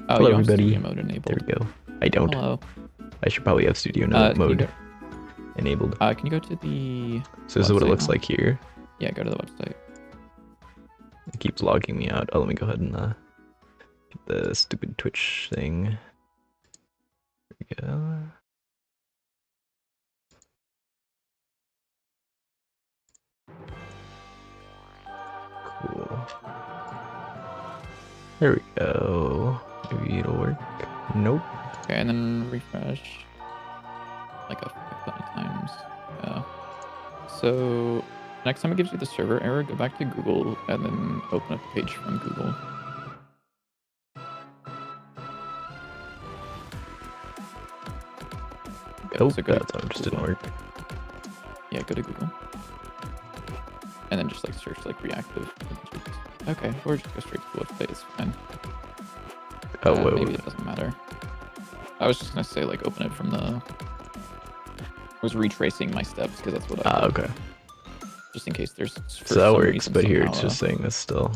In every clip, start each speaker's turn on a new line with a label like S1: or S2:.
S1: Oh,
S2: Hello,
S1: you have
S2: everybody.
S1: studio mode enabled.
S2: There we go. I don't.
S1: Hello.
S2: I should probably have studio mode enabled.
S1: Can you go to the
S2: So this is what it looks like here.
S1: Yeah, go to the website.
S2: It keeps logging me out. Oh, let me go ahead and get the stupid Twitch thing. There we go. Cool. There we go. Maybe it'll work. Nope.
S1: Okay, and then refresh like a couple of times. Yeah. So next time it gives you the server error, go back to Google and then open up the page from Google. Okay,
S2: Oh,
S1: so go
S2: that just didn't work.
S1: Yeah, go to Google. And then just like search like reactive. Okay, or just go straight to the website, it's fine.
S2: Oh, wait,
S1: maybe it doesn't matter. I was just gonna say like open it from the... I was retracing my steps because that's what I did.
S2: okay.
S1: Just in case there's...
S2: So that works, but here it's just saying this still.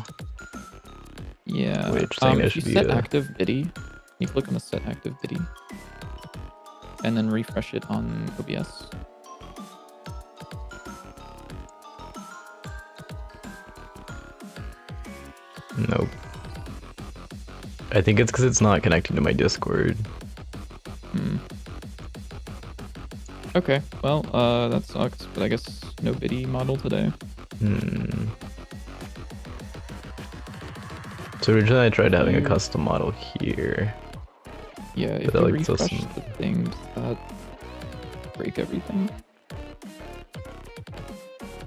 S1: Yeah.
S2: Wait, saying there
S1: if
S2: should
S1: you
S2: be
S1: set
S2: a...
S1: active biddy, you click on the set active biddy. And then refresh it on OBS.
S2: Nope. I think it's because it's not connecting to my Discord.
S1: Okay, well, that sucks, but I guess no biddy model today.
S2: So originally I tried having a custom model here.
S1: Yeah, if you refresh the thing, does that break everything?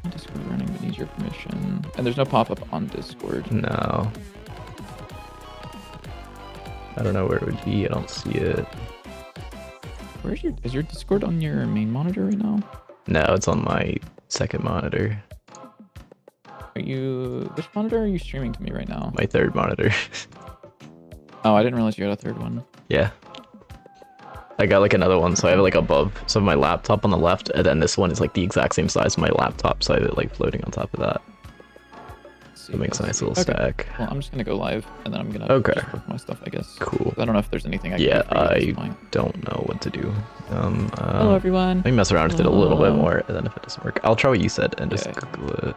S1: Discord running but needs your permission. And there's no pop-up on Discord.
S2: No. I don't know where it would be, I don't see it.
S1: Is your Discord on your main monitor right now?
S2: No, it's on my second monitor.
S1: Which monitor are you streaming to me right now?
S2: My third monitor.
S1: Oh, I didn't realize you had a third one.
S2: Yeah. I got like another one, so I have it like above some of my laptop on the left, and then this one is like the exact same size as my laptop, so I have it like floating on top of that. It makes a nice little stack.
S1: Well, I'm just gonna go live, and then I'm gonna just work my stuff, I guess.
S2: Cool.
S1: I don't know if there's anything I can do for you at this point.
S2: Don't know what to do.
S1: Hello, everyone.
S2: Let me mess around with it a little bit more, and then if it doesn't work, I'll try what you said and just Google it.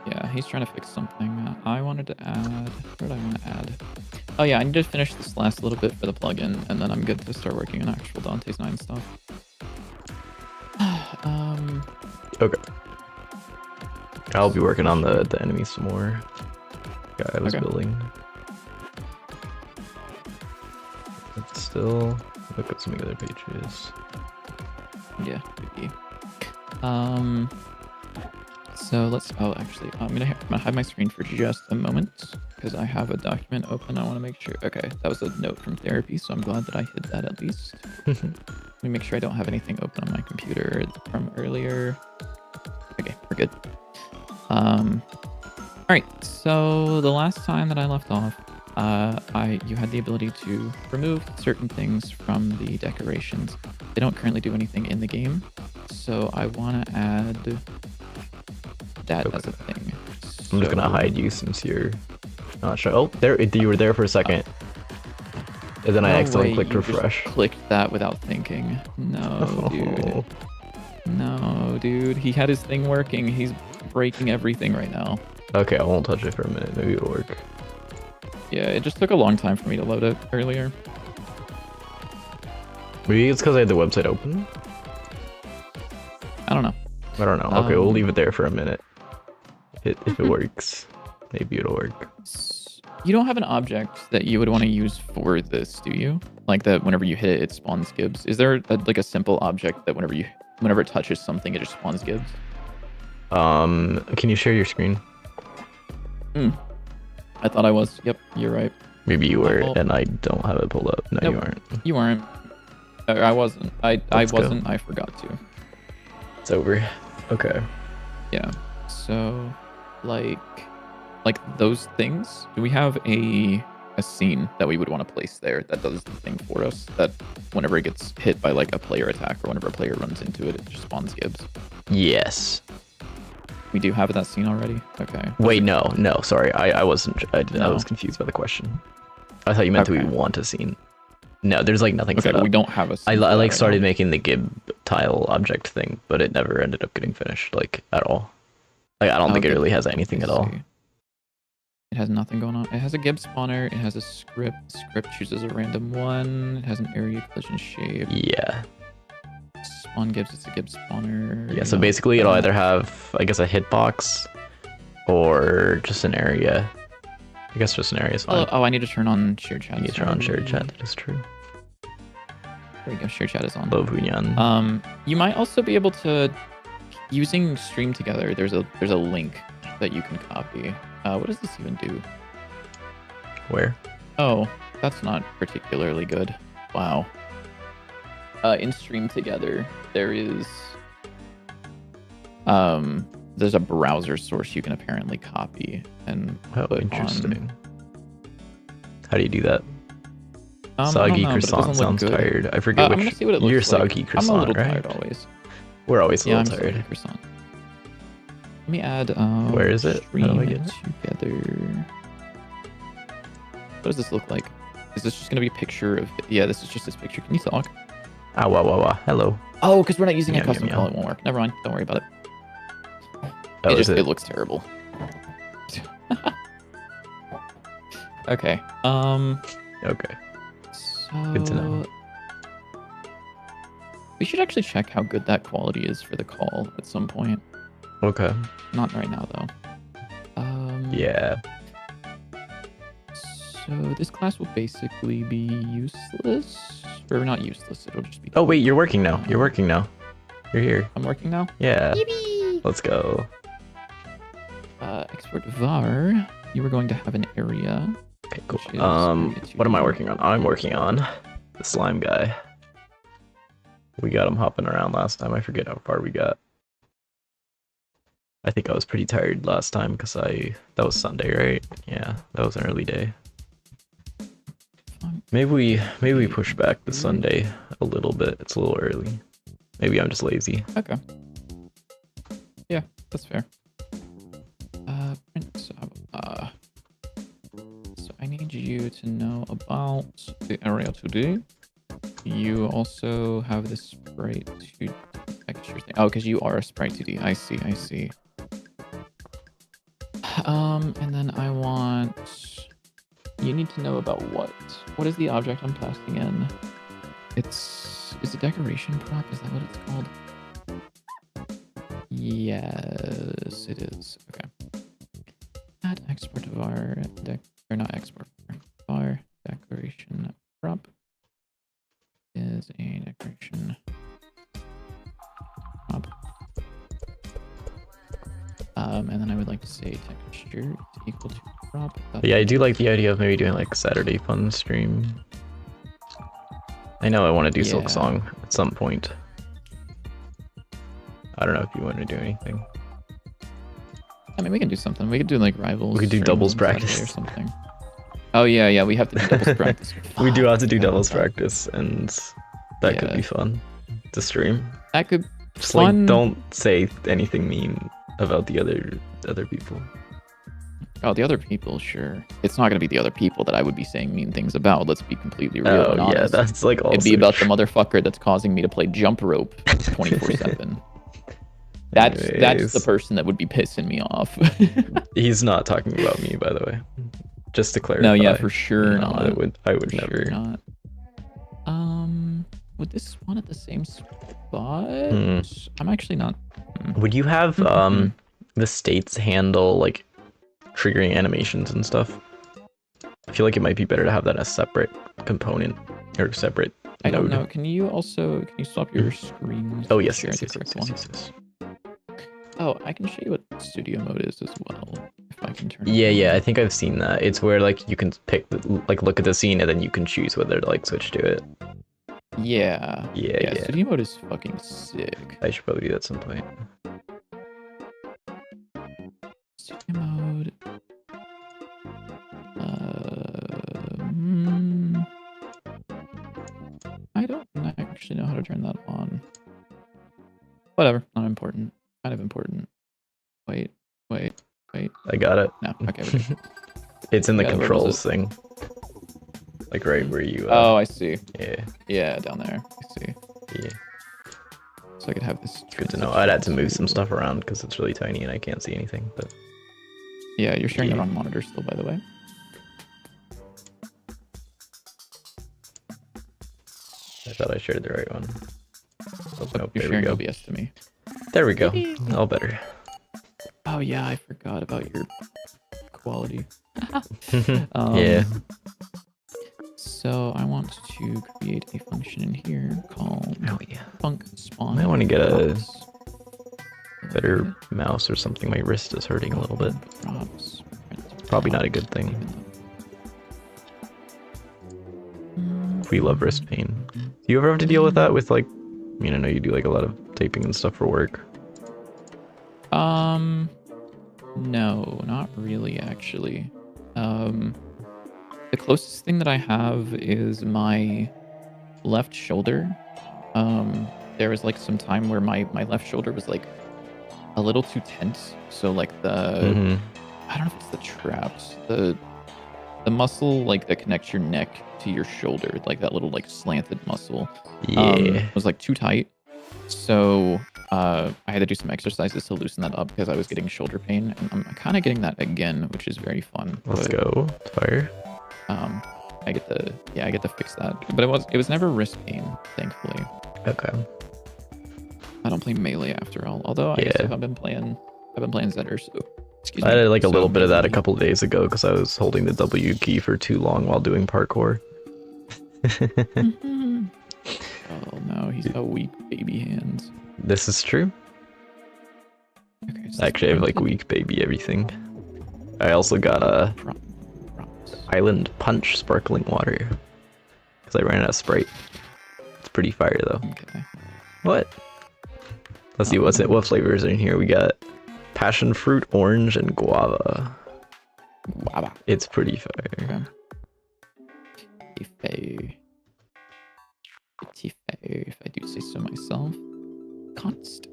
S1: Yeah, he's trying to fix something. I wanted to add... What did I want to add? Oh yeah, I need to finish this last little bit for the plugin, and then I'm good to start working on actual Dante's 9 stuff.
S2: Okay. I'll be working on the enemies some more. Guy I was building. But still, look at some of the other pages.
S1: Yeah, maybe. So let's. Oh, actually, I'm gonna hide my screen for just a moment because I have a document open. I want to make sure. Okay, that was a note from therapy, so I'm glad that I hid that at least. Let me make sure I don't have anything open on my computer from earlier. Okay, we're good. All right. So the last time that I left off, you had the ability to remove certain things from the decorations. They don't currently do anything in the game, so I want to add that as a thing.
S2: I'm just gonna hide you since you're not sure. Oh, there you were there for a second, and then I accidentally clicked refresh.
S1: Just clicked that without thinking. No, dude. No, dude. He had his thing working. He's breaking everything right now.
S2: Okay, I won't touch it for a minute. Maybe it'll work.
S1: Yeah, it just took a long time for me to load it earlier.
S2: Maybe it's because I had the website open?
S1: I don't know.
S2: Okay, we'll leave it there for a minute. If it works, maybe it'll work.
S1: You don't have an object that you would want to use for this, do you? Like that whenever you hit it, it spawns gibs. Is there like a simple object that whenever it touches something, it just spawns gibs?
S2: Can you share your screen?
S1: I thought I was. Yep, you're right.
S2: Maybe you were, and I don't have it pulled up. No,
S1: nope,
S2: you aren't.
S1: You weren't. I wasn't. I wasn't. I forgot to.
S2: It's over. Okay.
S1: Yeah. So, like those things. Do we have a scene that we would want to place there that does the thing for us? That whenever it gets hit by like a player attack or whenever a player runs into it, it just spawns gibs.
S2: Yes.
S1: We do have that scene already. Okay.
S2: Wait, no, sorry. I wasn't. I was confused by the question. I thought you meant do
S1: Okay.
S2: we want a scene? No, there's like nothing
S1: Okay,
S2: set up.
S1: we don't have a
S2: I
S1: scene for that
S2: like
S1: right
S2: started
S1: now.
S2: making the gib tile object thing, but it never ended up getting finished like at all. Like I don't think it
S1: Gib,
S2: really has
S1: I
S2: anything at all.
S1: see. It has nothing going on. It has a gib spawner. It has a script. Script chooses a random one. It has an area collision shape.
S2: Yeah.
S1: Spawn gibs. It's a gib spawner.
S2: Yeah. So basically, it'll either have, I guess, a hitbox or just an area. I guess just an area is fine.
S1: Oh, I need to turn on shared chat.
S2: You need to turn on shared chat. That is true.
S1: There we go. Shared chat is on.
S2: Love Hunyan.
S1: You might also be able to, using Stream Together. There's a link that you can copy. What does this even do?
S2: Where?
S1: Oh, that's not particularly good. Wow. In Stream Together, there's a browser source you can apparently copy and
S2: Oh, interesting. How do you do that?
S1: I
S2: Soggy
S1: don't know, but it doesn't
S2: croissant
S1: look
S2: sounds
S1: good.
S2: tired. I forget
S1: I'm gonna
S2: which.
S1: see what it looks
S2: You're
S1: like.
S2: soggy croissant,
S1: I'm a little
S2: right?
S1: tired always.
S2: We're always a
S1: Yeah,
S2: little
S1: I'm
S2: tired.
S1: soggy croissant. Let me add.
S2: Where is it? How do I
S1: Stream
S2: get it?
S1: Together. What does this look like? Is this just gonna be a picture of? Yeah, this is just this picture. Can you talk?
S2: Ah, wah, wah, wah. Hello.
S1: Oh, because we're not using a
S2: Yum,
S1: custom
S2: yum,
S1: call.
S2: yum.
S1: It won't work. Never mind. Don't worry about it.
S2: Oh,
S1: It looks terrible. Okay.
S2: Okay.
S1: So
S2: Good to know.
S1: we should actually check how good that quality is for the call at some point.
S2: Okay.
S1: Not right now though.
S2: Yeah.
S1: So this class will basically be useless, or not useless. It'll just be.
S2: Oh wait, you're working now. You're working now. You're here.
S1: I'm working now.
S2: Yeah.
S1: Yippee!
S2: Let's go.
S1: Export var. You were going to have an area.
S2: Okay, cool.
S1: Which is
S2: What am I
S1: 2D.
S2: working on? I'm working on the slime guy. We got him hopping around last time. I forget how far we got. I think I was pretty tired last time because that was Sunday, right? Yeah, that was an early day. Maybe we push back the Sunday a little bit. It's a little early. Maybe I'm just lazy.
S1: Okay. Yeah, that's fair. Print. So I need you to know about the area 2D. You also have the sprite 2D texture thing. Oh, because you are a sprite 2D. I see. I see. And then I want. You need to know about what? What is the object I'm passing in? Is a decoration prop? Is that what it's called? Yes, it is. Okay. Add export var or not export var decoration prop is a decoration prop. And then I would like to say texture is equal to prop.
S2: Yeah, I do like the idea of maybe doing like Saturday fun stream. I know I want to do Silk Song at some point. I don't know if you want to do anything.
S1: I mean, we can do something. We could do like rivals.
S2: We could do
S1: streams
S2: doubles
S1: on Saturday
S2: practice
S1: or something. Oh yeah, we have to do doubles practice.
S2: We do have to do
S1: Fuck,
S2: doubles practice, and that could
S1: Yeah.
S2: be fun to stream.
S1: That could
S2: Just
S1: fun.
S2: like don't say anything mean about the other people.
S1: Oh, the other people, sure. It's not gonna be the other people that I would be saying mean things about. Let's be completely real and
S2: Oh
S1: honest.
S2: yeah, that's like also
S1: It'd be about the
S2: true.
S1: motherfucker that's causing me to play jump rope 24/7. That's the
S2: Anyways.
S1: person that would be pissing me off.
S2: He's not talking about me, by the way. Just to clarify.
S1: No, yeah, for sure
S2: No,
S1: not.
S2: I would
S1: For
S2: never.
S1: sure not. Would this spawn at the same spot? I'm actually not.
S2: Would you have the states handle like triggering animations and stuff? I feel like it might be better to have that as separate component or separate
S1: I don't
S2: node.
S1: know. Can you stop your screen?
S2: Oh yes,
S1: Share
S2: yes,
S1: the
S2: yes,
S1: correct
S2: yes,
S1: one?
S2: yes, yes.
S1: Oh, I can show you what studio mode is as well. If I can turn it
S2: Yeah,
S1: on.
S2: yeah, I think I've seen that. It's where like you can pick like look at the scene and then you can choose whether to like switch to it.
S1: Yeah.
S2: Yeah.
S1: Studio mode is fucking sick.
S2: I should probably do that at some point.
S1: Studio mode. I don't actually know how to turn that on. Whatever, not important. Kind of important. Wait.
S2: I got it.
S1: No, okay, we're good.
S2: It's in the
S1: Yeah, where was
S2: controls thing. Like right where you.
S1: Oh, I see.
S2: Yeah.
S1: Yeah, down there. I see.
S2: Yeah.
S1: So I could have this.
S2: Good to know. I'd had to move some stuff around because it's really tiny and I can't see anything. But
S1: yeah, you're sharing
S2: yeah.
S1: the wrong monitor still, by the way.
S2: I thought I shared the right one. Oh, nope,
S1: You're
S2: there we
S1: sharing
S2: go.
S1: OBS to me.
S2: There we go. All better.
S1: Oh yeah, I forgot about your quality.
S2: Yeah.
S1: So I want to create a function in here called
S2: Oh yeah.
S1: func spawn.
S2: I want to get a
S1: props.
S2: better mouse or something. My wrist is hurting a little bit.
S1: Props.
S2: Probably not a good thing. We love wrist pain. Do you ever have to deal with that with like, I mean, I know you do like a lot of taping and stuff for work.
S1: No, not really actually. The closest thing that I have is my left shoulder. There was like some time where my left shoulder was like a little too tense. So like the, I don't know if it's the traps, the muscle like that connects your neck to your shoulder, like that little like slanted muscle, was like too tight. So I had to do some exercises to loosen that up because I was getting shoulder pain, and I'm kind of getting that again, which is very fun.
S2: Let's go. Fire.
S1: I get to fix that, but it was never wrist pain, thankfully.
S2: Okay.
S1: I don't play melee after all, although I have been playing Zedder, so excuse me.
S2: I did like a little bit of that a couple of days ago because I was holding the W key for too long while doing parkour.
S1: Oh no, he's got weak baby hands.
S2: This is true.
S1: Okay, so
S2: Actually, I have like weak baby everything. I also got a
S1: props.
S2: Island Punch sparkling water because I ran out of Sprite. It's pretty fire though.
S1: Okay.
S2: What? Let's see what's it. What flavors are in here? We got passion fruit, orange, and guava.
S1: Guava.
S2: It's pretty fire.
S1: Okay. If I do say so myself. Const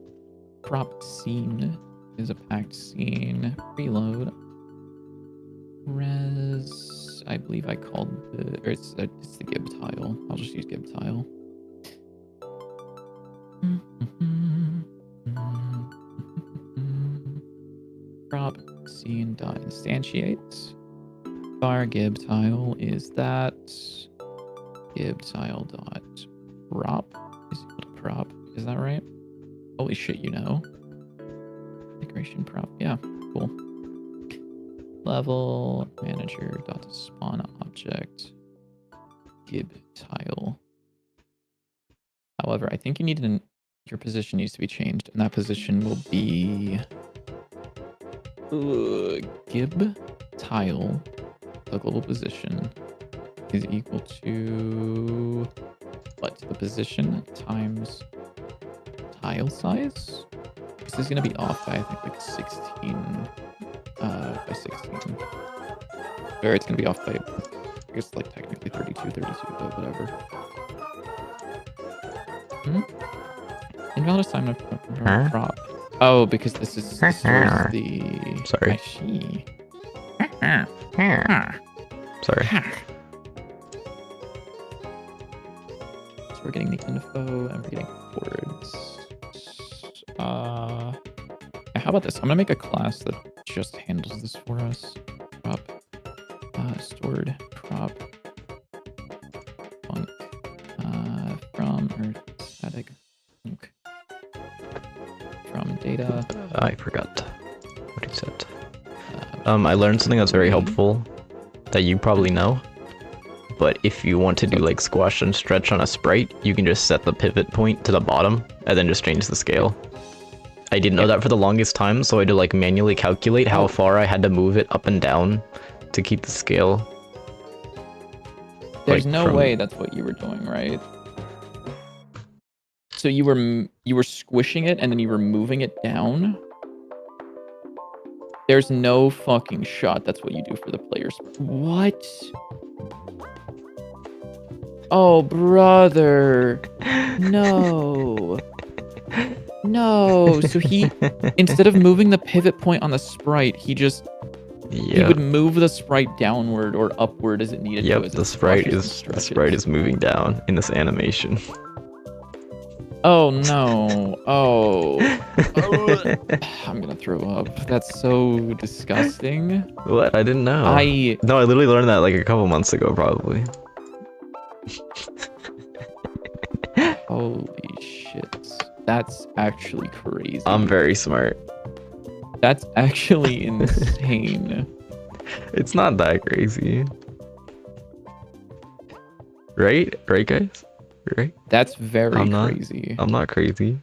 S1: crop scene is a packed scene. Reload. Res. I believe I called the. Or it's the gib tile. I'll just use gib tile. Crop scene dot instantiate. Var gib tile is that. Gib tile dot prop is equal to prop. Is that right? Holy shit, you know. Decoration prop. Yeah, cool. Level manager dot spawn object gib tile. However, I think you need your position needs to be changed, and that position will be gib tile, the global position, is equal to what? The position times tile size? This is gonna be off by I think like 16 by 16. Or it's gonna be off by I guess like technically 32, but whatever. Invalid assignment of prop. Oh, because this is the
S2: Sorry.
S1: I see.
S2: Sorry.
S1: So we're getting the info and we're getting words. How about this? I'm gonna make a class that just handles this for us. Prop. Stored prop. Func. From or static. Func. From data.
S2: I forgot what he said. I learned something that's very helpful that you probably know. But if you want to do like squash and stretch on a sprite, you can just set the pivot point to the bottom and then just change the scale. I didn't know that for the longest time, so I had to like manually calculate how far I had to move it up and down to keep the scale.
S1: There's
S2: like,
S1: no way that's what you were doing, right? So you were squishing it and then you were moving it down? There's no fucking shot that's what you do for the players. What? Oh, brother. No. No. So he, instead of moving the pivot point on the sprite, he just He would
S2: Yep.
S1: move the sprite downward or upward as it needed to.
S2: Yep.
S1: As
S2: The
S1: it
S2: sprite
S1: squashes and
S2: is
S1: stretches.
S2: moving down in this animation.
S1: Oh no. Oh. Oh. I'm gonna throw up. That's so disgusting.
S2: What? I didn't know.
S1: I
S2: No, I literally learned that like a couple months ago, probably.
S1: Holy shit. That's actually crazy.
S2: I'm very smart.
S1: That's actually insane.
S2: It's not that crazy. Right? Right, guys? Right?
S1: That's very
S2: I'm not.
S1: crazy.
S2: I'm not crazy.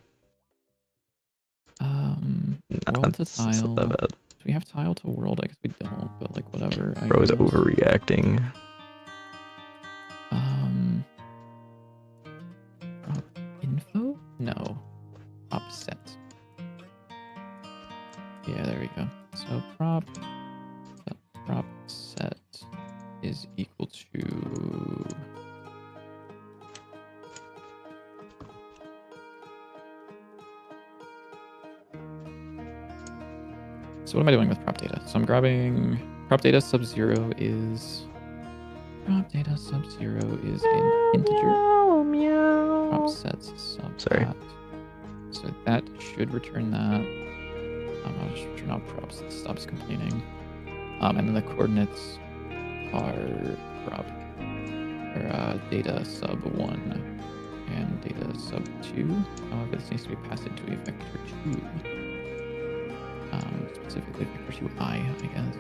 S1: World to
S2: It's not that
S1: tile.
S2: bad.
S1: Do we have tile to world? I guess we don't, but like whatever. I
S2: Bro is
S1: guess.
S2: overreacting.
S1: Prop info? No. Prop set. Yeah, there we go. So prop set is equal to So what am I doing with prop data? So I'm grabbing prop data sub-0 is an integer. Prop sets sub
S2: Sorry.
S1: that. So that should return that. I'll just return out props that stops complaining. And then the coordinates are prop or data sub 1 and data sub 2. However, this needs to be passed into a vector 2. Specifically vector 2I, I guess.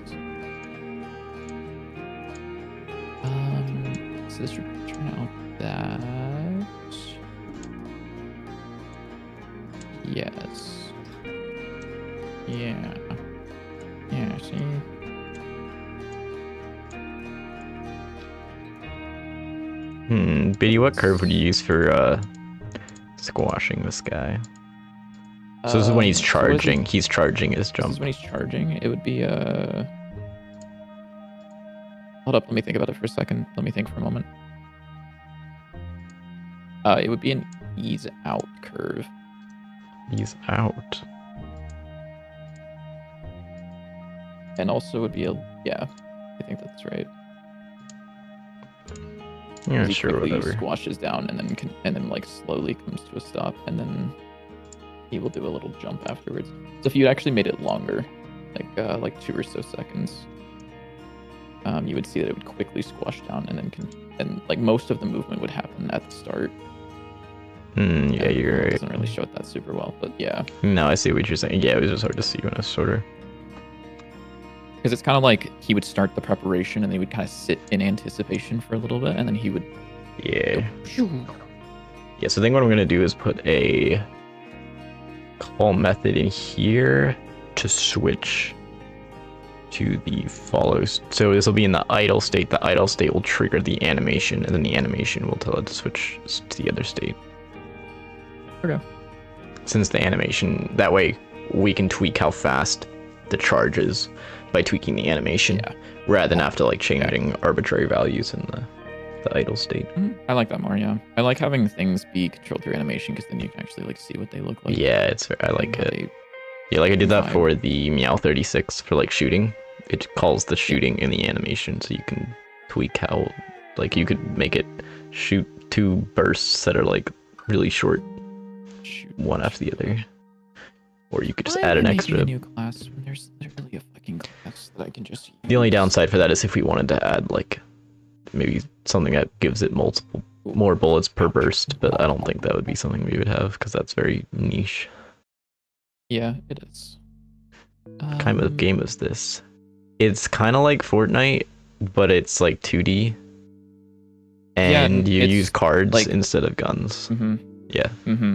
S1: So this should turn out that yes. Yeah, see?
S2: Biddy, what curve would you use for squashing this guy? So this is when he's charging. He's charging his
S1: This
S2: jump.
S1: is when he's charging. It would be hold up, let me think about it for a second. Let me think for a moment. It would be an ease out curve.
S2: He's out.
S1: And also would be yeah, I think that's right.
S2: Yeah,
S1: He
S2: sure,
S1: quickly
S2: whatever.
S1: squashes down and then like slowly comes to a stop, and then he will do a little jump afterwards. So if you actually made it longer, like 2 or so seconds, you would see that it would quickly squash down, and then like most of the movement would happen at the start.
S2: Yeah,
S1: And
S2: you're
S1: it
S2: right.
S1: doesn't really show it that super well, but yeah,
S2: No, I see what you're saying. Yeah, it was just hard to see when I was shorter.
S1: because it's kind of like he would start the preparation and they would kind of sit in anticipation for a little bit, and then he would
S2: Yeah.
S1: go,
S2: Yeah, so I think what I'm gonna do is put a call method in here to switch to the follows. So this will be in the idle state. The idle state will trigger the animation, and then the animation will tell it to switch to the other state.
S1: Okay.
S2: Since the animation, that way we can tweak how fast the charge is by tweaking the animation,
S1: Yeah.
S2: rather than have to like changing arbitrary values in the idle state.
S1: I like that more. Yeah, I like having things be controlled through animation because then you can actually like see what they look like.
S2: Yeah, I like
S1: and how
S2: it.
S1: they-
S2: Yeah, like I did that
S1: vibe.
S2: for the Meow 36 for like shooting. It calls the shooting in the animation, so you can tweak how, like you could make it shoot 2 bursts that are like really short,
S1: Shoot.
S2: one after the other. Or you could just
S1: Why
S2: add
S1: am
S2: an
S1: I making
S2: extra.
S1: a new class when there's literally a fucking class that I can just use?
S2: The only downside for that is if we wanted to add like maybe something that gives it more bullets per burst, but I don't think that would be something we would have because that's very niche.
S1: Yeah, it is.
S2: What kind of game is this? It's kind of like Fortnite, but it's like 2D. And you
S1: it's
S2: use cards
S1: like-
S2: instead of guns.
S1: Mm-hmm.
S2: Yeah.
S1: Mm-hmm.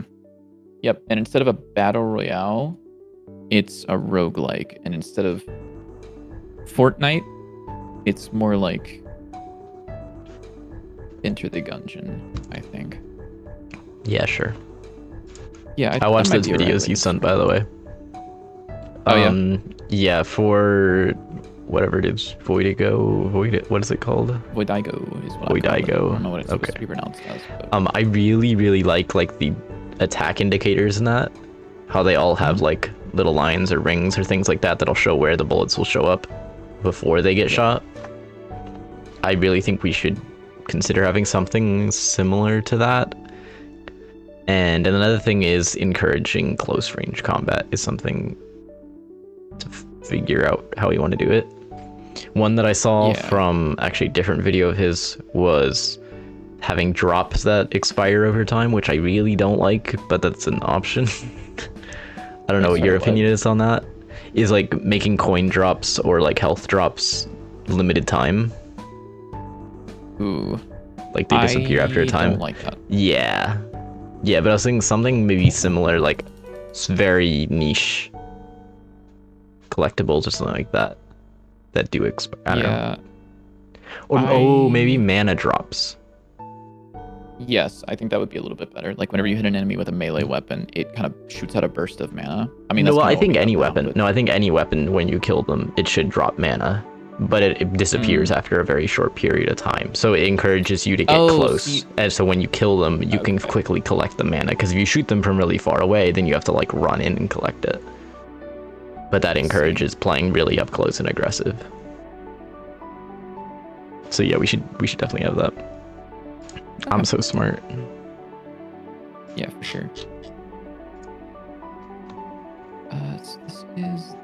S1: Yep. And instead of a battle royale, it's a roguelike. And instead of Fortnite, it's more like Enter the Gungeon, I think.
S2: Yeah, sure.
S1: Yeah,
S2: I watched
S1: might
S2: those
S1: be a right
S2: videos
S1: way
S2: you
S1: to
S2: sent,
S1: describe
S2: by the way.
S1: Oh, yeah?
S2: Yeah, for whatever it is, what is it called?
S1: Voidigo is what I call it. I
S2: Voidigo,
S1: don't know what it's supposed
S2: okay.
S1: to be pronounced as. But...
S2: I really like the attack indicators in that. How they all have like little lines or rings or things like that that'll show where the bullets will show up. before they get shot. I really think we should consider having something similar to that. And another thing is encouraging close range combat is something to figure out how we want to do it. One that I saw from actually a different video of his was having drops that expire over time, which I really don't like, but that's an option. I don't know what your opinion is on that. Is like making coin drops or like health drops limited time.
S1: Ooh.
S2: Like they disappear after a time.
S1: I don't like that.
S2: Yeah. Yeah, but I was thinking something maybe similar, like very niche collectibles or something like that. That do expire. I don't know. Or maybe mana drops.
S1: Yes, I think that would be a little bit better. Like whenever you hit an enemy with a melee weapon, it kind of shoots out a burst of mana. I mean, that's
S2: I think any weapon. No, I think any weapon when you kill them, it should drop mana, but it disappears after a very short period of time. So it encourages you to get close, and so when you kill them, you can quickly collect the mana. Because if you shoot them from really far away, then you have to like run in and collect it. But that encourages playing really up close and aggressive. So yeah, we should definitely have that. Okay. I'm so smart.
S1: Yeah, for sure. So this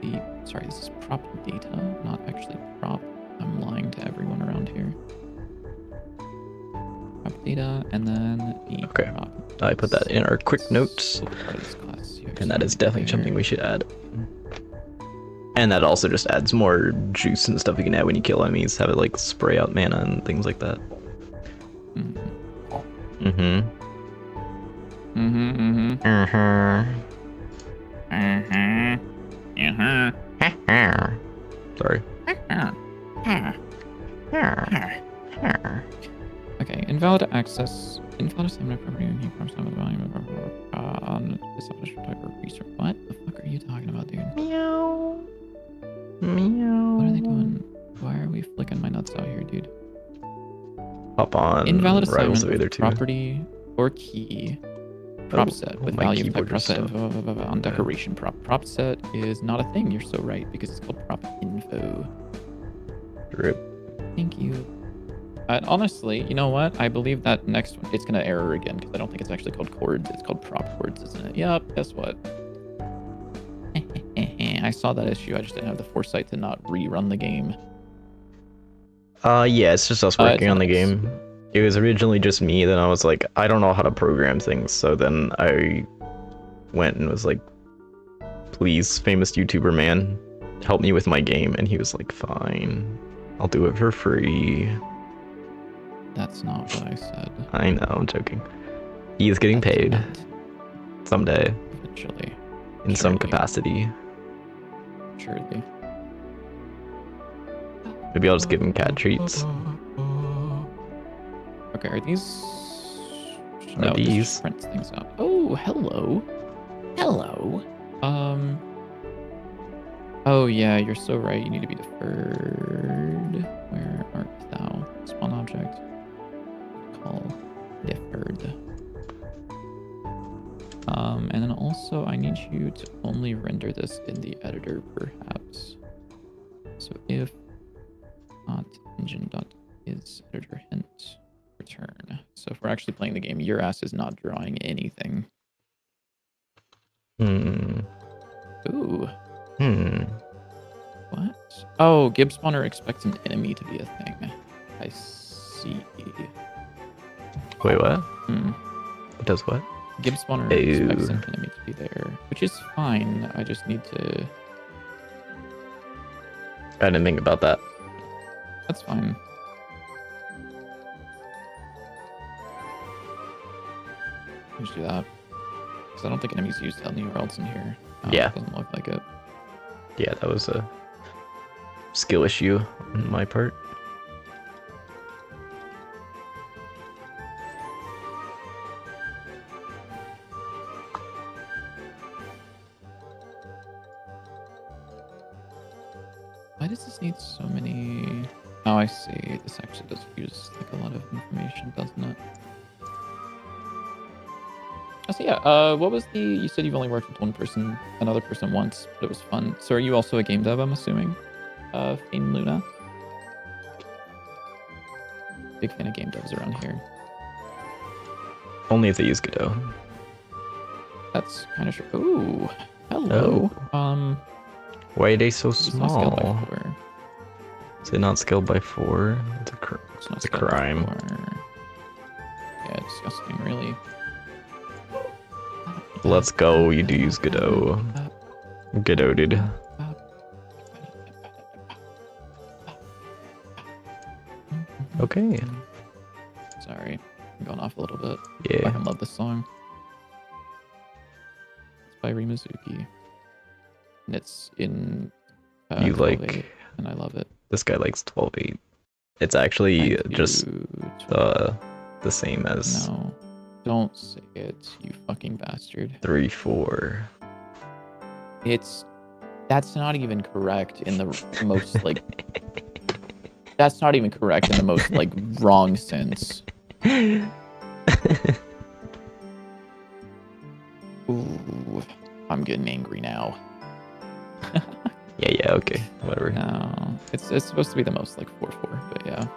S1: is prop data, not actually prop. I'm lying to everyone around here. Prop data, and then the prop.
S2: I put that in our quick notes. And that is definitely something we should add. And that also just adds more juice and stuff you can add when you kill enemies. Have it like spray out mana and things like that. Sorry.
S1: Okay, invalid access. Invalid stamina property and heat from stamina value on established type of research. What the fuck are you talking about, dude?
S2: Meow. Meow.
S1: What are they doing? Why are we flicking my nuts out here, dude?
S2: Hop on.
S1: Invalid assignment of property or key. Prop set with value by prop set on decoration prop. Prop set is not a thing. You're so right because it's called prop info.
S2: Rip.
S1: Thank you. Honestly, you know what? I believe that next one it's gonna error again because I don't think it's actually called chords. It's called prop chords, isn't it? Yep. Guess what? I saw that issue. I just didn't have the foresight to not rerun the game.
S2: Yeah, it's just us working on the game. It was originally just me, then I was like, I don't know how to program things, so then I went and was like, please, famous YouTuber man, help me with my game, and he was like, fine, I'll do it for free.
S1: That's not what I said.
S2: I know, I'm joking. He is getting paid. Someday.
S1: Eventually.
S2: In some capacity.
S1: Surely.
S2: Maybe I'll just give him cat treats.
S1: Okay, are these...
S2: No, these
S1: prints things out. Oh, hello. Hello. Oh yeah, you're so right. You need to be deferred. Where art thou? Spawn object. Call deferred. And then also I need you to only render this in the editor, perhaps. So if not engine.is editor hint return. So if we're actually playing the game, your ass is not drawing anything. Ooh. What? Oh, Gib spawner expects an enemy to be a thing. I see.
S2: Wait, what? It does what?
S1: Gib spawner expects an enemy to be there, which is fine. I just need to...
S2: I didn't think about that.
S1: That's fine. Just do that. Because I don't think enemies used anywhere else in here.
S2: Yeah.
S1: It doesn't look like it.
S2: Yeah, that was a skill issue on my part.
S1: Why does this need so many... Oh, I see. This actually does use like a lot of information, doesn't it? Oh, so yeah, what was the... You said you've only worked with another person once, but it was fun. So are you also a game dev, I'm assuming? Fame Luna. Big fan of game devs around here.
S2: Only if they use Godot.
S1: That's kind of true. Ooh, hello.
S2: Why are they so
S1: It's not scaled by
S2: small?
S1: 4.
S2: Is it not scaled by 4? It's a,
S1: It's not
S2: it's a
S1: scaled by
S2: crime.
S1: 4. Yeah, disgusting, really.
S2: Let's go, you do use Godot. Godot, dude. Okay.
S1: Sorry, I'm going off a little bit. I
S2: Yeah.
S1: fucking love this song. It's by Rimazuki. And it's in
S2: You
S1: 12/8,
S2: like...
S1: and I love it.
S2: This guy likes 12/8. It's actually
S1: Thank
S2: just
S1: you.
S2: the same as
S1: No, don't say it, you fucking bastard.
S2: 3/4.
S1: That's not even correct in the most like. That's not even correct in the most like wrong sense. Ooh, I'm getting angry now.
S2: Yeah, okay, whatever.
S1: No, it's supposed to be the most like 4/4, but yeah.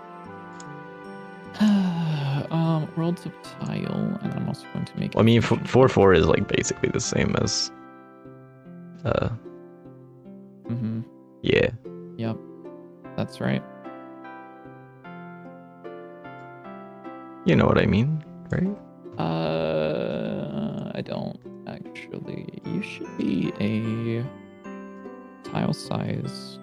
S1: Worlds of Tile, and I'm also going to make.
S2: Well, I mean, 4/4 is like basically the same as. Yeah.
S1: Yep. That's right.
S2: You know what I mean, right?
S1: I don't actually. You should be a tile size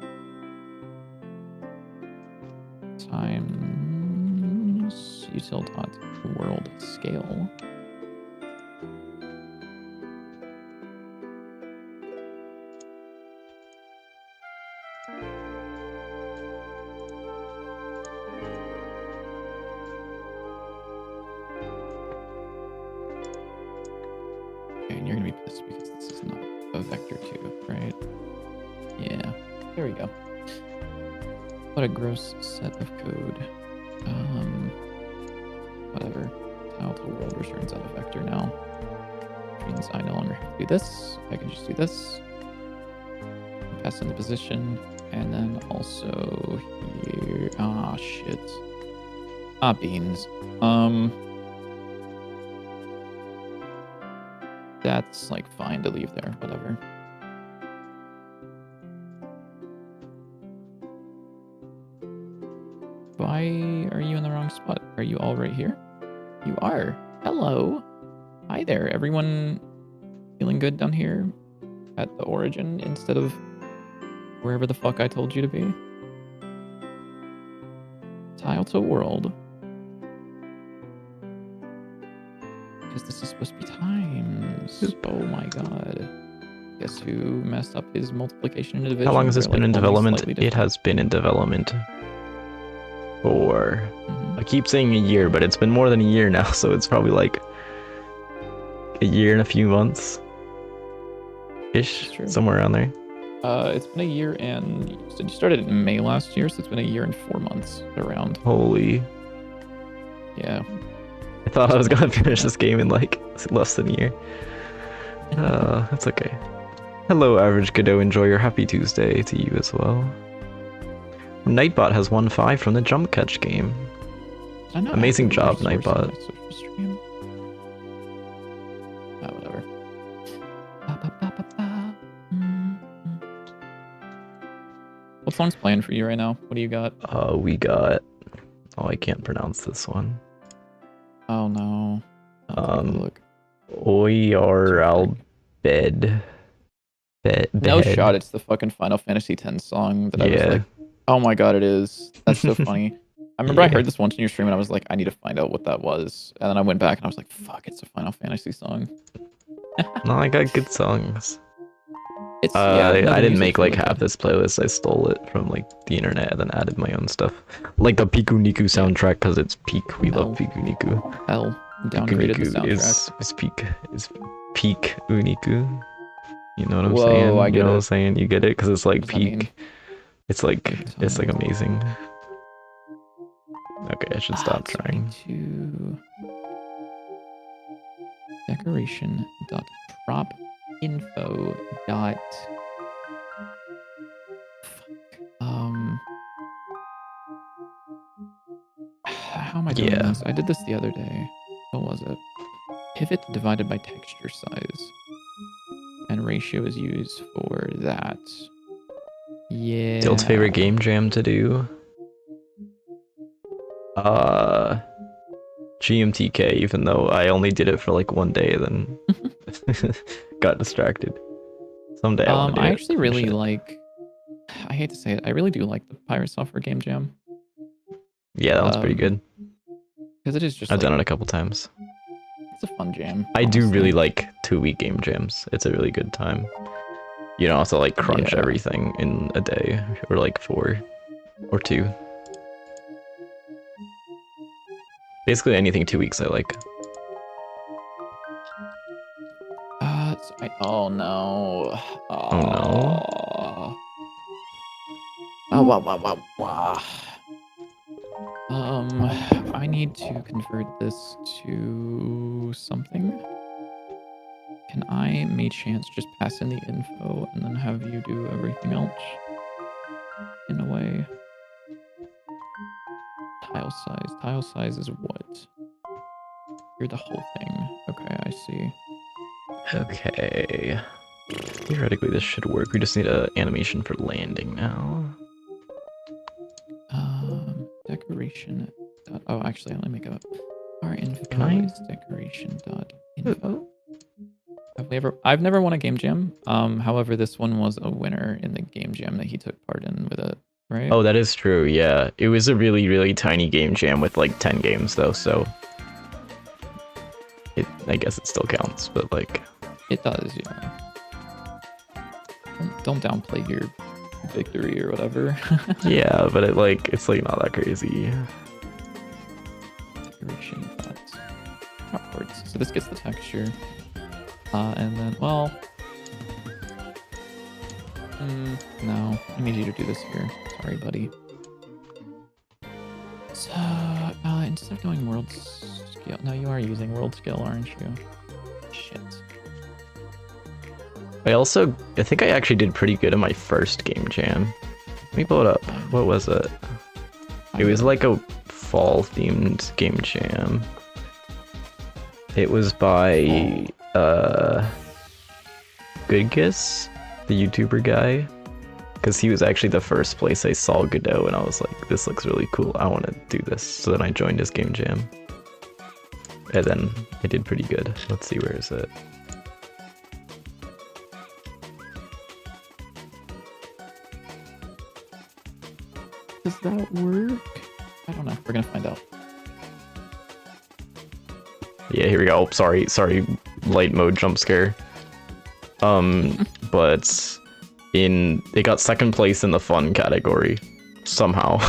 S1: times util dot world scale. And you're gonna be pissed because this is not a vector 2, right? Yeah, there we go. What a gross set of code. Whatever. Tile to world returns out a vector now. Which means I no longer have to do this. I can just do this. Pass in the position. And then also here. Ah, shit. Ah, beans. That's like fine to leave there, whatever. Why are you in the wrong spot? Are you all right here? You are. Hello. Hi there. Everyone feeling good down here at the origin instead of wherever the fuck I told you to be? Tile to world. Because this is supposed to be times. Oh my god. Guess who messed up his multiplication and division?
S2: How long has this
S1: They're,
S2: been
S1: like,
S2: in
S1: only
S2: development?
S1: slightly
S2: It
S1: different.
S2: has been in development for... I keep saying a year, but it's been more than a year now, so it's probably like a year and a few months ish, somewhere around there.
S1: It's been a year and you said you started in May last year, so it's been a year and 4 months around.
S2: Holy.
S1: Yeah.
S2: I thought I was gonna finish this game in like less than a year. That's okay. Hello, Average Godot. Enjoy your happy Tuesday to you as well. Nightbot has won 5 from the jump catch game. Amazing job, Nightbot.
S1: Whatever. What song's playing for you right now? What do you got?
S2: We got... Oh, I can't pronounce this one.
S1: Oh no. Look.
S2: Oyer al bed.
S1: No shot, it's the fucking Final Fantasy X song that I was like, oh my god, it is. That's so funny. I remember I heard this once in your stream and I was like, I need to find out what that was. And then I went back and I was like, fuck, it's a Final Fantasy song.
S2: No, I got good songs.
S1: It's,
S2: I didn't make like half this playlist. I stole it from like the internet and then added my own stuff. Like the Piku Niku soundtrack because it's peak. We love Piku Niku.
S1: Hell, downgraded the soundtrack.
S2: Is peak Uniku. You know what I'm
S1: Whoa,
S2: saying?
S1: I get
S2: you know
S1: it.
S2: what I'm saying? You get it? Because it's like
S1: What does that mean?
S2: peak. It's like amazing. Okay, I should stop trying.
S1: To decoration dot drop info dot how am I doing
S2: Yeah.
S1: this? I did this the other day. What was it? Pivot divided by texture size. And ratio is used for that. Yeah.
S2: Dill's favorite game jam to do. GMTK, even though I only did it for like one day, then got distracted. Someday I want to do
S1: I
S2: it.
S1: actually really like. I hate to say it, I really do like the Pirate Software Game Jam.
S2: Yeah, that one's pretty good.
S1: Because it is just.
S2: I've
S1: like,
S2: done it a couple times.
S1: It's a fun jam.
S2: I do
S1: honestly.
S2: really like 2-week game jams. It's a really good time. You don't have to like crunch
S1: Yeah.
S2: everything in a day, or like 4 or 2. Basically anything 2 weeks I like.
S1: Oh no.
S2: Oh no.
S1: Oh, wow. I need to convert this to something. Can I, may chance, just pass in the info and then have you do everything else? In a way. Tile size. Tile size is what? You're the whole thing. Okay, I see.
S2: Okay. Theoretically this should work. We just need an animation for landing now.
S1: Decoration. Oh, actually, let me make a. Our info
S2: Can I?
S1: is decoration.info. I've never won a game jam. However, this one was a winner in the game jam that he took part in with it, right?
S2: Oh, that is true, yeah. It was a really, really tiny game jam with like 10 games though, so I guess it still counts, but like...
S1: It does, yeah. Don't downplay your victory or whatever.
S2: Yeah, but it's like not that crazy.
S1: Decoration dots. Upwards. So this gets the texture. And then, well... no, I need you to do this here. Sorry, buddy. So, instead of doing world scale... No, you are using world scale, aren't you? Shit.
S2: I think I actually did pretty good in my first game jam. Let me pull it up. What was it? It was like a fall themed game jam. It was by Good Kiss, the YouTuber guy. Because he was actually the first place I saw Godot, and I was like, this looks really cool. I want to do this. So then I joined his game jam. And then I did pretty good. Let's see, where is it?
S1: Does that work? I don't know. We're gonna find out.
S2: Yeah, here we go. Oh, sorry, light mode jump scare. But they got second place in the fun category somehow.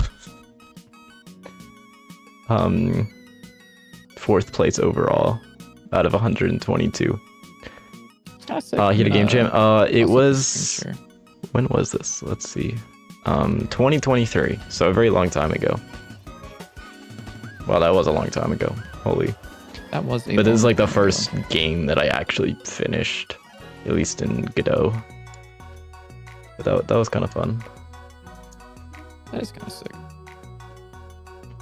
S2: Fourth place overall out of 122.
S1: He
S2: had a game jam. It was
S1: Sure.
S2: when was this? Let's see. 2023. So a very long time ago. Wow, that was a long time ago. Holy.
S1: That was.
S2: But this is like the
S1: long time
S2: first
S1: ago.
S2: game that I actually finished, at least in Godot. But that was kind of fun.
S1: That is kind of sick.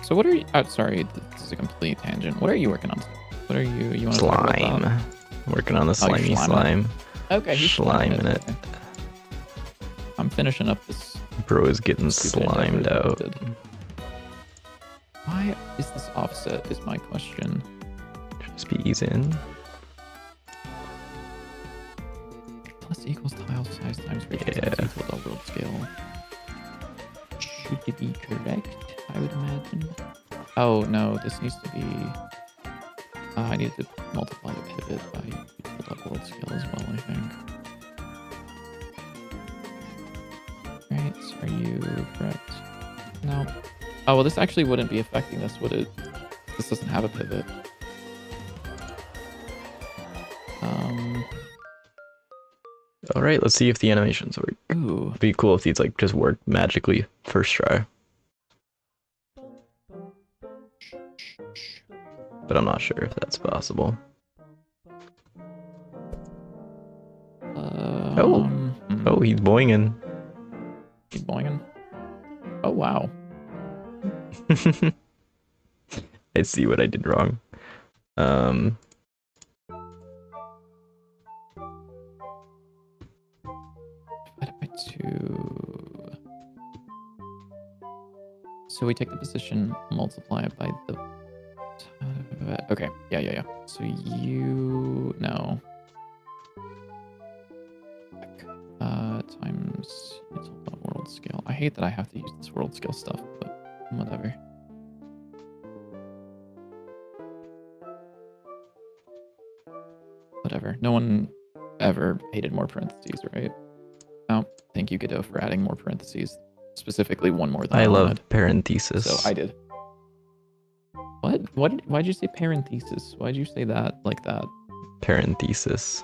S1: So what are you? Oh, sorry, this is a complete tangent. What are you working on? What are you want to talk about
S2: Slime.
S1: that?
S2: I'm working on the slimy
S1: sliming it.
S2: slime.
S1: Okay, he's
S2: Sliming it.
S1: Okay. I'm finishing up this.
S2: Bro is getting
S1: stupid
S2: slimed
S1: endeavor that I
S2: out.
S1: did. Why is this offset? Is my question.
S2: Just be easing.
S1: Plus equals tile size times ratio
S2: Yeah.
S1: plus equals world scale. Should it be correct? I would imagine. Oh no, this needs to be. I need to multiply the pivot by world scale as well. I think. Right? Are you correct? No. Oh well, this actually wouldn't be affecting this, would it? This doesn't have a pivot.
S2: All right, let's see if the animations work.
S1: Ooh.
S2: It'd be cool if these like just work magically first try. But I'm not sure if that's possible. Oh, he's boinging.
S1: He's boinging. Oh wow.
S2: I see what I did wrong.
S1: Divided by 2. So we take the position, multiply it by the... Okay, yeah. So you... No. Times world scale. I hate that I have to use this world scale stuff, but whatever. Whatever. No one ever hated more parentheses, right? Oh, thank you, Godot, for adding more parentheses. Specifically, one more than
S2: I love
S1: wanted.
S2: parentheses.
S1: So I did. What? Why'd you say parentheses? Why'd you say that like that?
S2: Parenthesis.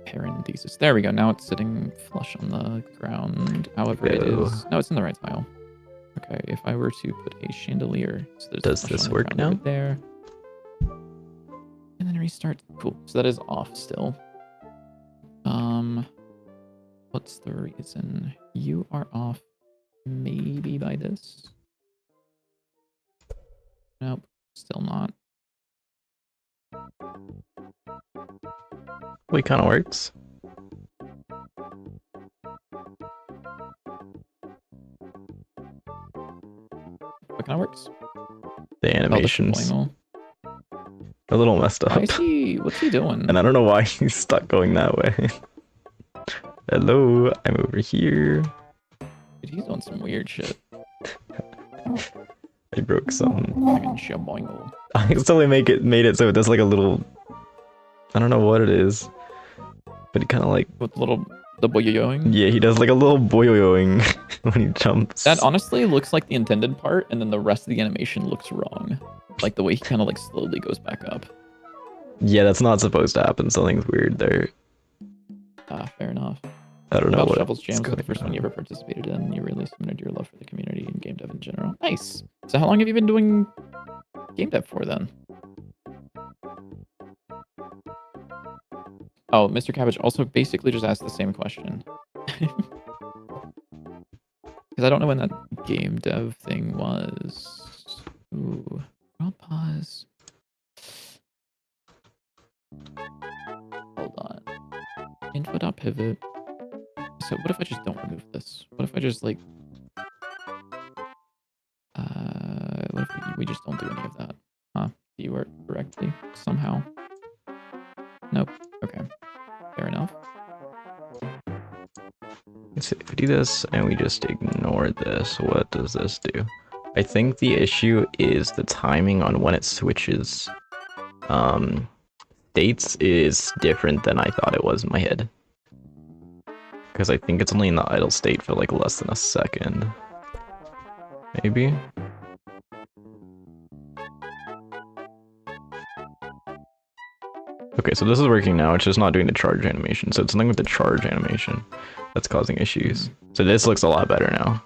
S1: Parentheses. There we go. Now it's sitting flush on the ground. However, it is. No, it's in the right tile. Okay, if I were to put a chandelier, so
S2: does this work now?
S1: There, and then restart. Cool. So that is off still. What's the reason? You are off. Maybe by this. Nope. Still not.
S2: Well, it kind of works.
S1: What kind of works?
S2: The animations.
S1: Oh,
S2: a little messed up.
S1: What's he doing?
S2: And I don't know why he's stuck going that way. Hello, I'm over here.
S1: Dude, he's doing some weird shit.
S2: I broke some. I accidentally made it so it does like a little... I don't know what it is. But he kind of like...
S1: With the boyoing?
S2: Yeah, he does like a little boyoing when he jumps.
S1: That honestly looks like the intended part, and then the rest of the animation looks wrong. Like the way he kind of like slowly goes back up.
S2: Yeah, that's not supposed to happen. Something's weird there.
S1: Fair enough.
S2: I don't know what
S1: Shovels Jams was the first one you ever participated in. You really cemented your love for the community and game dev in general. Nice. So how long have you been doing game dev for then? Oh, Mr. Cabbage also basically just asked the same question. Because I don't know when that game dev thing was. Ooh. I'll pause. Hold on. Info.pivot. So what if I just don't remove this? What if I just like... what if we just don't do any of that? Huh? Do you work correctly? Somehow? Nope. Okay. Fair enough.
S2: So if we do this and we just ignore this, what does this do? I think the issue is the timing on when it switches states is different than I thought it was in my head. Because I think it's only in the idle state for like less than a second. Maybe? Okay, so this is working now, it's just not doing the charge animation. So it's something with the charge animation that's causing issues. So this looks a lot better now.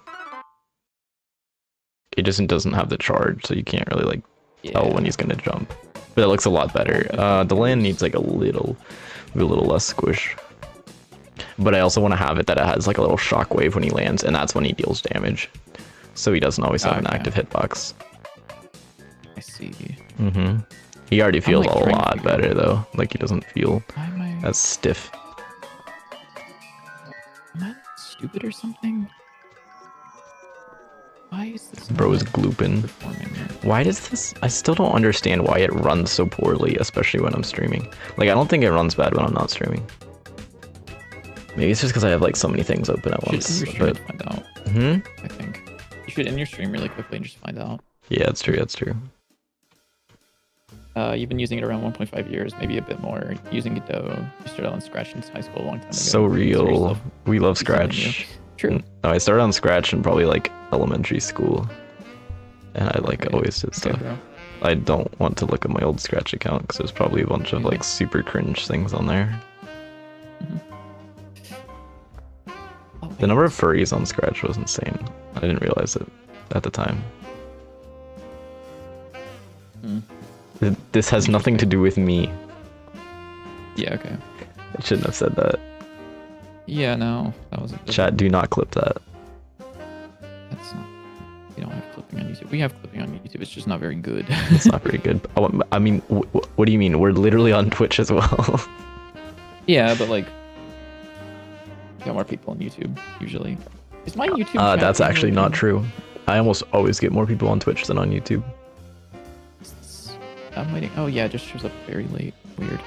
S2: It just doesn't have the charge, so you can't really like tell when he's gonna jump. But it looks a lot better. The land needs like a little less squish. But I also want to have it that it has like a little shockwave when he lands, and that's when he deals damage. So he doesn't always have an active hitbox.
S1: I see.
S2: Mm-hmm. He already feels a lot better though. Like he doesn't feel as stiff.
S1: Am I stupid or something? Why is this?
S2: Bro is glooping. Why does this? I still don't understand why it runs so poorly, especially when I'm streaming. Like I don't think it runs bad when I'm not streaming. Maybe it's just because I have like so many things open at once.
S1: But find out. I think you should end your stream really quickly and just find out.
S2: Yeah, that's true. That's true.
S1: You've been using it around 1.5 years, maybe a bit more. Using Godot, you started on Scratch since high school a long time ago.
S2: So real. We love Scratch.
S1: True.
S2: No, I started on Scratch in probably like elementary school, and I like always did stuff. I don't want to look at my old Scratch account because there's probably a bunch of like super cringe things on there. The number of furries on Scratch was insane. I didn't realize it at the time. This has nothing to do with me.
S1: Yeah, okay.
S2: I shouldn't have said that.
S1: Yeah, no, that was
S2: Chat, do not clip that.
S1: That's not... We don't have clipping on YouTube. We have clipping on YouTube. YouTube. It's just not very good.
S2: It's not very good. Oh, I mean, what do you mean? We're literally on Twitch as well.
S1: Yeah, but like, you got more people on YouTube usually. Is my YouTube chat
S2: that's
S1: being
S2: actually not
S1: working?
S2: true. I almost always get more people on Twitch than on YouTube.
S1: I'm waiting. Oh yeah, it just shows up very late. Weird.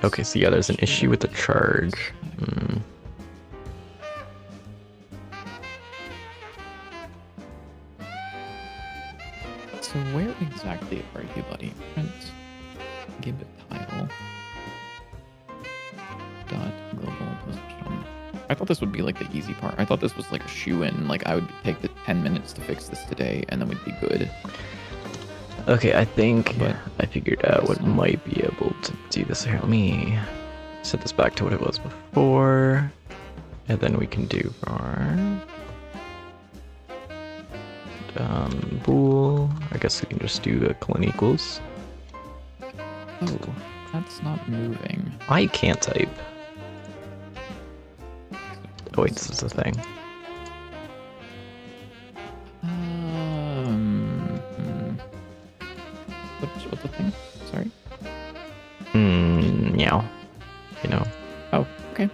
S2: Okay, so yeah, there's an issue with the charge. Hmm.
S1: So where exactly are you, buddy? Print gib title dot global position. I thought this would be like the easy part. I thought this was like a shoe-in. Like I would take the 10 minutes to fix this today, and then we'd be good.
S2: Okay, I think
S1: But
S2: I figured out what might be able to do this here. Let me set this back to what it was before, and then we can do our bool. I guess we can just do a colon equals.
S1: Oh, that's not moving.
S2: I can't type. Oh wait, this is the thing.
S1: What's the thing? Sorry.
S2: Meow. You know.
S1: Oh, okay.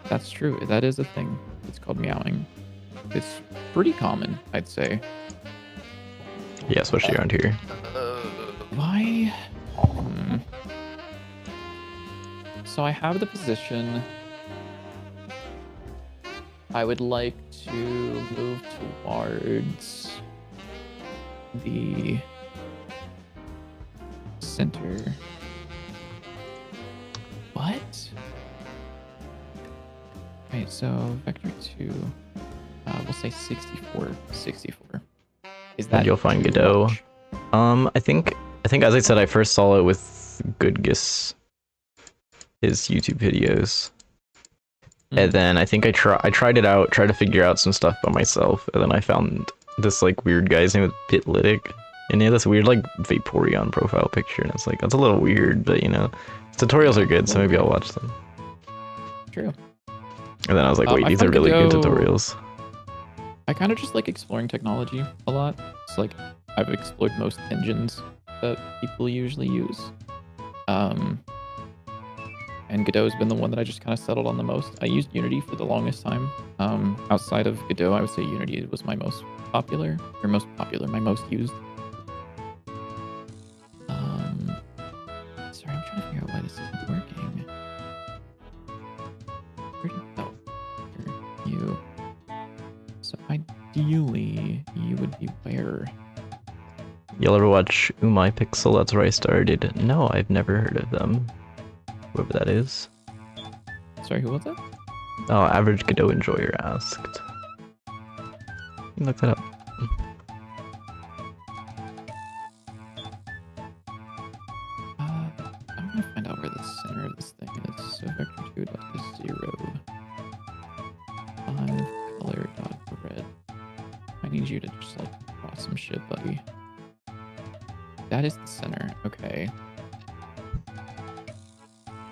S1: That's true. That is a thing. It's called meowing. It's pretty common, I'd say.
S2: Yeah, especially around here.
S1: Why? So I have the position. I would like to move towards the center. What? Right, so vector 2, we'll say 64. 64. Is that
S2: And you'll find
S1: too
S2: Godot.
S1: much?
S2: I think as I said, I first saw it with Goodgus, his YouTube videos. And then I think I tried it out, tried to figure out some stuff by myself, and then I found this like weird guy's name was Pitlytic, and he had this weird like Vaporeon profile picture, and it's like that's a little weird, but you know, tutorials are good, so maybe I'll watch them.
S1: True.
S2: And then I was like, wait,
S1: I
S2: these are
S1: found
S2: really good
S1: Godot-
S2: tutorials.
S1: I kind of just like exploring technology a lot. It's like I've explored most engines that people usually use. And Godot's been the one that I just kind of settled on the most. I used Unity for the longest time. Outside of Godot, I would say Unity was my most popular, my most used. Sorry, I'm trying to figure out why this isn't working. Where did you? So ideally, you would be where?
S2: You'll ever watch Umai Pixel? That's where I started. No, I've never heard of them. Whoever that is.
S1: Sorry, who was that?
S2: Oh, Average Godot Enjoyer asked. You can look that up.
S1: I'm gonna find out where the center of this thing is. So vector 2 dot is 0. 5 color dot red. I need you to just like draw some shit, buddy. That is the center. Okay.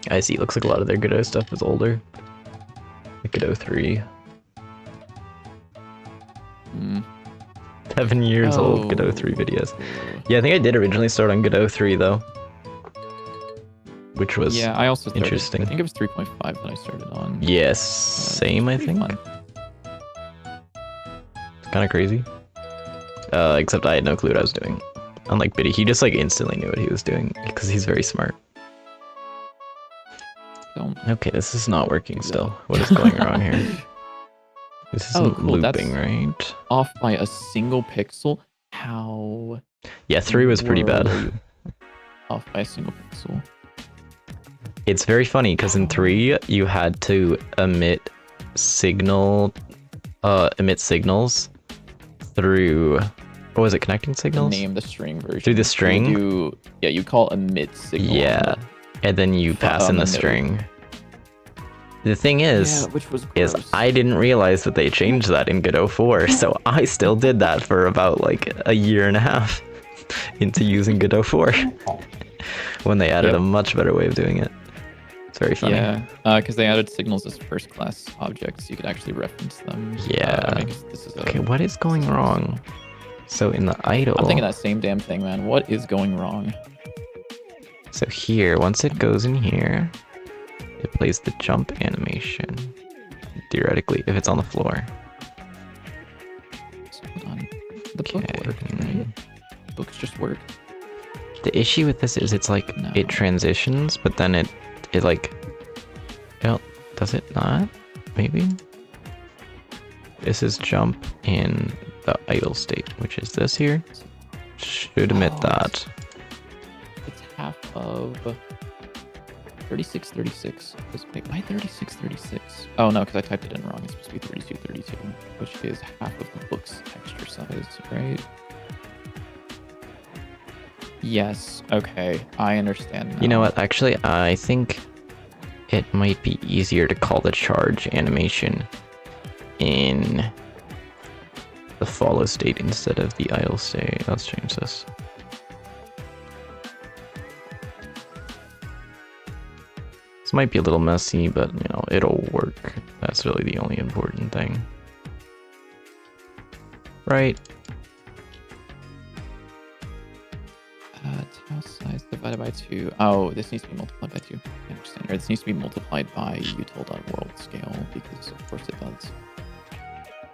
S2: I see. Looks like a lot of their Godot stuff is older. Like Godot 3. 7 years old Godot 3 videos. Yeah, I think I did originally start on Godot 3 though. Which was
S1: yeah, I also started,
S2: interesting.
S1: I think it was 3.5 that I started on.
S2: Yes, same I think.
S1: Fun.
S2: It's kind of crazy. Except I had no clue what I was doing. Unlike Biddy, he just like instantly knew what he was doing because he's very smart.
S1: Don't.
S2: Okay, this is not working still. What is going on here? This isn't
S1: cool,
S2: looping,
S1: that's
S2: right?
S1: Off by a single pixel? How?
S2: Yeah, 3 was pretty bad.
S1: are you off by a single pixel.
S2: It's very funny because in 3 you had to emit signals through. What was it? Connecting signals?
S1: Name the string version.
S2: Through the string?
S1: You call emit signal.
S2: Yeah, and then you pass in the
S1: node.
S2: string. The thing is,
S1: which was
S2: is
S1: gross.
S2: I didn't realize that they changed that in Godot 4, so I still did that for about like a year and a half into using Godot 4 when they added a much better way of doing it. It's very funny.
S1: Yeah, because they added signals as first-class objects. You could actually reference them.
S2: Yeah.
S1: I guess this is
S2: Okay, what is going wrong? So in the idle...
S1: I'm thinking that same damn thing, man. What is going wrong?
S2: So here, once it goes in here, it plays the jump animation. Theoretically, if it's on the floor.
S1: So hold on. The book worked, right? Books just work.
S2: The issue with this is it's like, it transitions, but then it like... Well, does it not? Maybe? This is jump in the idle state, which is this here. Should admit that.
S1: It's half of 3636. Wait, why 3636? Oh no, because I typed it in wrong. It's supposed to be 3232, which is half of the book's texture size, right? Yes, okay, I understand now.
S2: You know what, actually, I think it might be easier to call the charge animation in the follow state instead of the idle state. Let's change this. This might be a little messy, but you know, it'll work. That's really the only important thing. Right?
S1: Tile size divided by 2. Oh, this needs to be multiplied by 2. I understand. Or this needs to be multiplied by util.world scale, because of course it does.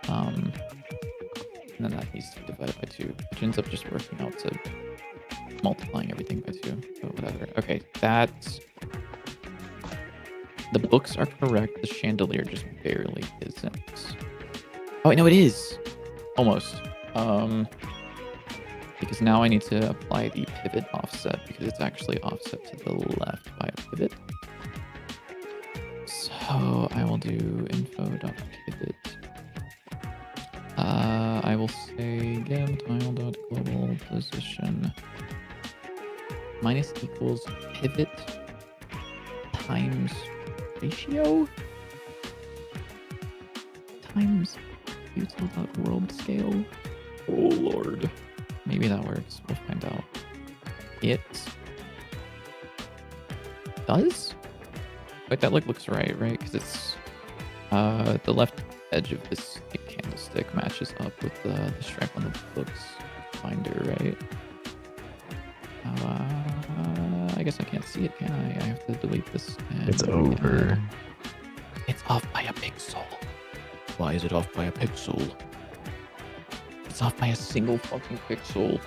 S1: And then that needs to be divided by 2, which ends up just working out to multiplying everything by 2. But whatever. Okay, that... The books are correct. The chandelier just barely isn't. Oh, wait, no, it is! Almost. Because now I need to apply the pivot offset, because it's actually offset to the left by a pivot. So I will do info.pivot. I will say gem tile.global position minus equals pivot times ratio times util.world scale. Oh lord. Maybe that works. We'll find out. It does? Wait, that looks right? Because it's the left edge of this candlestick matches up with the stripe on the book's binder, right? I guess I can't see it, can I? I have to delete this.
S2: It's over.
S1: It's off by a pixel. Why is it off by a pixel? It's off by a single fucking pixel.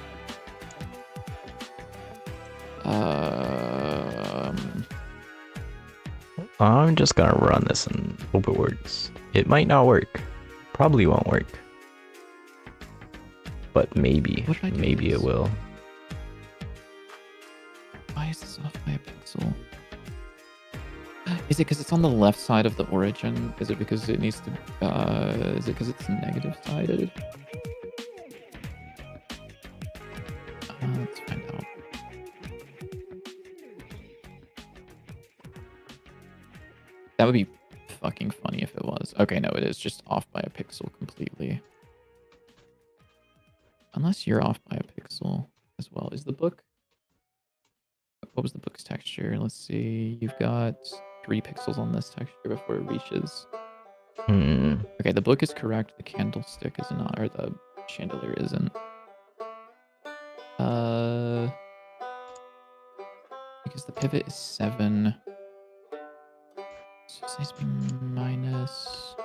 S2: I'm just gonna run this and hope it works. It might not work. Probably won't work. But maybe. Maybe it will.
S1: Why is this off by a pixel? Is it because it's on the left side of the origin? Is it because it needs to... is it because it's negative sided? Let's find out. That would be fucking funny if it was. Okay, no, it is just off by a pixel completely. Unless you're off by a pixel as well. Is the book... What was the book's texture? Let's see. You've got 3 pixels on this texture before it reaches. Okay, the book is correct. The candlestick is not, or the chandelier isn't. Because the pivot is 7. So this needs to be minus...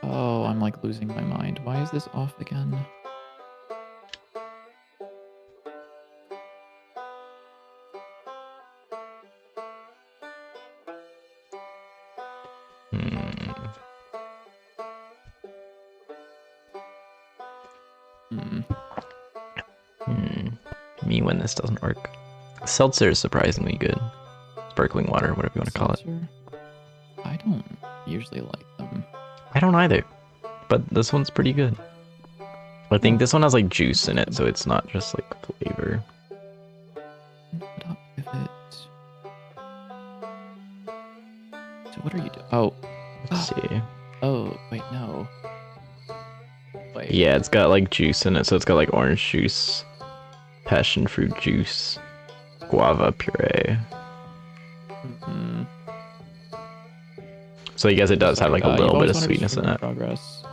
S1: Oh, I'm like losing my mind. Why is this off again?
S2: Me when this doesn't work. Seltzer is surprisingly good. Sparkling water, whatever you want to call it.
S1: I don't usually like them.
S2: I don't either. But this one's pretty good. I think this one has like juice in it, so it's not just like flavor. So what are you doing? Oh. Let's see.
S1: Oh, wait, no. Wait.
S2: Yeah, it's got like juice in it, so it's got like orange juice, passion fruit juice, guava puree. So I guess it does have like a little bit of sweetness in it.
S1: Progress.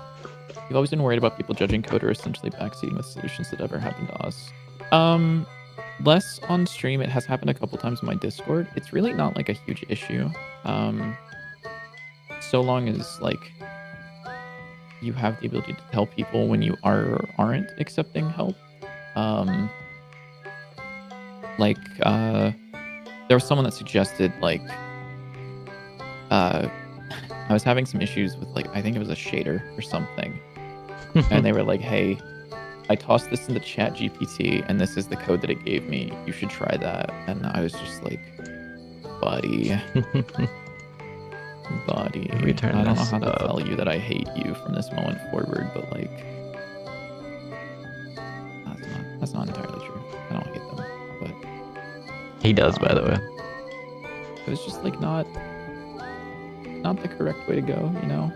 S1: We've always been worried about people judging code or essentially backseating with solutions that ever happened to us. Less on stream. It has happened a couple times in my Discord. It's really not like a huge issue. So long as like you have the ability to tell people when you are or aren't accepting help. There was someone that suggested like I was having some issues with like I think it was a shader or something. And they were like, hey, I tossed this into chat GPT and this is the code that it gave me. You should try that. And I was just like, buddy. Buddy. I don't know how to tell you that I hate you from this moment forward, but like that's not entirely true. I don't hate them, but
S2: he does, by the way.
S1: It was just like not the correct way to go, you know.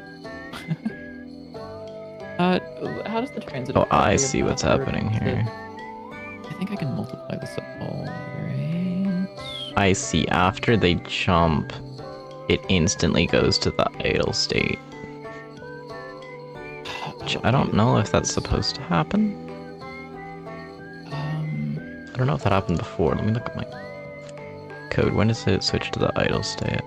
S1: How does the transit?
S2: Oh, I see what's happening here.
S1: I think I can multiply this up all right.
S2: I see. After they jump, it instantly goes to the idle state. Which I don't know if that's supposed to happen. I don't know if that happened before. Let me look at my code. When does it switch to the idle state?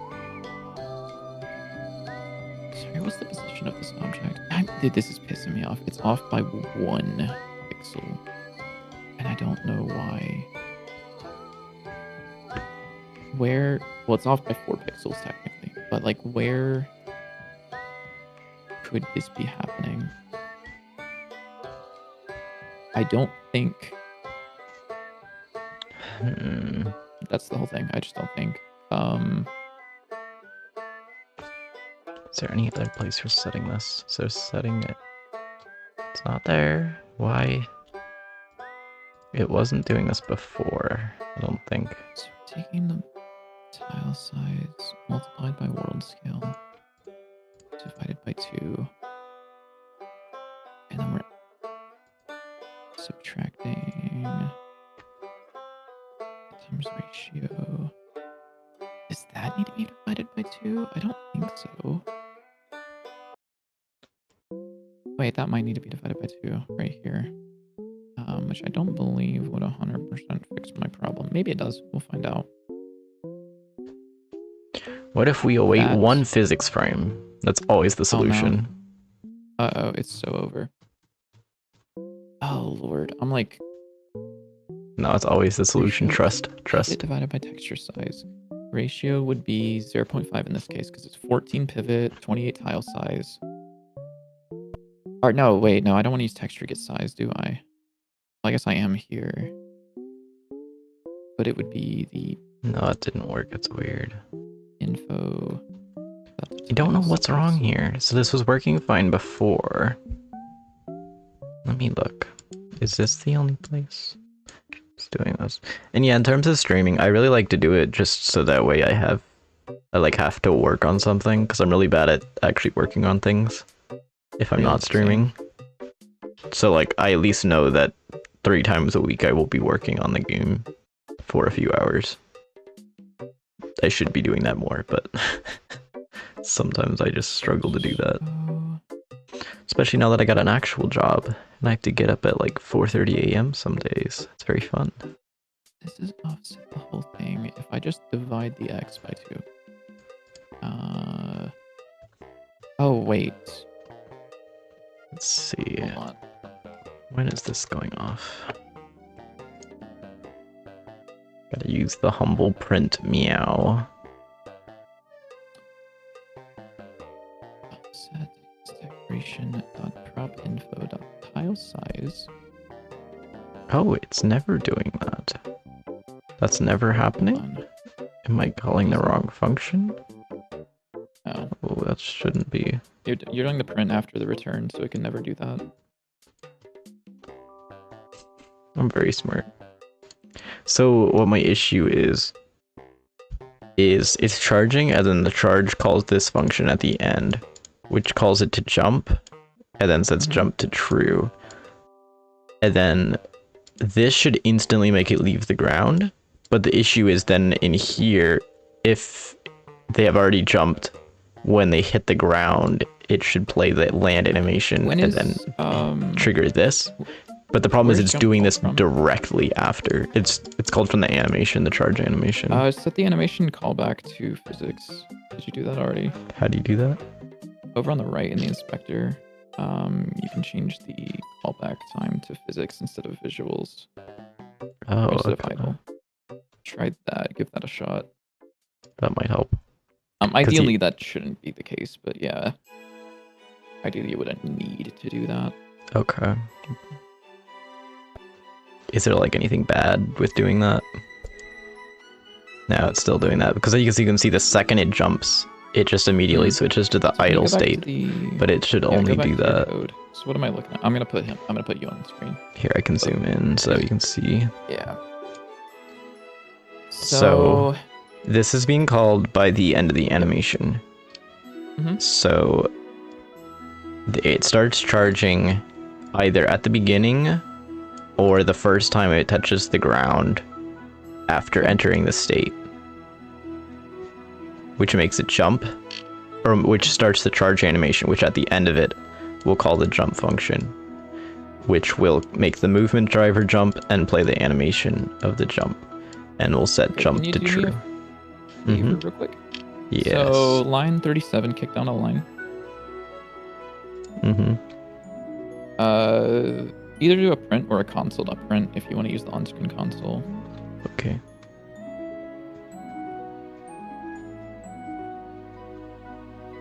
S1: Sorry, what's the position of this object? Dude, this is pissing me off. It's off by 1 pixel. And I don't know why. Where... Well, it's off by 4 pixels, technically. But, like, where could this be happening? I don't think... That's the whole thing. I just don't think.
S2: Is there any other place for setting this? So setting it... It's not there. Why? It wasn't doing this before, I don't think.
S1: So we're taking the tile size multiplied by world scale divided by 2. And then we're subtracting times ratio. Does that need to be divided by 2? I don't think so. Wait, that might need to be divided by 2 right here. Which I don't believe would 100% fix my problem. Maybe it does. We'll find out.
S2: What if we await 1 physics frame? That's always the solution.
S1: Oh, no. Uh-oh, it's so over. Oh, Lord. I'm like...
S2: No, it's always the solution. Trust.
S1: It divided by texture size. Ratio would be 0.5 in this case, because it's 14 pivot, 28 tile size. Or no, wait, no, I don't want to use texture get size, do I? Well, I guess I am here. But it would be the...
S2: No, it didn't work. It's weird.
S1: Info.
S2: I don't know what's wrong here. So this was working fine before. Let me look. Is this the only place it's doing this? And yeah, in terms of streaming, I really like to do it just so that way I have to work on something, because I'm really bad at actually working on things if I'm not streaming. So like I at least know that 3 times a week I will be working on the game for a few hours. I should be doing that more, but sometimes I just struggle to do that. Especially now that I got an actual job and I have to get up at like 4:30 a.m. some days. It's very fun.
S1: This is offset the whole thing. If I just divide the x by 2. Oh, wait.
S2: Let's see.
S1: Hold on.
S2: When is this going off? Gotta use the humble print meow.
S1: Offset decoration.prop info.tile size.
S2: Oh, it's never doing that. That's never happening? Am I calling the wrong function?
S1: Oh.
S2: Oh, that shouldn't be.
S1: You're doing the print after the return, so it can never do that.
S2: I'm very smart. So what my issue is it's charging, and then the charge calls this function at the end, which calls it to jump, and then sets jump to true. And then this should instantly make it leave the ground, but the issue is then in here, if they have already jumped, when they hit the ground, it should play the land animation
S1: When
S2: and
S1: is
S2: then trigger this. But the problem is
S1: where's
S2: it's
S1: jump
S2: doing
S1: called
S2: this
S1: from?
S2: directly after. It's called from the animation, the charge animation.
S1: Set the animation callback to physics. Did you do that already?
S2: How do you do that?
S1: Over on the right in the inspector, you can change the callback time to physics instead of visuals.
S2: Oh,
S1: Instead of
S2: okay.
S1: idle. Try that. Give that a shot.
S2: That might help.
S1: Ideally, that shouldn't be the case, but yeah. Ideally, you wouldn't need to do that.
S2: Okay. Is there like anything bad with doing that? No, it's still doing that because you can see the second it jumps, it just immediately switches to the idle state. But it should only do that.
S1: Code. So what am I looking at? I'm gonna put you on the screen.
S2: Here, I can zoom in so you can see.
S1: Yeah.
S2: So this is being called by the end of the animation. So it starts charging either at the beginning or the first time it touches the ground after entering the state, which makes it jump, or which starts the charge animation, which at the end of it we'll call the jump function, which will make the movement driver jump and play the animation of the jump, and we'll set jump to true.
S1: Real quick.
S2: Yes.
S1: So line 37, kick down a line. Either do a print or a console.print if you want to use the on-screen console.
S2: Okay.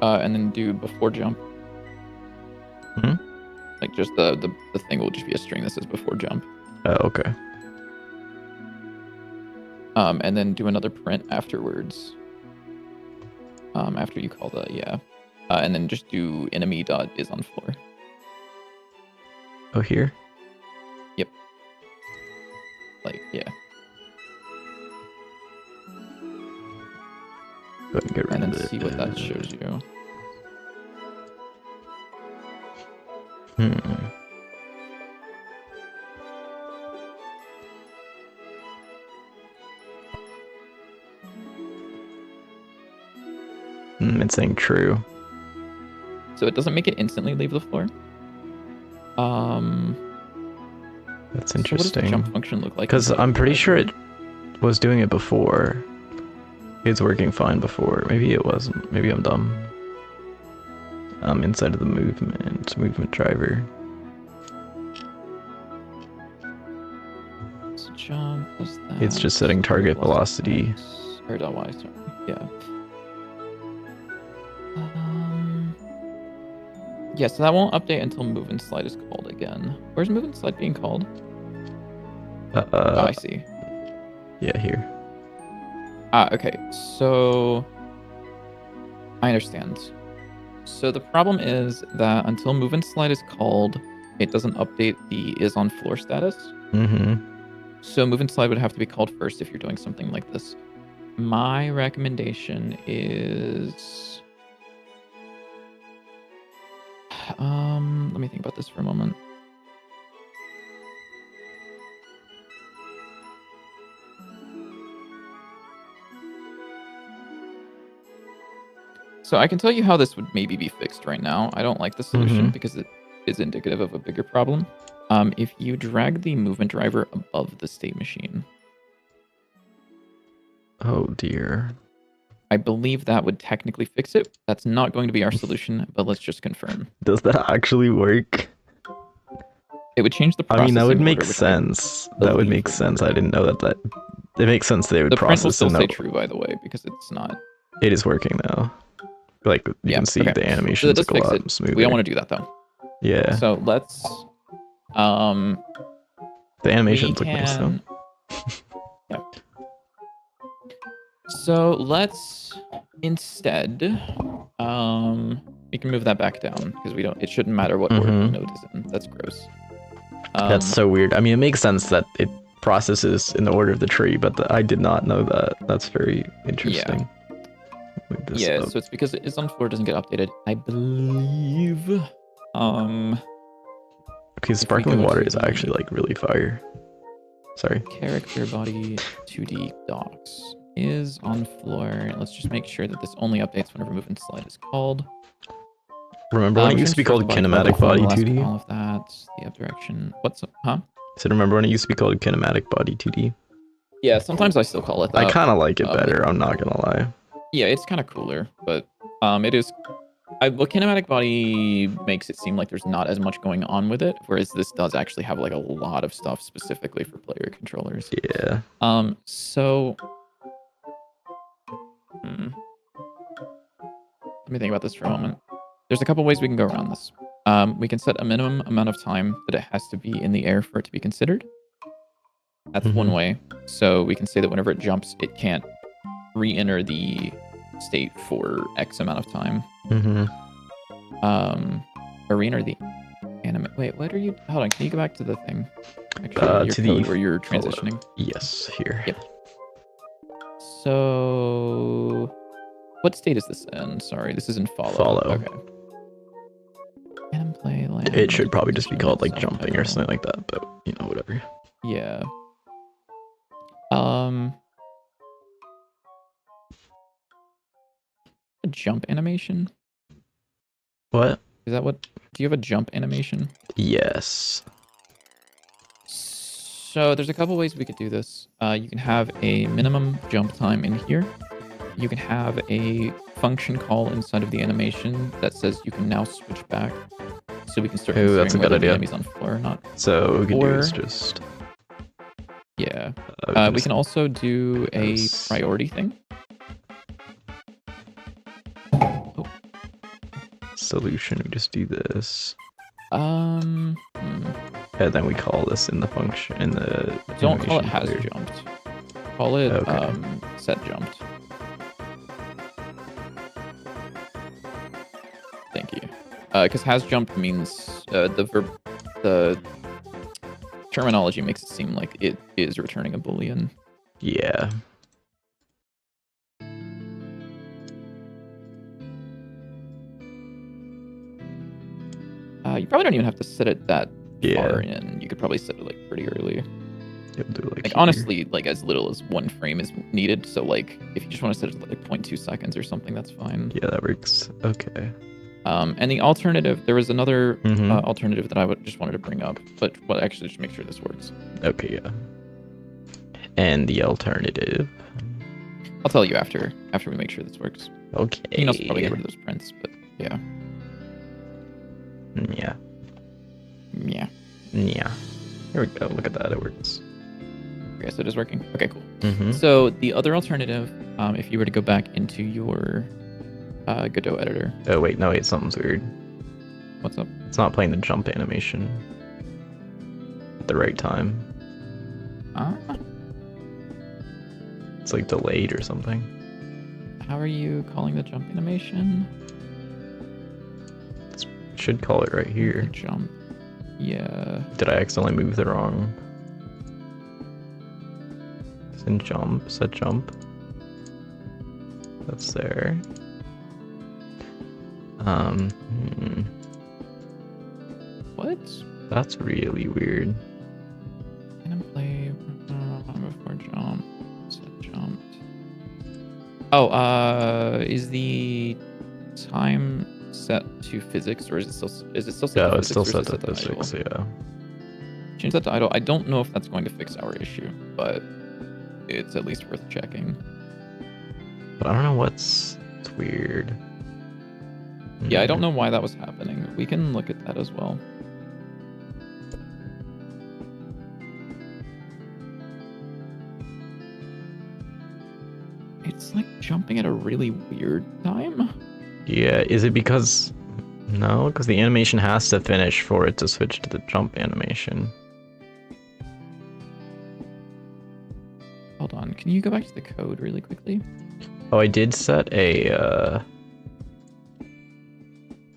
S1: And then do before jump. Like just the thing will just be a string that says before jump.
S2: Oh, okay.
S1: And then do another print afterwards. After you call the and then just do enemy dot is on floor.
S2: Oh, here?
S1: Yep. Like, yeah.
S2: Go ahead and get rid
S1: And
S2: of
S1: then
S2: it.
S1: see what that shows you.
S2: It's saying true.
S1: So it doesn't make it instantly leave the floor.
S2: That's
S1: So what does the
S2: interesting.
S1: jump function look like?
S2: Because I'm pretty sure it was doing it before. It's working fine before. Maybe it wasn't. Maybe I'm dumb. Inside of the movement driver.
S1: So jump is that.
S2: It's just setting target velocity.
S1: Or .y, sorry. Yeah. Yeah, so that won't update until move and slide is called again. Where's move and slide being called? Oh, I see.
S2: Yeah, here.
S1: Okay. So I understand. So the problem is that until move and slide is called, it doesn't update the is on floor status. So move and slide would have to be called first if you're doing something like this. My recommendation is let me think about this for a moment. So I can tell you how this would maybe be fixed right now. I don't like the solution because it is indicative of a bigger problem. If you drag the movement driver above the state machine.
S2: Oh dear.
S1: I believe that would technically fix it. That's not going to be our solution, but let's just confirm.
S2: Does that actually work?
S1: It would change the
S2: I
S1: processing
S2: mean, that would
S1: order,
S2: make
S1: which
S2: sense. That would make sense. I didn't know that. It makes sense they would
S1: the print will
S2: process
S1: still
S2: and
S1: say true, by the way, because it's not.
S2: It is working now. Like you can see the animations
S1: so
S2: go
S1: fix
S2: a
S1: it.
S2: lot smoother.
S1: We don't want to do that though.
S2: Yeah.
S1: So let's.
S2: The animations look nice though.
S1: Yeah. So let's instead, we can move that back down because we don't. It shouldn't matter what order the node is in. That's gross.
S2: That's so weird. I mean, it makes sense that it processes in the order of the tree, but I did not know that. That's very interesting.
S1: Yeah. So it's because it is on floor, doesn't get updated. I believe.
S2: Okay, sparkling water is actually like really fire. Sorry.
S1: Character body 2D docs. is on floor. Let's just make sure that this only updates whenever move and slide is called.
S2: Remember when it used to be called kinematic body 2D?
S1: All of that. The up direction. What's up? Huh?
S2: So remember when it used to be called kinematic body 2D?
S1: Yeah, sometimes I still call it that.
S2: I kind of like it better. I'm not gonna lie.
S1: Yeah, it's kind of cooler, but it is. Well, kinematic body makes it seem like there's not as much going on with it, whereas this does actually have like a lot of stuff specifically for player controllers.
S2: Yeah.
S1: So. Let me think about this for a moment. There's a couple ways we can go around this. We can set a minimum amount of time that it has to be in the air for it to be considered. That's one way. So we can say that whenever it jumps, it can't re-enter the state for X amount of time. Or re-enter the anime. Wait, what are you? Hold on. Can you go back to the thing? Actually, your code where you're transitioning.
S2: Yes, here.
S1: Yep. So, what state is this in? Sorry, this is in follow. Okay. And play land.
S2: It should probably just be called like jumping or something like that, but you know, whatever.
S1: Yeah. A jump animation?
S2: What?
S1: Is that what? Do you have a jump animation?
S2: Yes.
S1: So there's a couple ways we could do this. You can have a minimum jump time in here. You can have a function call inside of the animation that says you can now switch back. So we can start considering
S2: that's a good
S1: whether
S2: idea.
S1: the enemy's on floor or not.
S2: So we can do is just...
S1: Yeah. We can also do a priority thing. Oh.
S2: Solution, we just do this.
S1: And
S2: then we call this in the function, in the...
S1: Don't call it has jumped. Call it set jumped. Thank you. Because has jumped means the terminology makes it seem like it is returning a boolean.
S2: Yeah.
S1: You probably don't even have to set it that far in. You could probably set it like pretty early.
S2: Yeah, we'll do
S1: like honestly, like as little as 1 frame is needed. So like if you just want to set it to like 0.2 seconds or something, that's fine.
S2: Yeah, that works. Okay.
S1: And the alternative, there was another alternative that I just wanted to bring up, but actually just make sure this works.
S2: Okay, yeah. And the alternative?
S1: I'll tell you after we make sure this works.
S2: Okay.
S1: You can also probably get rid of those prints, but yeah.
S2: Yeah.
S1: Yeah.
S2: Yeah. Here we go. Look at that. It works.
S1: Okay, so it is working. Okay, cool. So the other alternative, if you were to go back into your Godot editor.
S2: Oh, wait. No, wait. Something's weird.
S1: What's up?
S2: It's not playing the jump animation at the right time. It's like delayed or something.
S1: How are you calling the jump animation?
S2: Should call it right here.
S1: Jump. Yeah.
S2: Did I accidentally move the wrong? It's in jump. Set jump. That's there.
S1: What?
S2: That's really weird.
S1: Can I play before jump? Set jumped. Oh, is the time set to physics, or is it still set
S2: it's
S1: to
S2: still
S1: physics?
S2: set to physics, yeah.
S1: Change that to idle. I don't know if that's going to fix our issue, but it's at least worth checking.
S2: But I don't know what's weird.
S1: Yeah, I don't know why that was happening. We can look at that as well. It's like jumping at a really weird time.
S2: Yeah, is it because... No, because the animation has to finish for it to switch to the jump animation.
S1: Hold on, can you go back to the code really quickly?
S2: Oh, I did set a...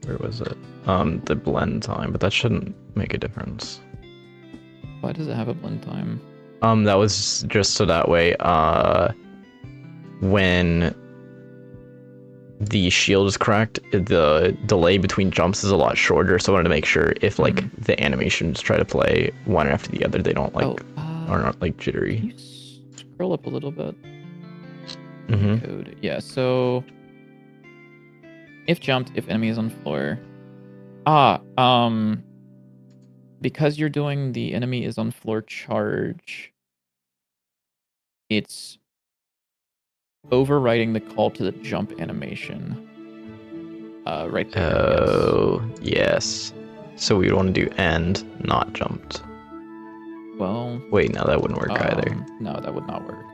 S2: Where was it? The blend time, but that shouldn't make a difference.
S1: Why does it have a blend time?
S2: That was just so that way, when the shield is cracked, the delay between jumps is a lot shorter, so I wanted to make sure if, like, the animations try to play one after the other, they don't, like, are not, like, jittery.
S1: Can you scroll up a little bit?
S2: Mhm.
S1: Code. Yeah, so if jumped, if enemy is on floor. Because you're doing the enemy is on floor charge, it's overriding the call to the jump animation. Right there.
S2: Oh, yes. So we would want to do end, not jumped.
S1: Yes. Well.
S2: Wait, no, that wouldn't work either.
S1: No, that would not work.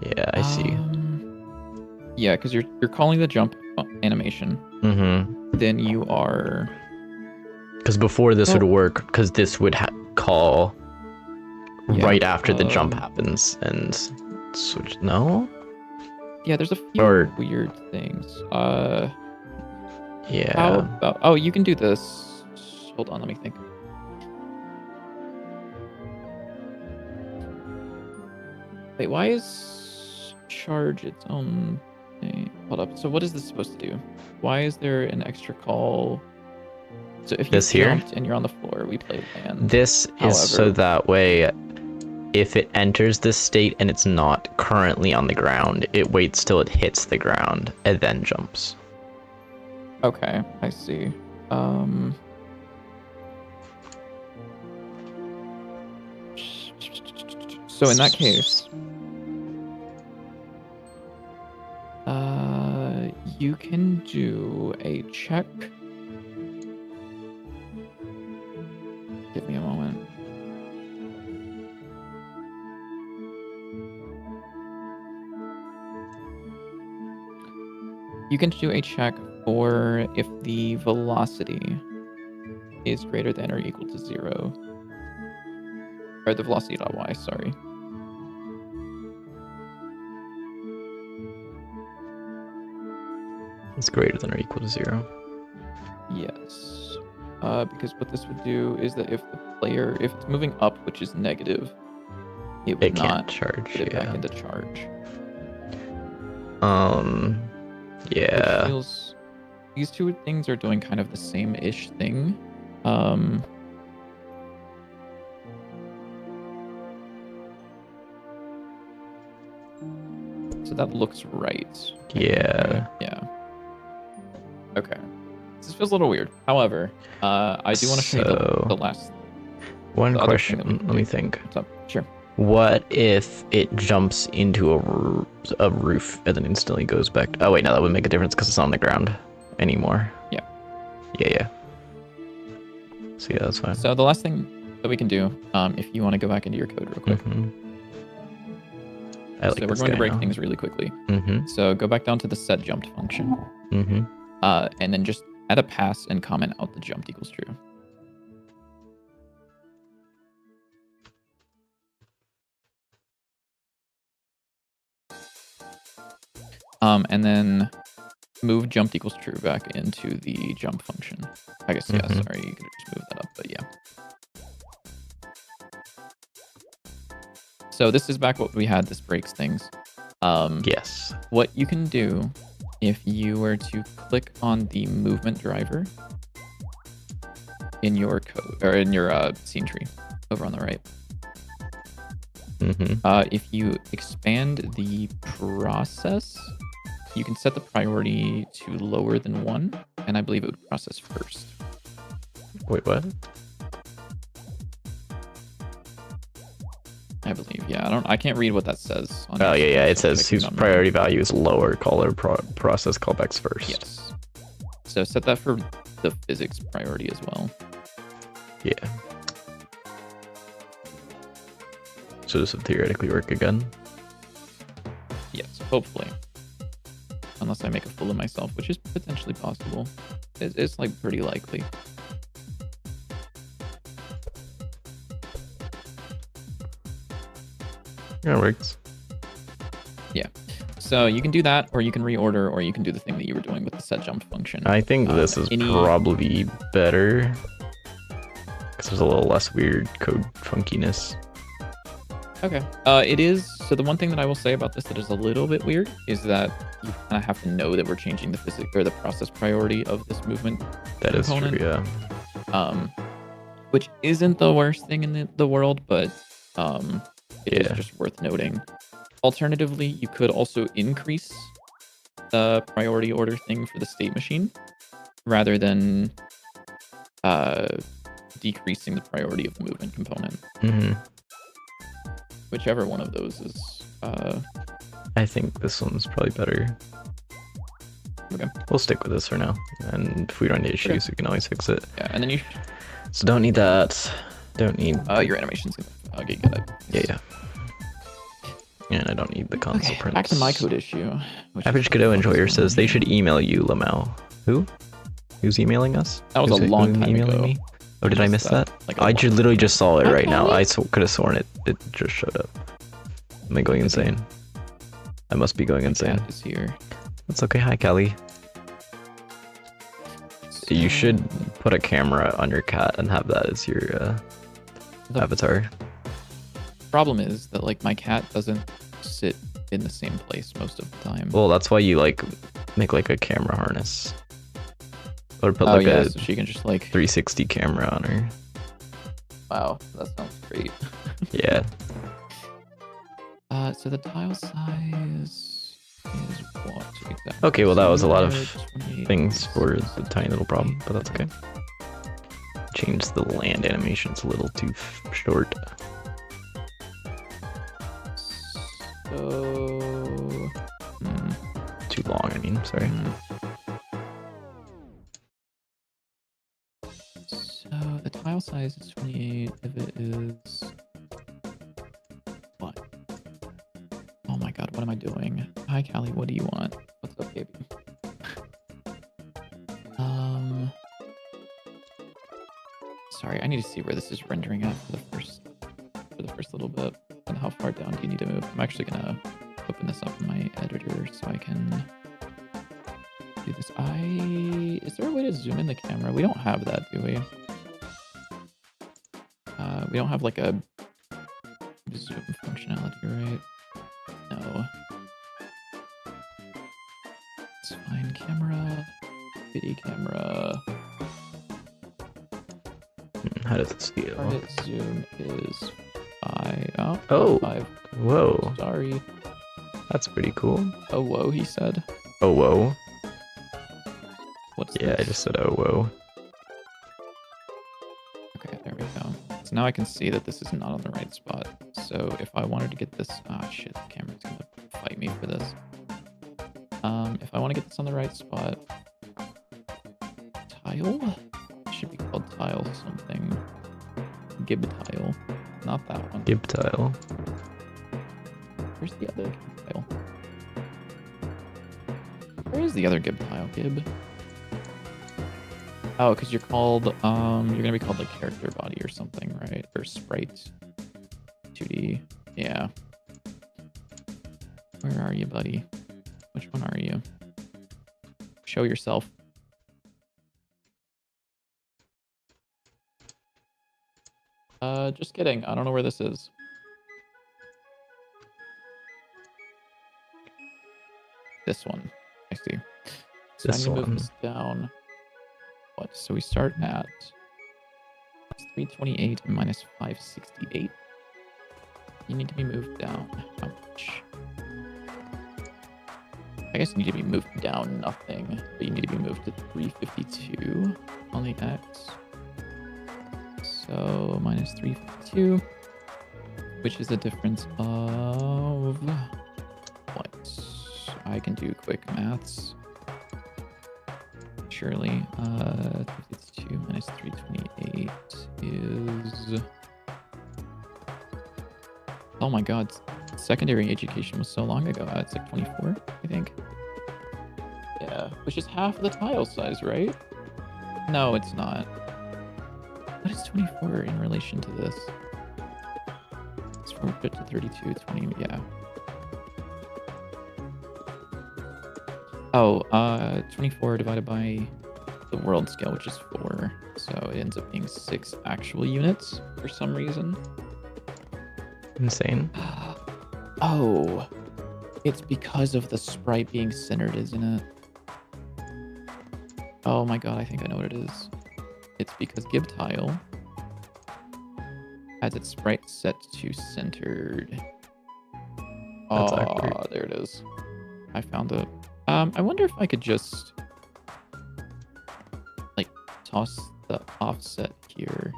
S2: Yeah, I see.
S1: Yeah, because you're calling the jump animation.
S2: Mm-hmm.
S1: Then you are.
S2: Because before this would work, because this would call right after the jump happens and switch. No.
S1: Yeah, there's a few weird things.
S2: Yeah.
S1: How about? Oh, you can do this. Hold on, let me think. Wait, why is charge its own thing? Hold up. So what is this supposed to do? Why is there an extra call? So if you jumped and you're on the floor, we play land.
S2: This is so that way, if it enters this state and it's not currently on the ground, it waits till it hits the ground and then jumps.
S1: Okay, I see. So in that case, you can do a check. Give me a moment. You can do a check for if the velocity is greater than or equal to 0. Or the velocity.y, sorry.
S2: It's greater than or equal to 0.
S1: Yes. Because what this would do is that if it's moving up, which is negative, it would not
S2: charge.
S1: get it back into charge.
S2: Yeah.
S1: Which feels, these two things are doing kind of the same-ish thing. So that looks right.
S2: Yeah.
S1: Yeah. Okay. This feels a little weird. However, I do want to show you the last.
S2: One question. Let me think.
S1: What's up? Sure.
S2: What if it jumps into a roof and then instantly goes back? Oh wait, no, that would make a difference because it's on the ground anymore.
S1: Yeah.
S2: Yeah. So yeah, that's fine.
S1: So the last thing that we can do, if you want to go back into your code real quick.
S2: So
S1: we're going to break things really quickly. So go back down to the set jumped function. And then just add a pass and comment out the jumped equals true. And then move jumped equals true back into the jump function. I guess, yeah, sorry, you could just move that up, but yeah. So this is back what we had, this breaks things.
S2: Yes.
S1: What you can do if you were to click on the movement driver in your code, or in your scene tree over on the right. If you expand the process, you can set the priority to lower than 1, and I believe it would process first.
S2: Wait, what?
S1: I believe, yeah. I can't read what that says.
S2: Oh yeah. It says whose priority value is lower. Caller process callbacks first.
S1: Yes. So set that for the physics priority as well.
S2: Yeah. So this would theoretically work again.
S1: Yes, hopefully. Unless I make a fool of myself, which is potentially possible. It's like pretty likely.
S2: Yeah, it works.
S1: Yeah. So you can do that, or you can reorder, or you can do the thing that you were doing with the set jump function.
S2: I think this is probably better because there's a little less weird code funkiness.
S1: Okay. It is. So the one thing that I will say about this that is a little bit weird is that you kind of have to know that we're changing the physics or the process priority of this movement.
S2: That is true, yeah.
S1: Which isn't the worst thing in the world, but it is just worth noting. Alternatively, you could also increase the priority order thing for the state machine rather than decreasing the priority of the movement component.
S2: Mm-hmm.
S1: Whichever one of those is.
S2: I think this one's probably better.
S1: Okay.
S2: We'll stick with this for now, and if we run into issues, we can always fix it.
S1: Yeah, and then you.
S2: So don't need that. Don't need.
S1: Your animation's gonna get it.
S2: Yeah. And I don't need the console prints.
S1: Back to my code issue.
S2: Average Godot Enjoyer says they should email you, Lamau. Who? Who's emailing us?
S1: That was a long time ago.
S2: Me? Oh, did I miss that?
S1: Like
S2: I literally just saw it right now. I could have sworn it just showed up. Am I going insane? I must be going insane.
S1: Cat is here.
S2: That's okay. Hi, Kelly.
S1: So,
S2: you should put a camera on your cat and have that as your avatar.
S1: Problem is that like my cat doesn't sit in the same place most of the time.
S2: Well, that's why you like make like a camera harness. Or put
S1: so she can just like
S2: 360 camera on her.
S1: Wow, that sounds great.
S2: Yeah.
S1: So the tile size is what exactly?
S2: Okay, well that was a lot of
S1: 28.
S2: things for the tiny little problem, but that's okay. Change the land animation, it's a little too short.
S1: So...
S2: Too long, I mean, sorry.
S1: So the tile size is 28 if it is... What? Oh my god, what am I doing? Hi Callie, what do you want? What's up, baby? Sorry, I need to see where this is rendering at for the first little bit. And how far down do you need to move? I'm actually gonna open this up in my editor so I can do this. Is there a way to zoom in the camera? We don't have that, do we? We don't have like a zoom functionality, right? No. It's fine. Camera, video camera.
S2: How does it feel?
S1: Target zoom is 5.
S2: Oh,
S1: 5.
S2: Whoa.
S1: Sorry.
S2: That's pretty cool.
S1: Oh, whoa, he said.
S2: Oh, whoa.
S1: What's
S2: Yeah,
S1: this?
S2: I just said, oh, whoa.
S1: Okay, there we go. So now I can see that this is not on the right spot. So if I wanted to get this... Ah, shit, the camera's gonna fight me for this. If I want to get this on the right spot... Tile? It should be called tile something. Gib tile. Not that one.
S2: Gib tile.
S1: Where's the other gib tile? Where is the other gib tile? Gib? Oh, because you're called, you're gonna be called like character body or something, right? Or sprite. 2D. Yeah. Where are you, buddy? Which one are you? Show yourself. Just kidding. I don't know where this is. This one. I see. So
S2: This
S1: I need to
S2: one.
S1: move this down. What? So we start at 328 and minus 568. You need to be moved down. How much? I guess you need to be moved down nothing, but you need to be moved to 352 on the X. So minus 352, which is a difference of what? I can do quick maths. Surely. 352 minus 328 is... Oh my god, secondary education was so long ago. It's like 24, I think. Yeah, which is half the tile size, right? No, it's not. What is 24 in relation to this? It's from 32, 20, yeah. Oh, 24 divided by the world scale, which is 4. So it ends up being 6 actual units for some reason.
S2: Insane.
S1: Oh, it's because of the sprite being centered, isn't it? Oh my god, I think I know what it is. It's because Gib tile has its sprite set to centered.
S2: That's accurate.
S1: Oh, there it is. I found it. I wonder if I could just like toss the offset here.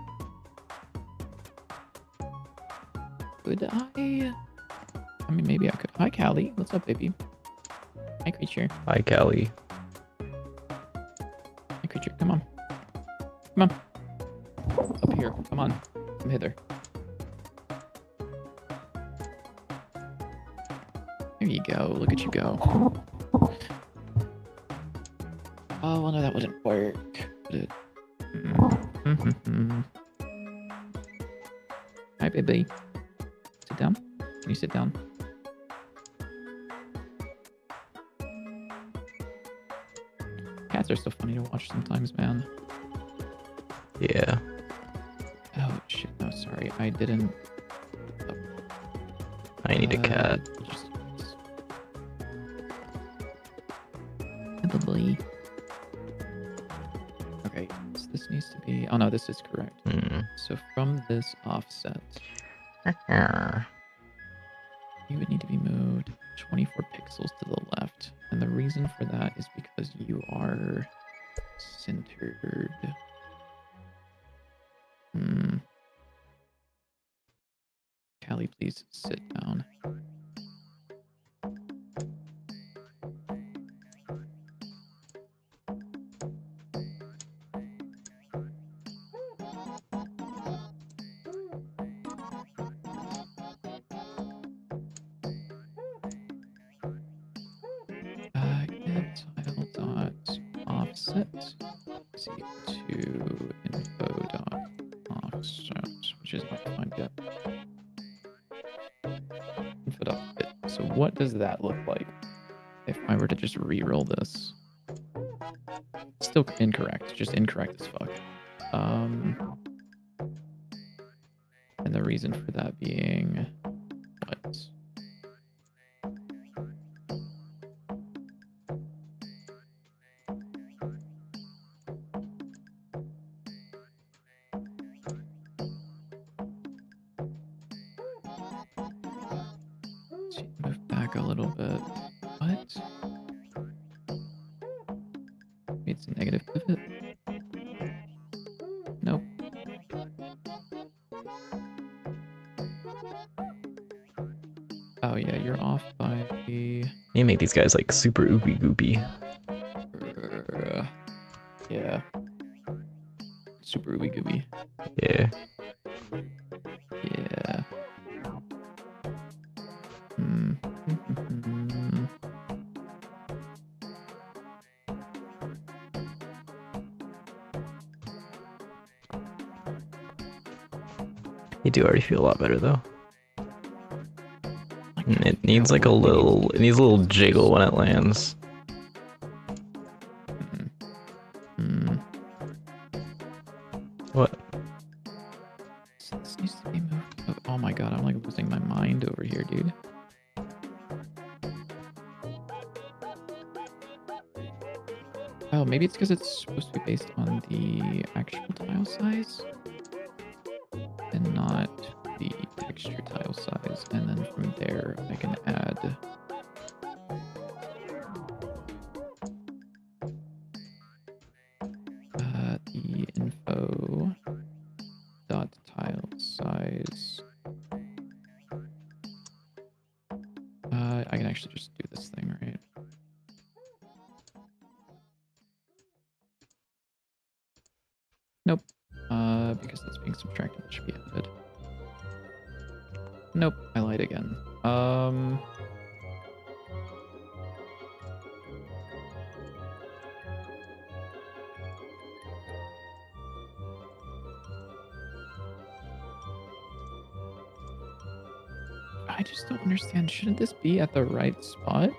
S1: Could I? I mean, maybe I could. Hi, Callie. What's up, baby? Hi, creature.
S2: Hi, Callie.
S1: Hi, creature. Come on. Come on. Up here. Come on. Come hither. There you go. Look at you go. Oh, well, no, that wouldn't work. Would it? Hi, baby. Sit down. Can you sit down? Cats are so funny to watch sometimes, man.
S2: Yeah.
S1: Oh, shit. No, sorry. I didn't.
S2: I need a cat.
S1: Probably. Okay, so this needs to be. Oh no, this is correct. So from this offset, you would need to be moved 24 pixels to the left, and the reason for that is because you are centered. Callie, please sit down. Get tile dot offset to info dot offset, which is not defined yet. Info dot fit. So what does that look like if I were to just re-roll this? Still incorrect, just incorrect as fuck. And the reason for that being what? Move back a little bit. What? It's a negative pivot. Nope. Oh yeah, you're off by.
S2: You make these guys like super oopy goopy.
S1: Yeah. Super ooby gooby.
S2: Yeah.
S1: Yeah.
S2: You do already feel a lot better though. It needs like a little, it needs a little jiggle when it lands. What?
S1: This needs to be moved. Oh my god, I'm like losing my mind over here, dude. Oh, maybe it's because it's supposed to be based on the actual tile size and not the texture tile size. And then from there, I can add the info dot tile size. I can actually just do this thing, right? Nope. Because that's being subtracted, it should be added. Nope, I lied again. I just don't understand. Shouldn't this be at the right spot?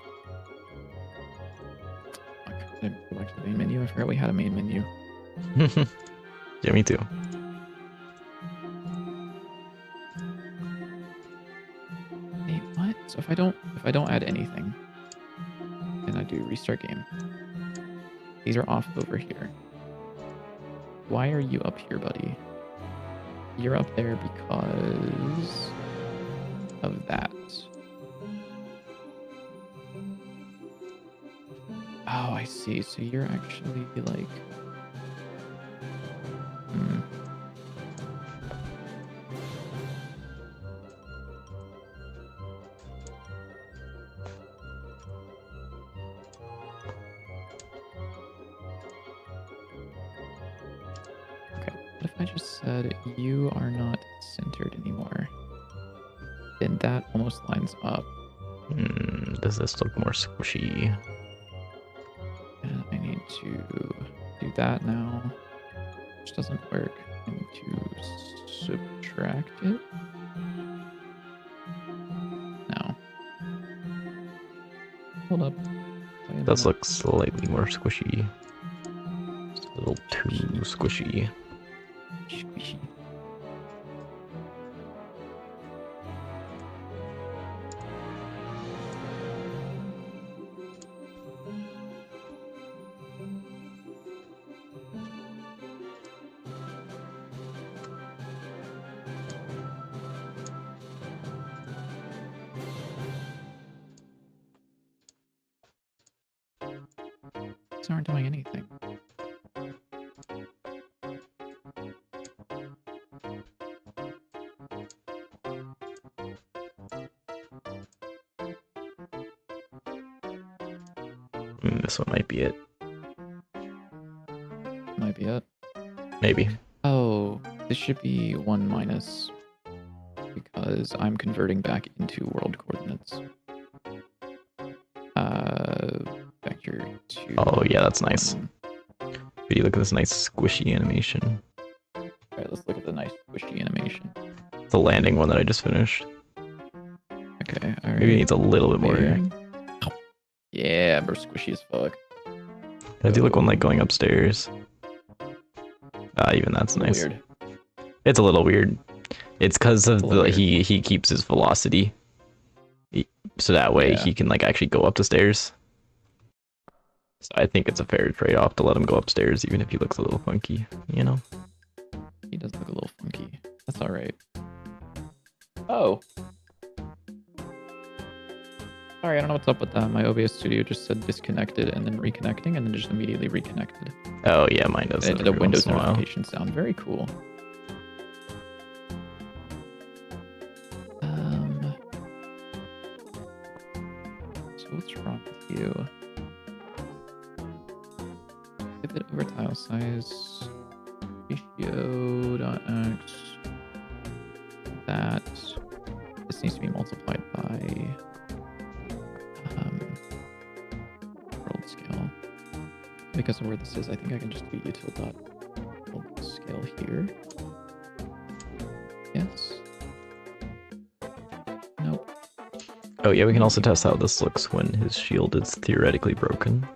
S1: I go back to the main menu. I forgot we had a main menu.
S2: Yeah, me too.
S1: Wait, what? So if I don't add anything, and I do restart game, these are off over here. Why are you up here, buddy? You're up there because of that. Oh, I see. So you're actually like. Hmm. Okay. What if I just said you are not centered anymore? Then that almost lines up.
S2: Does this look more squishy?
S1: And I need to do that now, which doesn't work. I need to subtract it. No. Hold up. Wait a
S2: Does
S1: minute.
S2: look slightly more squishy. Just a little too squishy.
S1: Squishy. These aren't doing anything.
S2: This one might be it.
S1: Might be it.
S2: Maybe.
S1: Oh, this should be 1 minus because I'm converting back into world coordinates. Vector 2.
S2: Oh yeah, that's nice.
S1: 1.
S2: But you look at this nice squishy animation.
S1: Alright, let's look at the nice squishy animation.
S2: The landing one that I just finished.
S1: Okay, alright.
S2: Maybe it needs a little bit more.
S1: Yeah, bro, squishy as fuck.
S2: I do look one like going upstairs. Even that's nice.
S1: Weird.
S2: It's a little weird. It's because of the
S1: Weird.
S2: he keeps his velocity, so that way
S1: Yeah.
S2: he can like actually go up the stairs. So I think it's a fair trade-off to let him go upstairs, even if he looks a little funky. You know.
S1: He does look a little funky. That's alright. Oh. Sorry, I don't know what's up with that. My OBS studio just said disconnected and then reconnecting and then just immediately reconnected.
S2: Oh yeah, mine does.
S1: It
S2: that
S1: did a
S2: every once
S1: Windows
S2: in a while.
S1: notification sound. Very cool. So what's wrong with you? Pivot over tile size. Ratio dot x. That. This needs to be multiplied by world scale. Because of where this is, I think I can just do util dot world scale here. Yes. Nope.
S2: Oh yeah, we can also test how this looks when his shield is theoretically broken.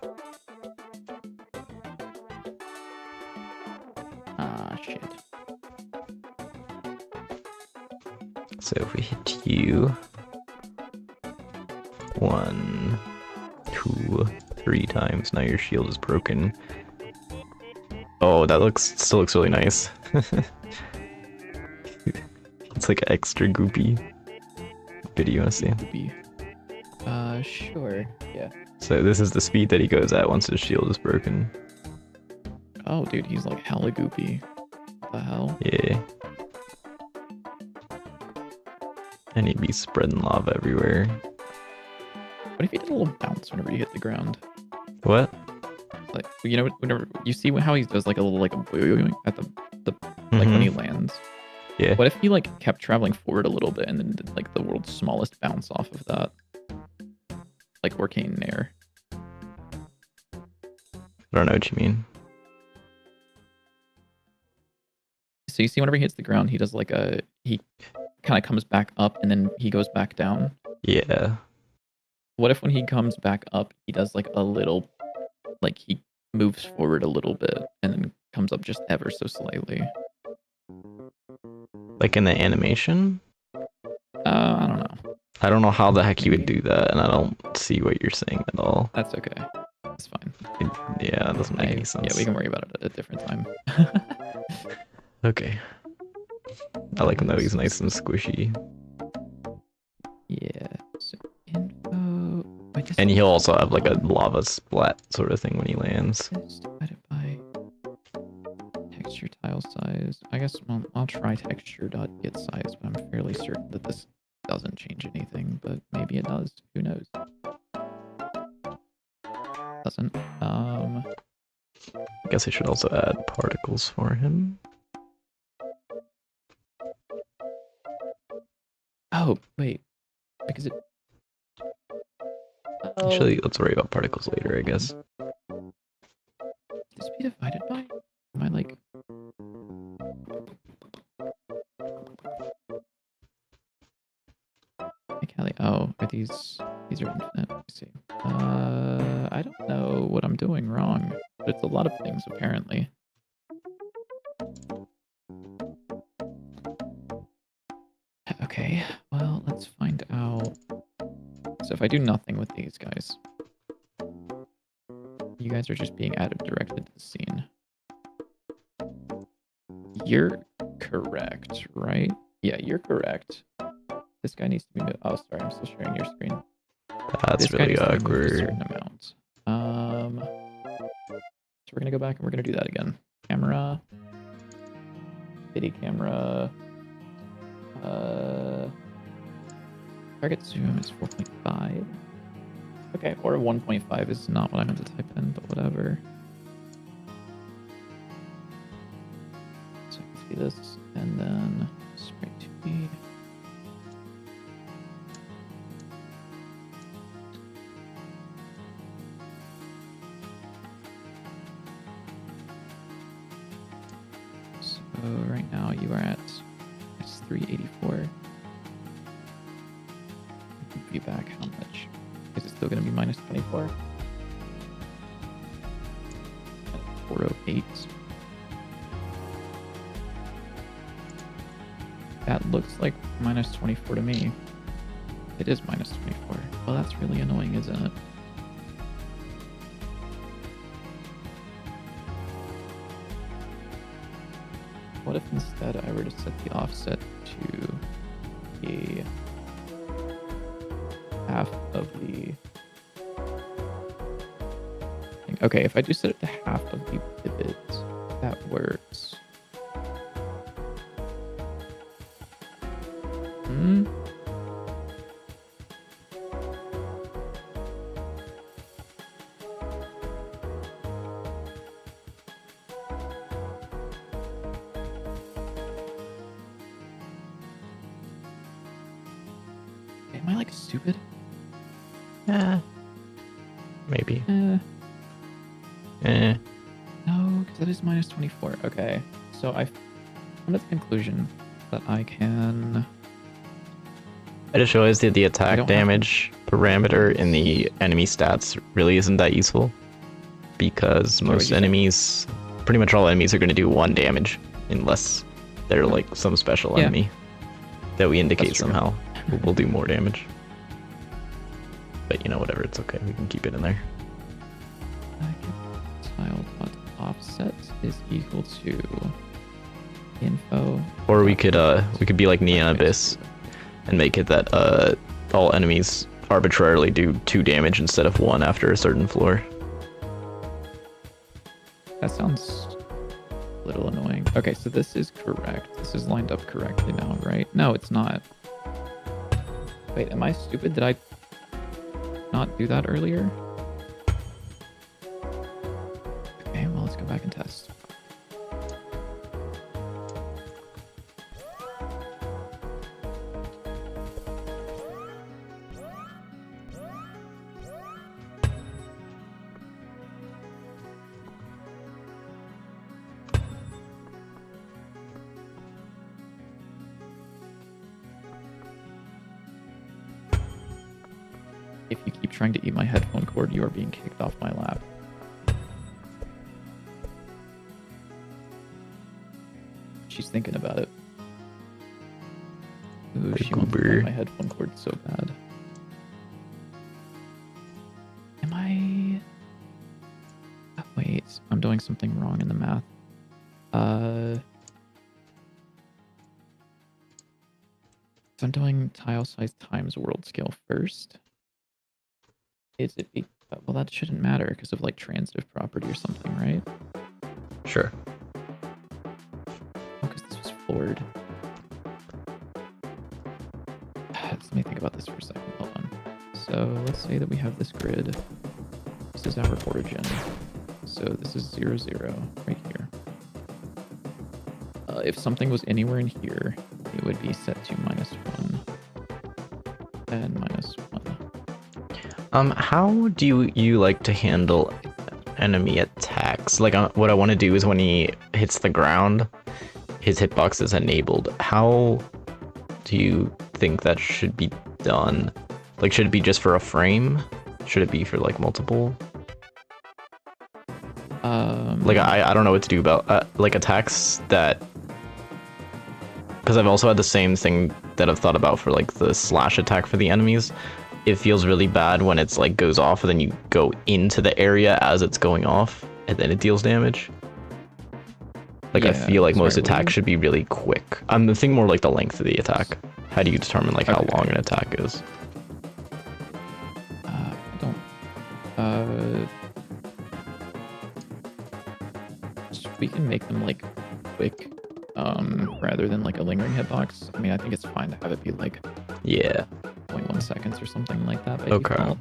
S1: Ah, shit.
S2: So if we hit you 1, 2, 3 times, now your shield is broken. Oh, that still looks really nice. It's like extra goopy. Video you wanna see?
S1: Goopy. Sure. Yeah.
S2: So this is the speed that he goes at once his shield is broken.
S1: Oh, dude, he's like hella goopy. What the hell?
S2: Yeah. And he'd be spreading lava everywhere.
S1: What if he did a little bounce whenever you hit the ground?
S2: What?
S1: Like, you know, whenever you see how he does like a little like a boing at the like when he lands.
S2: Yeah.
S1: What if he like kept traveling forward a little bit and then did like the world's smallest bounce off of that? Like Arcane Nair.
S2: I don't know what you mean.
S1: So you see whenever he hits the ground, he does like he kind of comes back up and then he goes back down.
S2: Yeah.
S1: What if when he comes back up, he does like a little, like he moves forward a little bit and then comes up just ever so slightly?
S2: Like in the animation?
S1: I don't know.
S2: I don't know how the heck you would do that, and I don't see what you're saying at all.
S1: That's okay. That's fine.
S2: Yeah, it doesn't make any sense.
S1: Yeah, we can worry about it at a different time.
S2: Okay. I like him though, he's nice and squishy.
S1: Yeah. So info. I guess
S2: And he'll also have like a lava splat sort of thing when he lands.
S1: it's divided by texture tile size. I guess I'll try texture.get size, but I'm fairly certain that this doesn't change anything, but maybe it does. Who knows? Doesn't.
S2: I guess I should also add particles for him.
S1: Oh, wait. Because it...
S2: Actually, let's worry about particles later, I guess.
S1: This be divided by? Am I like... Hey, Callie. Oh, are these are infinite. Let me see. I don't know what I'm doing wrong, but it's a lot of things apparently. Okay, well, let's find out. So if I do nothing with these guys, you guys are just being added directly to the scene. You're correct, right? Yeah, you're correct. This guy needs to be moved. Oh, sorry, I'm still sharing your screen.
S2: That's
S1: This guy
S2: really
S1: needs to be moved a
S2: awkward.
S1: certain amount. So we're gonna go back and we're gonna do that again. Camera, video camera. Target zoom is 4.5. Okay, or 1.5 is not what I meant to type in, but whatever. So I can see this, and then sprite 2D. So right now you are at S384. Be back how much? Is it still going to be minus 24? 408. That looks like minus 24 to me. It is minus 24. Well, that's really annoying, isn't it? What if instead I were to set the offset to a half of the... Okay, if I do set it to half of the pivot, that works. Am I like stupid?
S2: Maybe.
S1: No, because that is minus 24. Okay, so I've come to the conclusion that I can...
S2: I just realized that the
S1: I
S2: attack
S1: don't
S2: damage parameter in the enemy stats really isn't that useful. Because
S1: what'd
S2: most
S1: you say?
S2: enemies, pretty much all enemies are going to do 1 damage. Unless they're like some special
S1: Yeah.
S2: enemy that we indicate
S1: That's true.
S2: somehow will do more damage. But you know, whatever, it's okay. We can keep it in there.
S1: Tile.offset is equal to info.
S2: Or we could be like Neon Abyss and make it that all enemies arbitrarily do 2 damage instead of 1 after a certain floor.
S1: That sounds a little annoying. Okay, so this is correct. This is lined up correctly now, right? No, it's not. Wait, am I stupid? Did I not do that earlier? Okay, well, let's go back and test. If you keep trying to eat my headphone cord, you are being kicked off my lap. She's thinking about it. Ooh,
S2: Big
S1: she wants to
S2: goober.
S1: bite my headphone cord so bad. Am I... Oh, wait, I'm doing something wrong in the math. So I'm doing tile size times world scale first. Is it well, that shouldn't matter because of like transitive property or something, right?
S2: Sure.
S1: Oh, because this was floored. Let me think about this for a second. Hold on. So let's say that we have this grid. This is our origin. So this is 0, 0 right here. If something was anywhere in here, it would be set to -1 and -1.
S2: How do you like to handle enemy attacks? Like, what I want to do is when he hits the ground, his hitbox is enabled. How do you think that should be done? Like, should it be just for a frame? Should it be for like multiple? Like, I don't know what to do about like attacks that, because I've also had the same thing that I've thought about for like the slash attack for the enemies. It feels really bad when it's like goes off and then you go into the area as it's going off and then it deals damage. Like,
S1: Yeah,
S2: I feel like most
S1: sorry, what do
S2: attacks
S1: you-
S2: should be really quick. I'm thinking more like the length of the attack. How do you determine like how
S1: Okay.
S2: long an attack is?
S1: I don't. Uh, we can make them like quick, rather than like a lingering hitbox. I mean, I think it's fine to have it be like
S2: Yeah.
S1: 0.1 seconds or something like that. By
S2: Okay.
S1: default.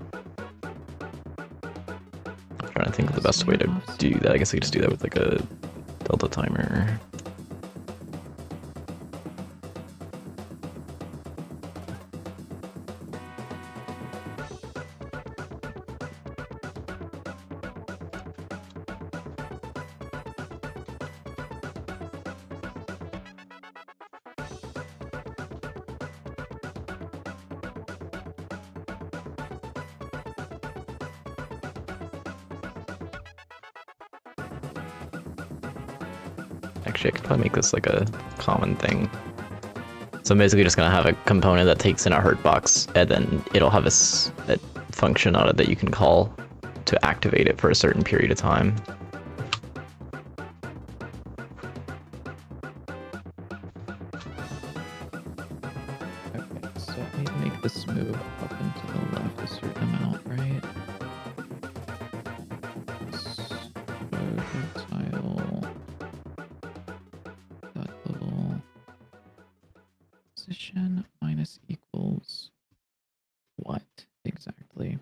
S2: I'm trying to think of the best way to do that. I guess I could just do that with like a delta timer. Actually, I could probably make this like a common thing. So I'm basically just gonna have a component that takes in a hurt box, and then it'll have a function on it that you can call to activate it for a certain period of time.
S1: Okay, so I need to make this move up and to the left a certain amount, right? So tile dot level position minus equals what exactly?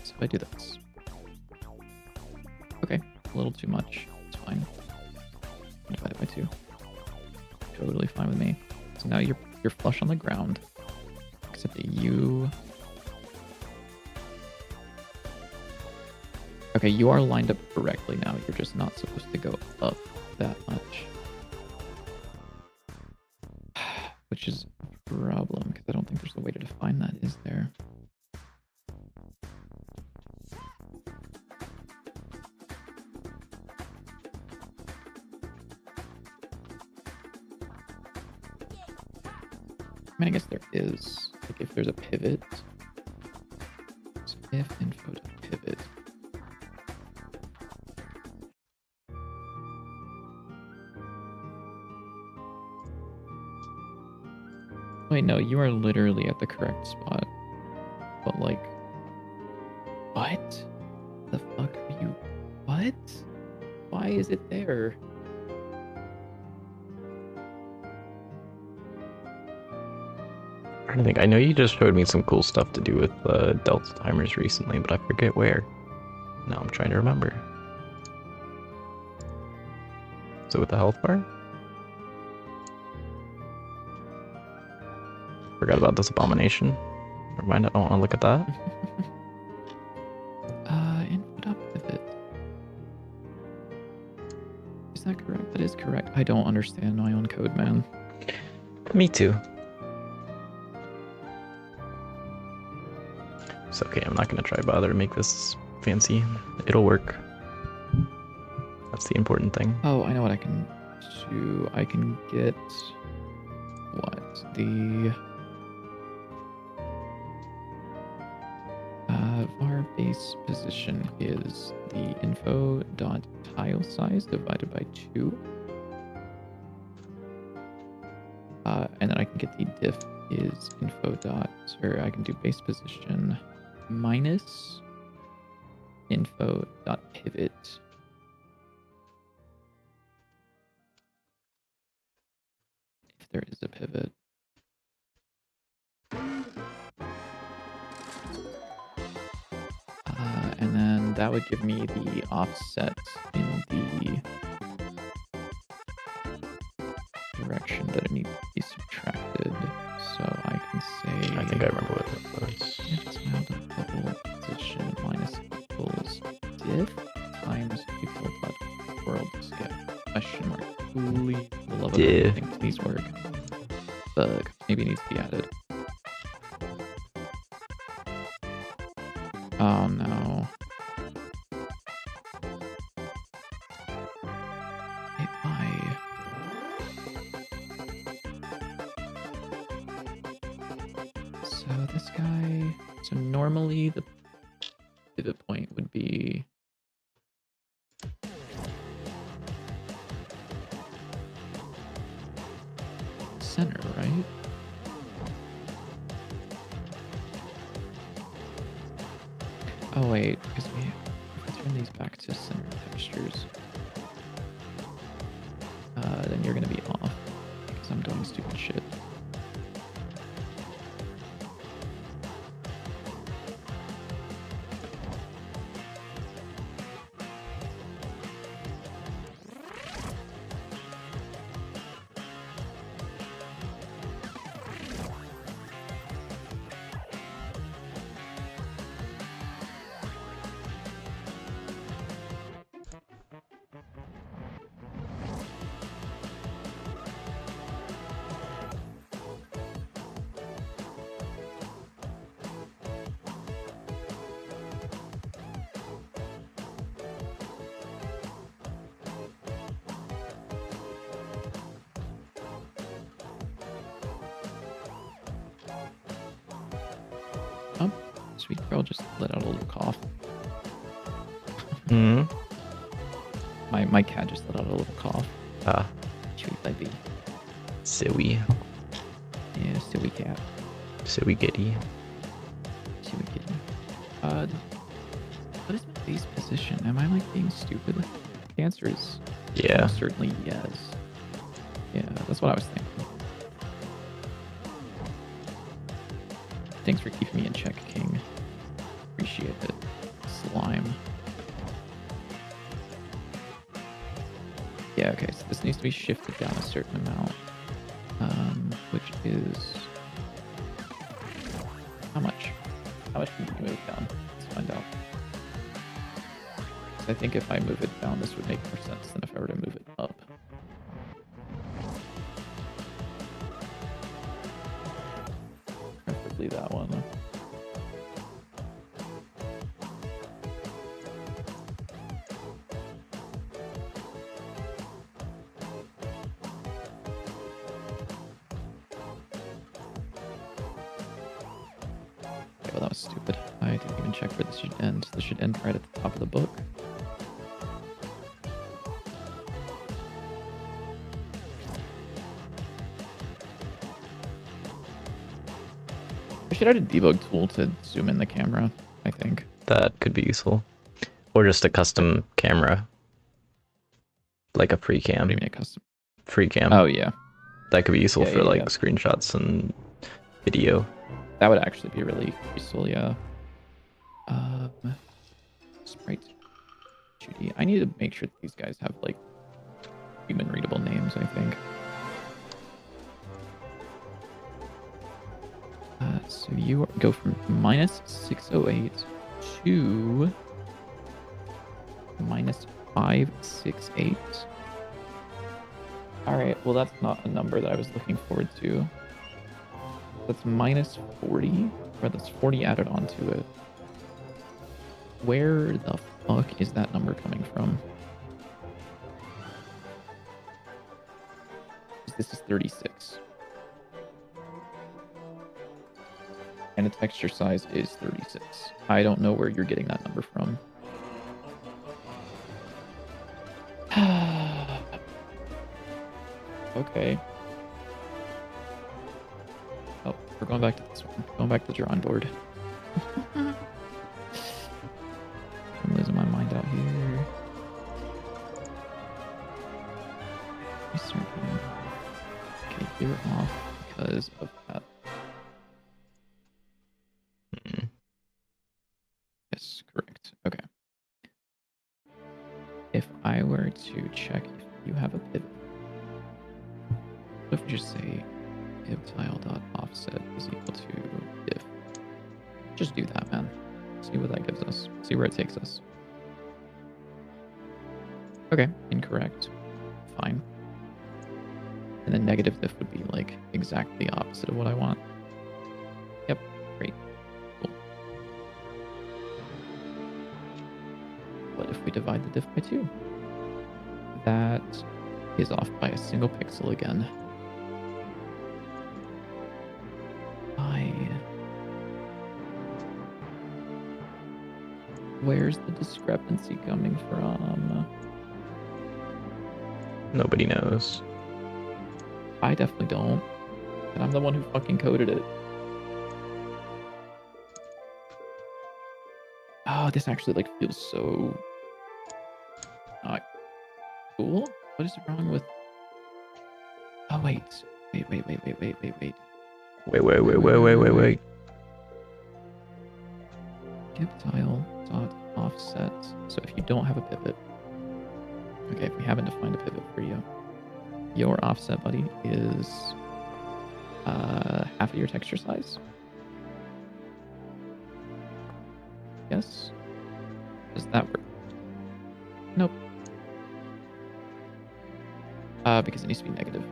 S1: So if I do this. Okay, a little too much. It's fine. Divide it by 2. Totally fine with me. So now you're flush on the ground. Except that you... Okay, you are lined up correctly now. You're just not supposed to go up that much. Which is a problem, because I don't think there's a way to define that, is there? I mean, I guess there is. Like, if there's a pivot. So if info to pivot. Wait, no, you are literally at the correct spot. But, like, what? The fuck are you? What? Why is it there?
S2: I think I know you just showed me some cool stuff to do with delta timers recently, but I forget where. Now I'm trying to remember. Is it with the health bar? Forgot about this abomination. Never mind, I don't want to look at that.
S1: Input up pivot. Is that correct? That is correct. I don't understand my own code, man.
S2: Me too. It's okay, I'm not gonna try bother to make this fancy. It'll work. That's the important thing.
S1: Oh, I know what I can do. I can get what the var base position is the info dot tile size divided by 2. And then I can get the diff is info dot, or I can do base position minus info dot pivot. If there is a pivot. And then that would give me the offset in the direction that it needs to be subtracted. So I can say...
S2: I think I remember what that was.
S1: It's now the double position minus equals diff times equal.world scale question mark. Please, for the love of everything, please work. Bug. Maybe it needs to be added. Oh no. If I... So this guy... So normally the pivot point would be... center, right? Oh wait, because if I turn these back to center textures, then you're gonna be off because I'm doing stupid shit. Oh, sweet girl just let out a little cough.
S2: Hmm.
S1: My cat just let out a little cough.
S2: Ah,
S1: Sweet baby.
S2: silly.
S1: Yeah, silly cat.
S2: Silly giddy.
S1: Silly kitty. What is my base position? Am I like being stupid? The answer is
S2: Yeah.
S1: certainly yes. Yeah, that's what I was thinking. Thanks for keeping me in check, King. Appreciate it. Slime. Yeah, okay, so this needs to be shifted down a certain amount. Which is... How much? How much can you move down? Let's find out. So I think if I move it down, this would make more sense than if I were to move it up. Preferably that one. Okay, well, that was stupid. I didn't even check where this should end. This should end right at the top of the book. I should add a debug tool to zoom in the camera, I think.
S2: That could be useful. Or just a custom camera. Like a free
S1: What
S2: cam.
S1: do you mean a custom?
S2: Free cam.
S1: Oh, yeah.
S2: That could be useful
S1: Yeah,
S2: for
S1: yeah,
S2: like
S1: yeah.
S2: screenshots and video.
S1: That would actually be really useful, yeah. Sprite 2D. I need to make sure that these guys have, like, human readable names, I think. So you go from minus 608 to minus 568. Alright, well that's not a number that I was looking forward to. That's minus 40, or that's 40 added onto it. Where the fuck is that number coming from? This is 36. And the texture size is 36. I don't know where you're getting that number from. Okay. Oh, we're going back to this one. Going back to the drawing board. I'm losing my mind out here. Okay, you're off because of that. Yes, correct. Okay. If I were to check if you have a pivot, what if we just say div tile.offset is equal to div? Just do that, man. See what that gives us. See where it takes us. Okay, incorrect. Fine. And then negative diff would be like exactly the opposite of what I want. Yep, great. Cool. What if we divide the diff by 2? That is off by a single pixel again. Where's the discrepancy coming from?
S2: Nobody knows.
S1: I definitely don't. And I'm the one who fucking coded it. Oh, this actually like feels so cool. What is wrong with? Oh wait. Wait. Give tile dot offset. So if you don't have a pivot, okay, if we haven't defined a pivot for you, your offset, buddy, is half of your texture size. Yes. Does that work? Nope. Because it needs to be negative.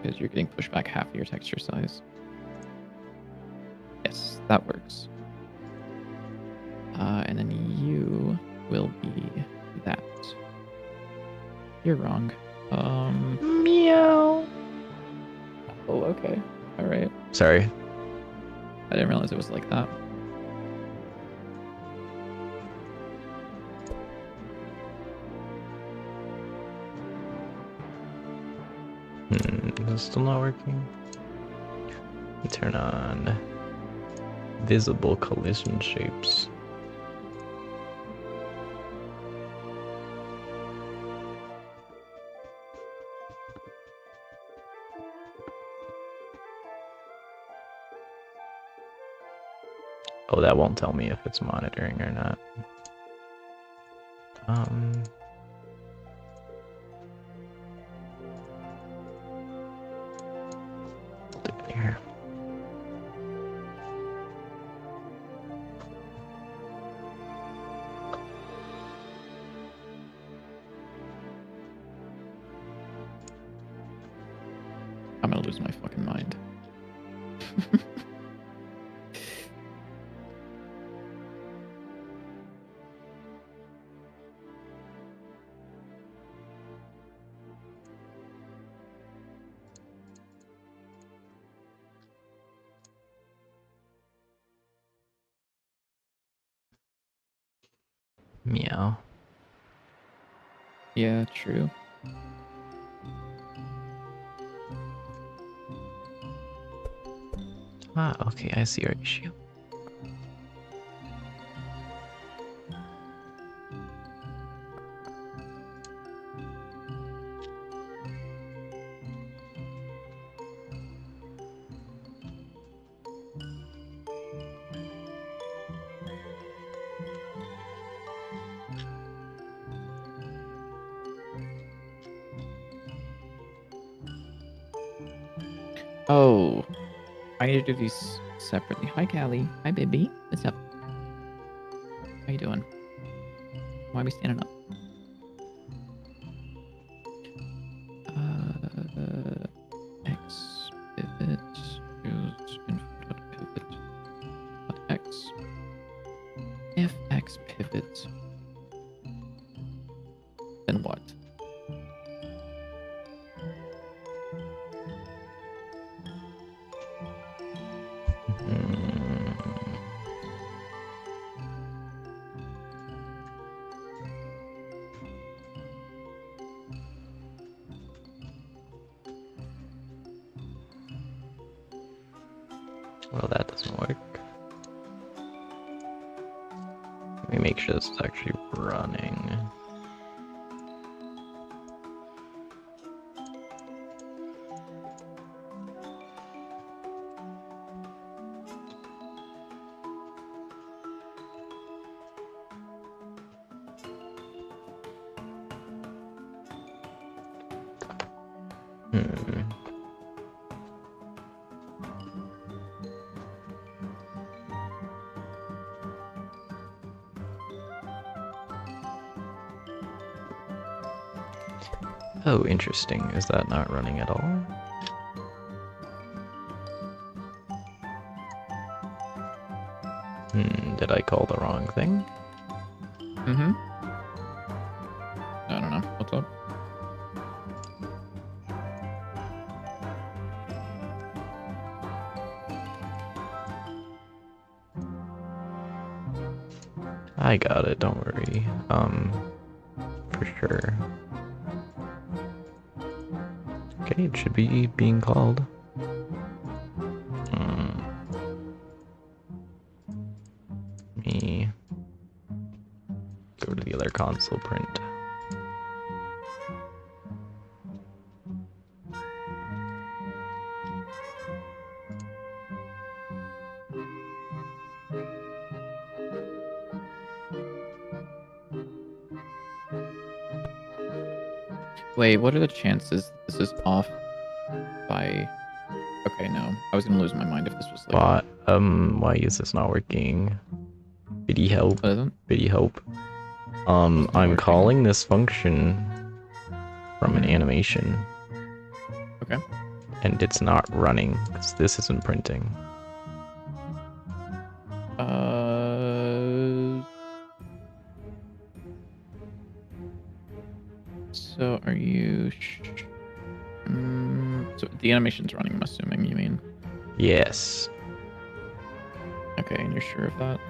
S1: Because you're getting pushed back half of your texture size. Yes, that works. And then you will be that. You're wrong.
S2: Meow.
S1: Oh, okay. All right.
S2: Sorry.
S1: I didn't realize it was like that.
S2: It's still not working. We turn on visible collision shapes. Oh, that won't tell me if it's monitoring or not. Here.
S1: I'm gonna lose my fucking mind.
S2: Meow.
S1: Yeah, true.
S2: Ah, okay, I see your issue.
S1: Oh, I need to do these separately. Hi, Callie. Hi, baby. What's up? How you doing? Why are we standing up? X pivot choose info pivot x. If x pivot, then what?
S2: Hmm. Well, that doesn't work. Let me make sure this is actually running. Hmm. Oh, interesting. Is that not running at all? Did I call the wrong thing?
S1: Mm-hmm. I don't know. What's up?
S2: I got it, don't worry. For sure. Okay, it should be being called. Me go to the other console print.
S1: Wait, what are the chances this is off by... Okay, no. I was gonna lose my mind if this was like...
S2: But, why is this not working? Biddy help.
S1: What isn't?
S2: Biddy help.
S1: It's not
S2: I'm
S1: working.
S2: calling this function from an animation.
S1: Okay.
S2: And it's not running, because this isn't printing.
S1: So are you... so the animation's running, I'm assuming you mean?
S2: Yes.
S1: Okay, and you're sure of that?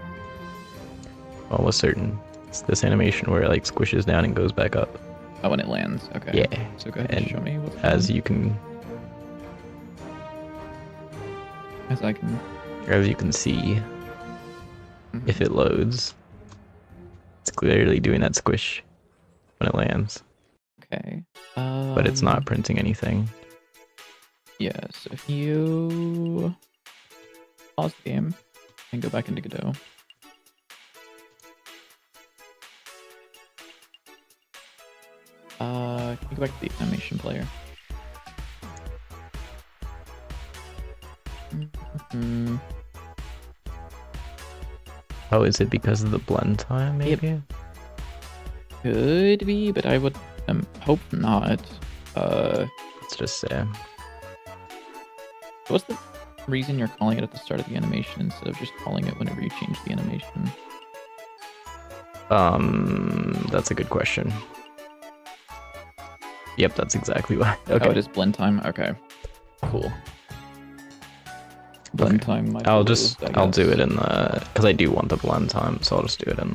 S2: Almost certain. It's this animation where it like squishes down and goes back up.
S1: Oh, when it lands. Okay.
S2: Yeah.
S1: So go ahead and show me what's
S2: As
S1: going
S2: you can
S1: on. As I can...
S2: As you can see, if it loads, it's clearly doing that squish when it lands.
S1: Okay.
S2: But it's not printing anything.
S1: Yeah, so if you pause the game and go back into Godot. Can you go back to the animation player?
S2: Oh, is it because of the blend time, maybe?
S1: Could be, but I would hope not.
S2: Let's just say.
S1: What's the reason you're calling it at the start of the animation instead of just calling it whenever you change the animation?
S2: That's a good question. Yep, that's exactly why. Okay.
S1: Oh, it is blend time? Okay. Cool. Blend time might
S2: I'll
S1: be losed, I
S2: I'll
S1: guess.
S2: do it in the, because I do want the blend time, so I'll just do it in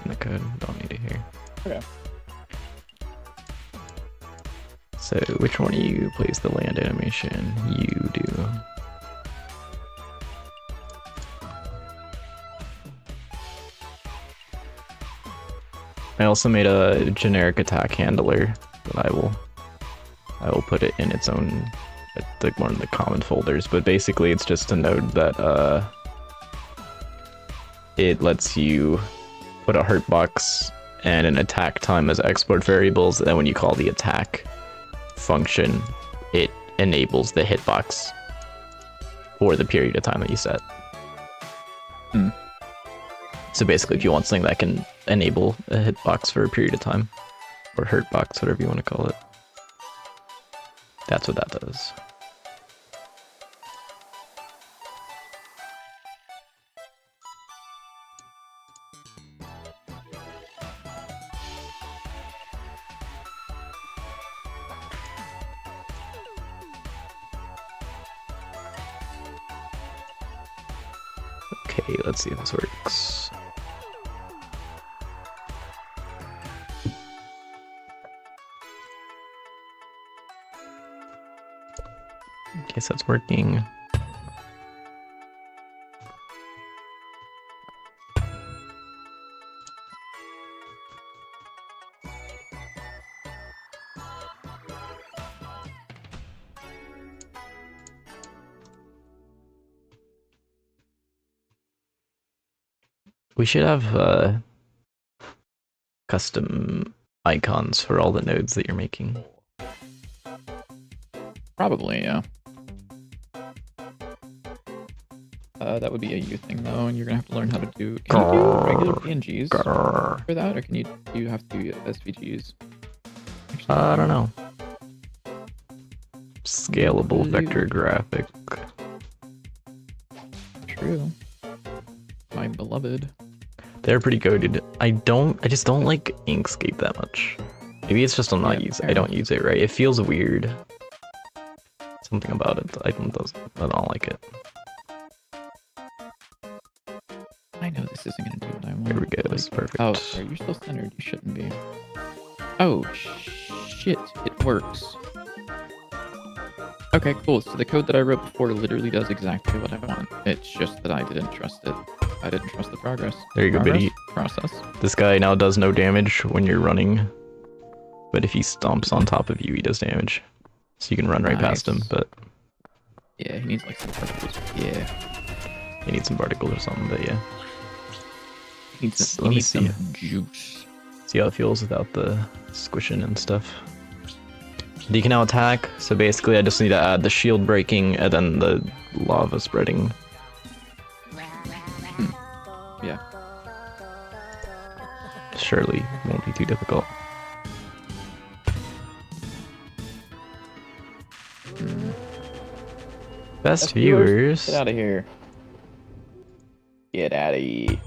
S2: the code. Don't need it here.
S1: Okay.
S2: So which one of you plays the land animation? You do. I also made a generic attack handler that I will put it in its own, like one of the common folders, but basically it's just a node that it lets you put a hurt box and an attack time as export variables, and then when you call the attack function, it enables the hitbox for the period of time that you set. So basically, if you want something that can enable a hitbox for a period of time, or hurtbox, whatever you want to call it, that's what that does. Okay, let's see if this works. Guess that's working. We should have custom icons for all the nodes that you're making.
S1: Probably, yeah. That would be a you thing though, and you're gonna have to learn how to do. Can you do regular PNGs for that, or can you have to do SVGs? Actually,
S2: I don't know. Scalable vector graphic.
S1: True. My beloved.
S2: They're pretty goated. I just don't like Inkscape that much. Maybe it's just I'm not using. I don't use it right. It feels weird. Something about it. I don't like it.
S1: I know this isn't gonna do what I want.
S2: There we go. This is perfect.
S1: Oh, sorry, you're still centered. You shouldn't be. Oh shit! It works. Okay, cool. So the code that I wrote before literally does exactly what I want. It's just that I didn't trust it. I didn't trust the progress.
S2: There you go, Biddy.
S1: Process.
S2: This guy now does no damage when you're running, but if he stomps on top of you, he does damage. So you can run right past him, but
S1: yeah, he needs like some particles. Yeah,
S2: he needs some particles or something. But yeah,
S1: he needs some juice.
S2: See how it feels without the squishing and stuff. You can now attack. So basically, I just need to add the shield breaking and then the lava spreading.
S1: Yeah.
S2: Surely won't be too difficult. Best viewers.
S1: Get out of here. Get out of here.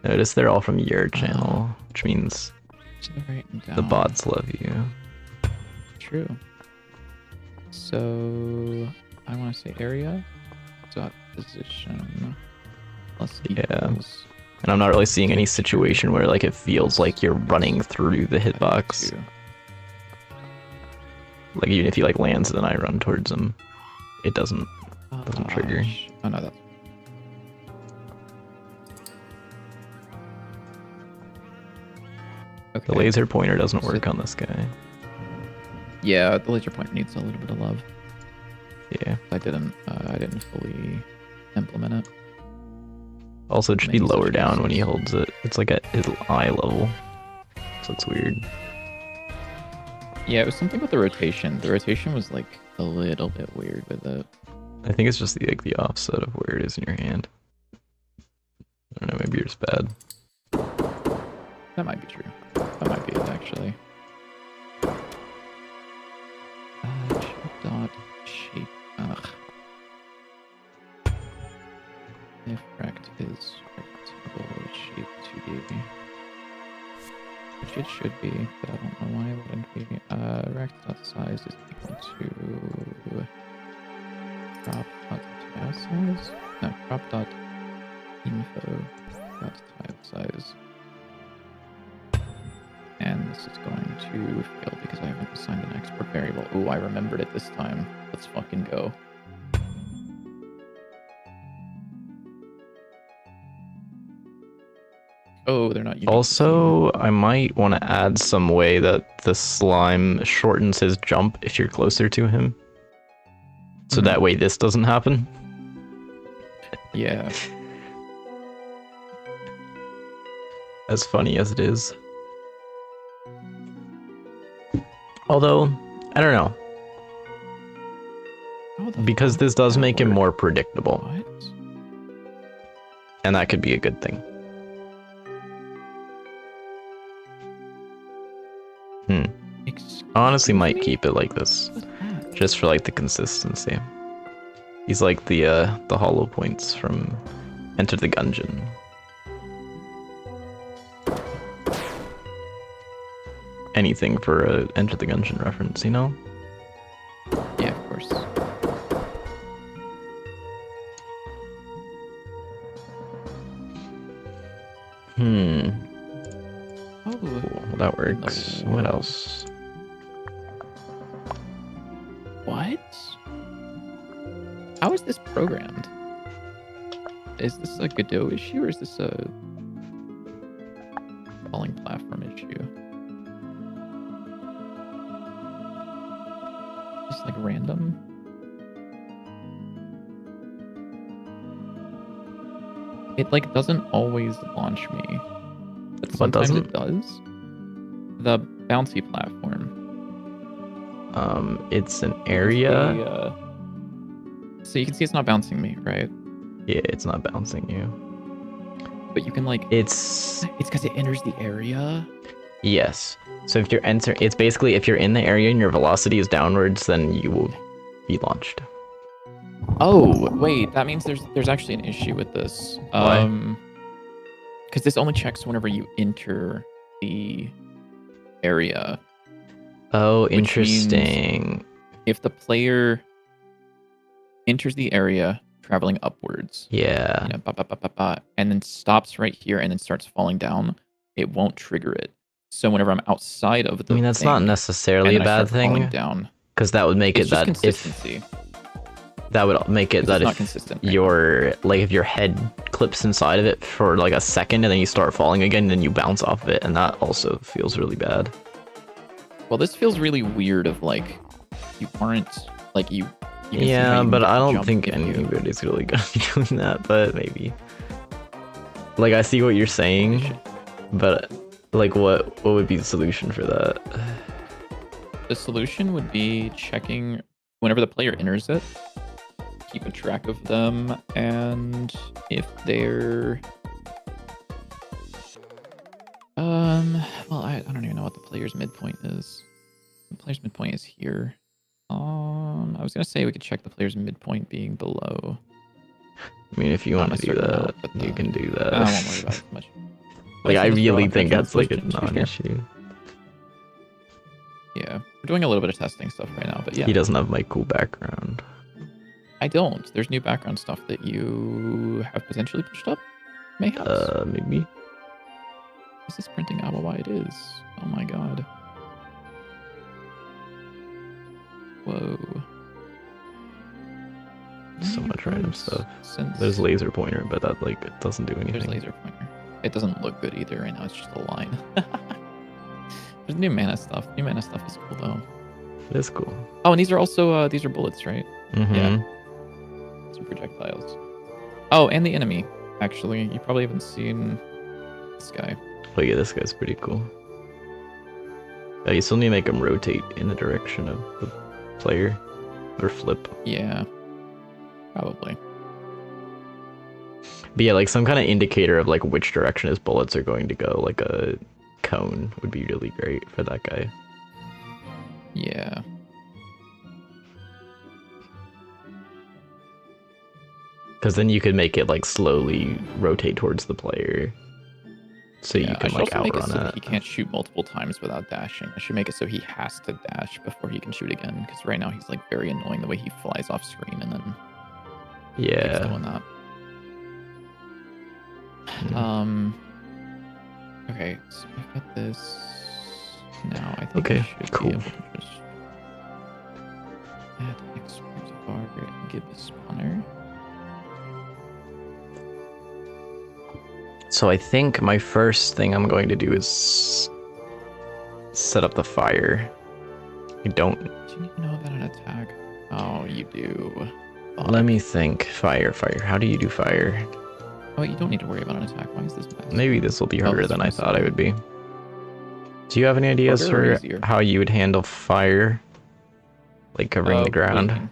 S2: Notice they're all from your channel, which means the bots love you.
S1: True. So I want to say area dot position plus equals.
S2: And I'm not really seeing any situation where like it feels like you're running through the hitbox. Like even if he like lands and then I run towards him, it doesn't trigger.
S1: Oh no, that's okay.
S2: The laser pointer doesn't work on this guy.
S1: Yeah, the laser pointer needs a little bit of love.
S2: Yeah.
S1: I didn't fully implement it.
S2: Also, it should be lower down when he holds it. It's like at his eye level, so it's weird.
S1: Yeah, it was something with the rotation. The rotation was like a little bit weird with it.
S2: I think it's just the offset of where it is in your hand. I don't know, maybe you're just bad.
S1: That might be true. That might be it, actually. Dot shape. Ugh. If rect is rectangle shape 2D. Which it should be, but I don't know why it wouldn't be. Rect.size is equal to prop.tile size? No, prop.info.tile size. And this is going to fail because I haven't assigned an export variable. Ooh, I remembered it this time. Let's fucking go. Oh, they're not unique.
S2: Also, I might want to add some way that the slime shortens his jump if you're closer to him. So that way this doesn't happen.
S1: Yeah.
S2: As funny as it is. Although, I don't know. Because this does make him more predictable.
S1: What?
S2: And that could be a good thing. I honestly might keep it like this. Just for like the consistency. He's like the hollow points from Enter the Gungeon. Anything for a Enter the Gungeon reference, you know?
S1: Yeah, of course.
S2: Hmm.
S1: Oh,
S2: Cool. Well, that works. What
S1: world?
S2: else?
S1: What? How is this programmed? Is this a Godot issue or is this a falling platform issue? Just like random? It like doesn't always launch me, but
S2: What
S1: sometimes
S2: doesn't?
S1: it does. The bouncy platform.
S2: It's an
S1: You can
S2: area.
S1: see, so you can see it's not bouncing me, right?
S2: Yeah, it's not bouncing you.
S1: But you can like,
S2: It's
S1: because it enters the area.
S2: yes. So if you're it's basically if you're in the area and your velocity is downwards, then you will be launched.
S1: Oh, wait, that means there's actually an issue with this.
S2: Why?
S1: Because this only checks whenever you enter the area.
S2: Oh,
S1: Which means
S2: interesting.
S1: if the player enters the area traveling upwards,
S2: Yeah.
S1: you know, and then stops right here and then starts falling down, it won't trigger it. So whenever I'm outside of the
S2: I mean, that's not
S1: thing,
S2: necessarily
S1: and
S2: a
S1: then I
S2: bad
S1: start falling
S2: thing,
S1: down,
S2: because that would make
S1: it's
S2: it
S1: just
S2: that
S1: consistency.
S2: that would make it
S1: It's
S2: that
S1: not
S2: if
S1: consistent right
S2: your like if your head clips inside of it for like a second and then you start falling again, then you bounce off of it, and that also feels really bad.
S1: Well, this feels really weird. Of like, you aren't like you. You can see how
S2: Yeah,
S1: you can
S2: but
S1: get
S2: I
S1: the
S2: don't
S1: jump
S2: think
S1: if you-
S2: anybody's really gonna be doing that, but maybe. Like, I see what you're
S1: They
S2: saying,
S1: should-
S2: but like what would be the solution for that?
S1: The solution would be checking whenever the player enters it, keep a track of them, and if they're well, I don't even know what the player's midpoint is. The player's midpoint is here. I was gonna say we could check the player's midpoint being below.
S2: I mean, if you
S1: Not
S2: want to do
S1: necessarily
S2: that,
S1: not, but
S2: you can do
S1: I won't worry
S2: that.
S1: about it too much.
S2: Like, I
S1: Let's throw
S2: really
S1: out
S2: think
S1: French
S2: that's like a
S1: translation, to be fair.
S2: non-issue.
S1: Yeah, we're doing a little bit of testing stuff right now, but yeah.
S2: He doesn't have my cool background.
S1: I don't. There's new background stuff that you have potentially pushed up. Mayhaps.
S2: Maybe.
S1: Is this printing out why it is? Oh my god. Whoa.
S2: So much random
S1: Universe
S2: stuff.
S1: Since
S2: There's laser pointer, but that like it doesn't do
S1: there's
S2: anything.
S1: laser pointer. It doesn't look good either right now. It's just a line. There's new mana stuff. New mana stuff is cool though.
S2: It is cool.
S1: Oh, and these are also these are bullets, right?
S2: Mm-hmm.
S1: Yeah. Some projectiles. Oh, and the enemy. Actually, you probably haven't seen this guy.
S2: Oh yeah, this guy's pretty cool. You still need to make him rotate in the direction of the player, or flip.
S1: Yeah. Probably.
S2: But yeah, like some kind of indicator of like which direction his bullets are going to go, like a cone would be really great for that guy.
S1: Yeah.
S2: Because then you could make it like slowly rotate towards the player, so
S1: Yeah,
S2: you
S1: I
S2: can
S1: should
S2: like
S1: also make it
S2: outrun
S1: so that
S2: it.
S1: he can't shoot multiple times without dashing. I should make it so he has to dash before he can shoot again. Because right now he's like very annoying the way he flies off screen and then keeps
S2: Yeah.
S1: doing that.
S2: Mm.
S1: Okay, so I've got this now. I think
S2: Okay,
S1: I should
S2: cool.
S1: be able to just add export bar and give a spawner.
S2: So I think my first thing I'm going to do is set up the fire. I don't.
S1: Do you need to know about an attack? Oh, you do.
S2: Let me think. Fire. How do you do fire?
S1: Oh, you don't need to worry about an attack. Why is this bad?
S2: Maybe this will be harder
S1: this
S2: than I
S1: one's
S2: thought it would be. Do you have any ideas
S1: harder or
S2: for
S1: easier?
S2: how you would handle fire? Like covering the
S1: What do you
S2: ground?
S1: mean?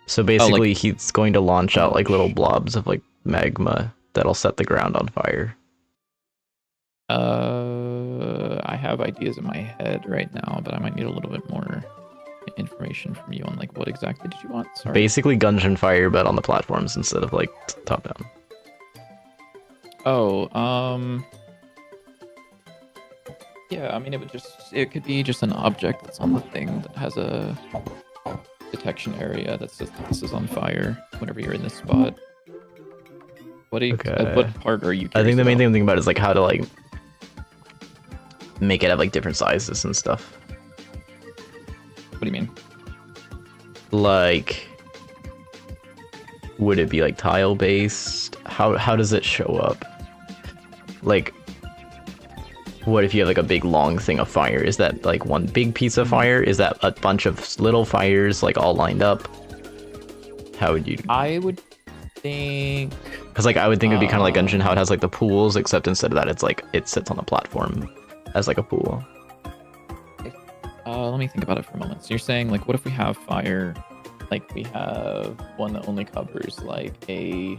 S2: So basically, he's going to launch out like little blobs of like magma that'll set the ground on fire.
S1: I have ideas in my head right now, but I might need a little bit more information from you on like what exactly did you want? Sorry.
S2: Basically, gungeon fire, but on the platforms instead of like top down.
S1: Oh, yeah, I mean it could be just an object that's on the thing that has a detection area that says that this is on fire whenever you're in this spot.
S2: Okay.
S1: What part are you?
S2: I think the main
S1: about?
S2: thing I'm thinking about is like how to like make it have like different sizes and stuff.
S1: What do you mean?
S2: Like, would it be like tile based? How does it show up? Like, what if you have like a big long thing of fire? Is that like one big piece of fire? Is that a bunch of little fires like all lined up? How would you?
S1: I would think.
S2: Because like I would think it'd be kind of like Gungeon, how it has like the pools, except instead of that, it's like it sits on the platform as like a pool.
S1: Let me think about it for a moment. So you're saying like, what if we have fire? Like we have one that only covers like a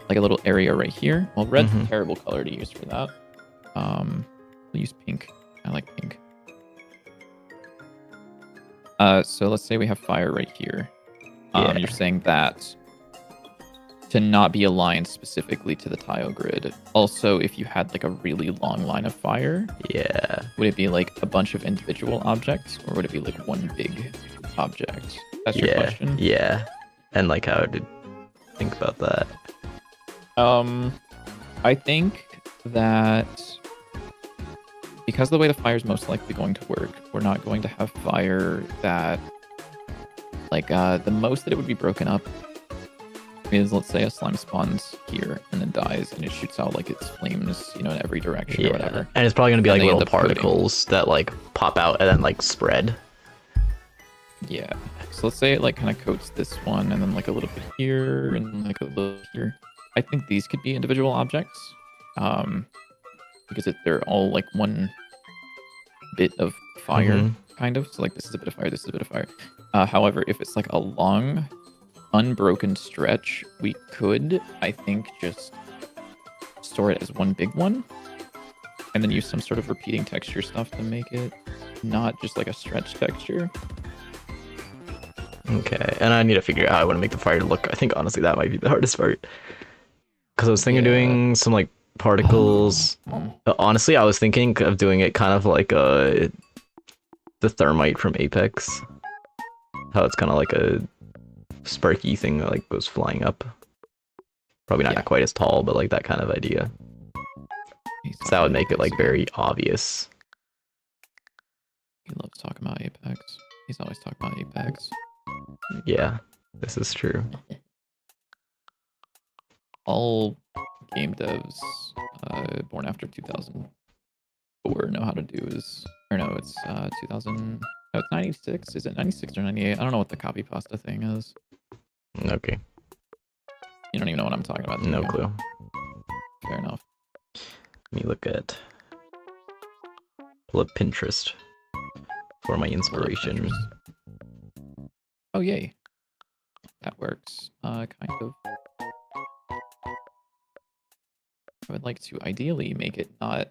S1: little area right here. Well, red's a terrible color to use for that. We'll use pink. I like pink. So let's say we have fire right here.
S2: Yeah.
S1: You're saying that to not be aligned specifically to the tile grid. Also, if you had like a really long line of fire,
S2: Yeah.
S1: would it be like a bunch of individual objects, or would it be like one big object? That's your question?
S2: Yeah. And like how to think about that.
S1: I think that because of the way the fire is most likely going to work, we're not going to have fire that like the most that it would be broken up is, let's say, a slime spawns here and then dies and it shoots out like its flames, in every direction or whatever.
S2: And it's probably gonna be
S1: And
S2: like
S1: they
S2: little
S1: end up coating.
S2: particles that like pop out and then like spread.
S1: Yeah. So let's say it like kind of coats this one and then like a little bit here and like a little here. I think these could be individual objects. Because they're all like one bit of fire, kind of. So like this is a bit of fire, this is a bit of fire. However, if it's like a long, unbroken stretch, we could, I think, just store it as one big one, and then use some sort of repeating texture stuff to make it not just like a stretch texture.
S2: Okay, and I need to figure out how I want to make the fire look. I think honestly that might be the hardest part. Because I was thinking of doing some like particles. Honestly, I was thinking of doing it kind of like the thermite from Apex. How it's kind of like a sparky thing that like goes flying up. Probably not quite as tall, but like that kind of idea. So that would make it like very obvious.
S1: He loves talking about Apex. He's always talking about Apex.
S2: Yeah, this is true.
S1: All game devs born after 2004 know how to do is, or no, it's 2000. No, it's 96. Is it 96 or 98? I don't know what the copy pasta thing is.
S2: Okay.
S1: You don't even know what I'm talking about.
S2: No clue.
S1: Fair enough.
S2: Let me look at pull up Pinterest for my inspiration.
S1: Oh yay, that works. Kind of. I would like to ideally make it not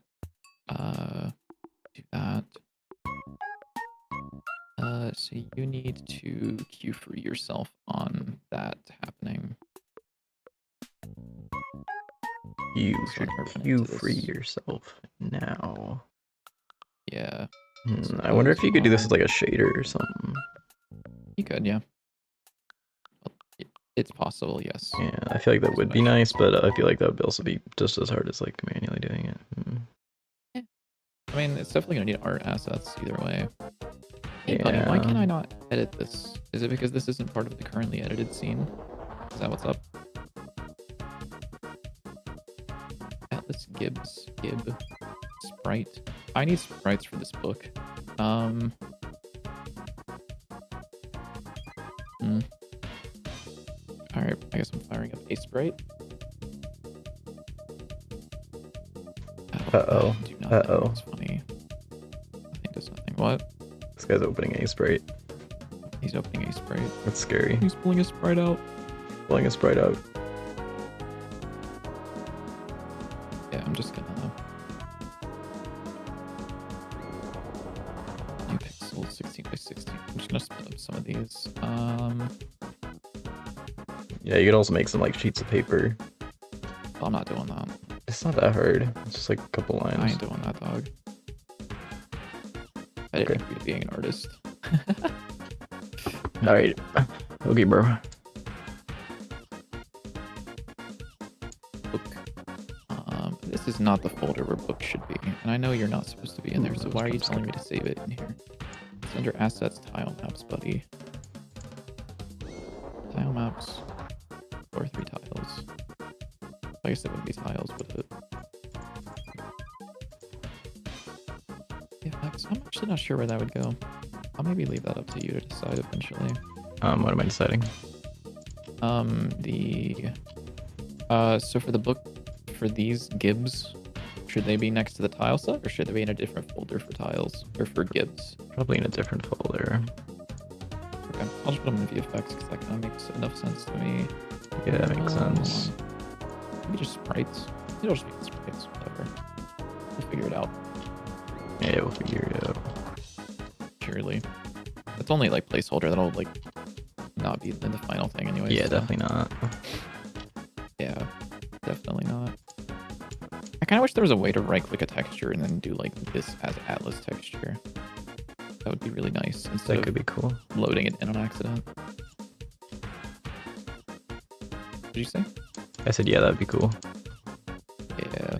S1: do that. So you need to queue free yourself on that happening.
S2: You
S1: So
S2: should
S1: we're gonna
S2: queue
S1: do this.
S2: free yourself now.
S1: Yeah.
S2: I wonder if you could do this with like a shader or something.
S1: You could, yeah. It's possible, yes.
S2: Yeah, I feel like that would be nice, but I feel like that would also be just as hard as like manually doing it.
S1: I mean, it's definitely gonna need art assets either way. Hey, buddy, why can I not edit this? Is it because this isn't part of the currently edited scene? Is that what's up? Atlas Gib sprite. I need sprites for this book. Alright, I guess I'm firing up a sprite.
S2: Uh-oh.
S1: Do not think
S2: Uh-oh.
S1: It's funny. I think there's nothing. What?
S2: This guy's opening a sprite.
S1: He's opening a sprite.
S2: That's scary.
S1: He's pulling a sprite out.
S2: Pulling a sprite out.
S1: Yeah, I'm just gonna... New pixel 16 by 16. I'm just gonna split up some of these.
S2: Yeah, you could also make some like sheets of paper.
S1: I'm not doing that.
S2: It's not that hard. It's just like a couple lines.
S1: I ain't doing that, dog. I didn't think you'd being an artist.
S2: Alright. Okay, bro.
S1: this is not the folder where books should be, and I know you're not supposed to be in there, so why are you telling me to save it in here? It's under assets, tile maps, buddy. Tile maps, or 3 tiles. I guess it wouldn't be tiles, would it? Yeah, I'm actually not sure where that would go. I'll maybe leave that up to you to decide eventually.
S2: What am I deciding?
S1: So for the book, for these Gibbs, should they be next to the tile set, or should they be in a different folder for tiles, or for Gibbs?
S2: Probably in a different folder.
S1: Okay, I'll just put them in VFX because that kind of makes enough sense to me.
S2: Yeah, that makes sense.
S1: Maybe just sprites. It'll just be sprites, whatever. We'll figure it out.
S2: Yeah, we'll figure it out.
S1: Surely. It's only like placeholder. That'll like not be in the final thing anyway.
S2: Yeah,
S1: so.
S2: definitely not.
S1: Yeah, definitely not. I kind of wish there was a way to right click a texture and then do like this as Atlas texture. That would be really nice. Instead
S2: That could be cool.
S1: of loading it in on accident. What did you say?
S2: I said, yeah, that'd be cool.
S1: Yeah.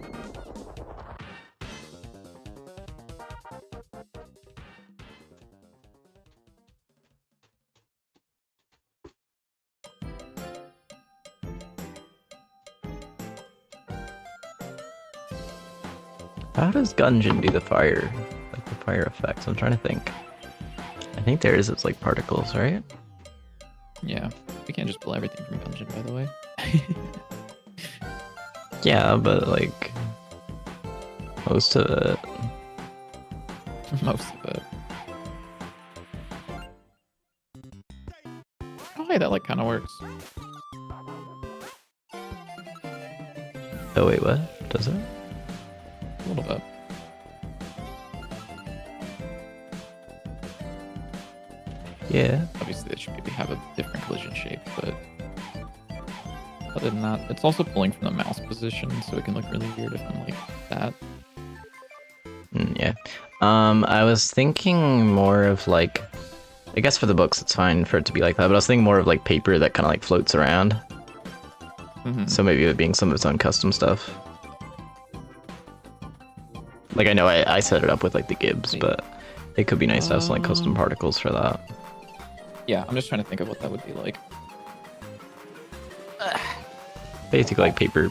S2: How does Gungeon do the fire? Like the fire effects? I'm trying to think. I think theirs is like particles, right?
S1: Yeah. We can't just pull everything from Gungeon, by the way.
S2: Yeah, but like most of it.
S1: Most of it. Oh, hey, that like kind of works.
S2: Oh wait, what? Does it?
S1: A little bit.
S2: Yeah.
S1: Obviously, it should maybe have a different collision shape, but other than that, it's also pulling from the mouse position, so it can look really weird if I'm like that.
S2: Yeah. I was thinking more of like, I guess for the books it's fine for it to be like that, but I was thinking more of like paper that kind of like floats around. So maybe it being some of its own custom stuff. Like I know I set it up with like the Gibbs, but it could be nice to have some like custom particles for that.
S1: Yeah, I'm just trying to think of what that would be like.
S2: Basically like paper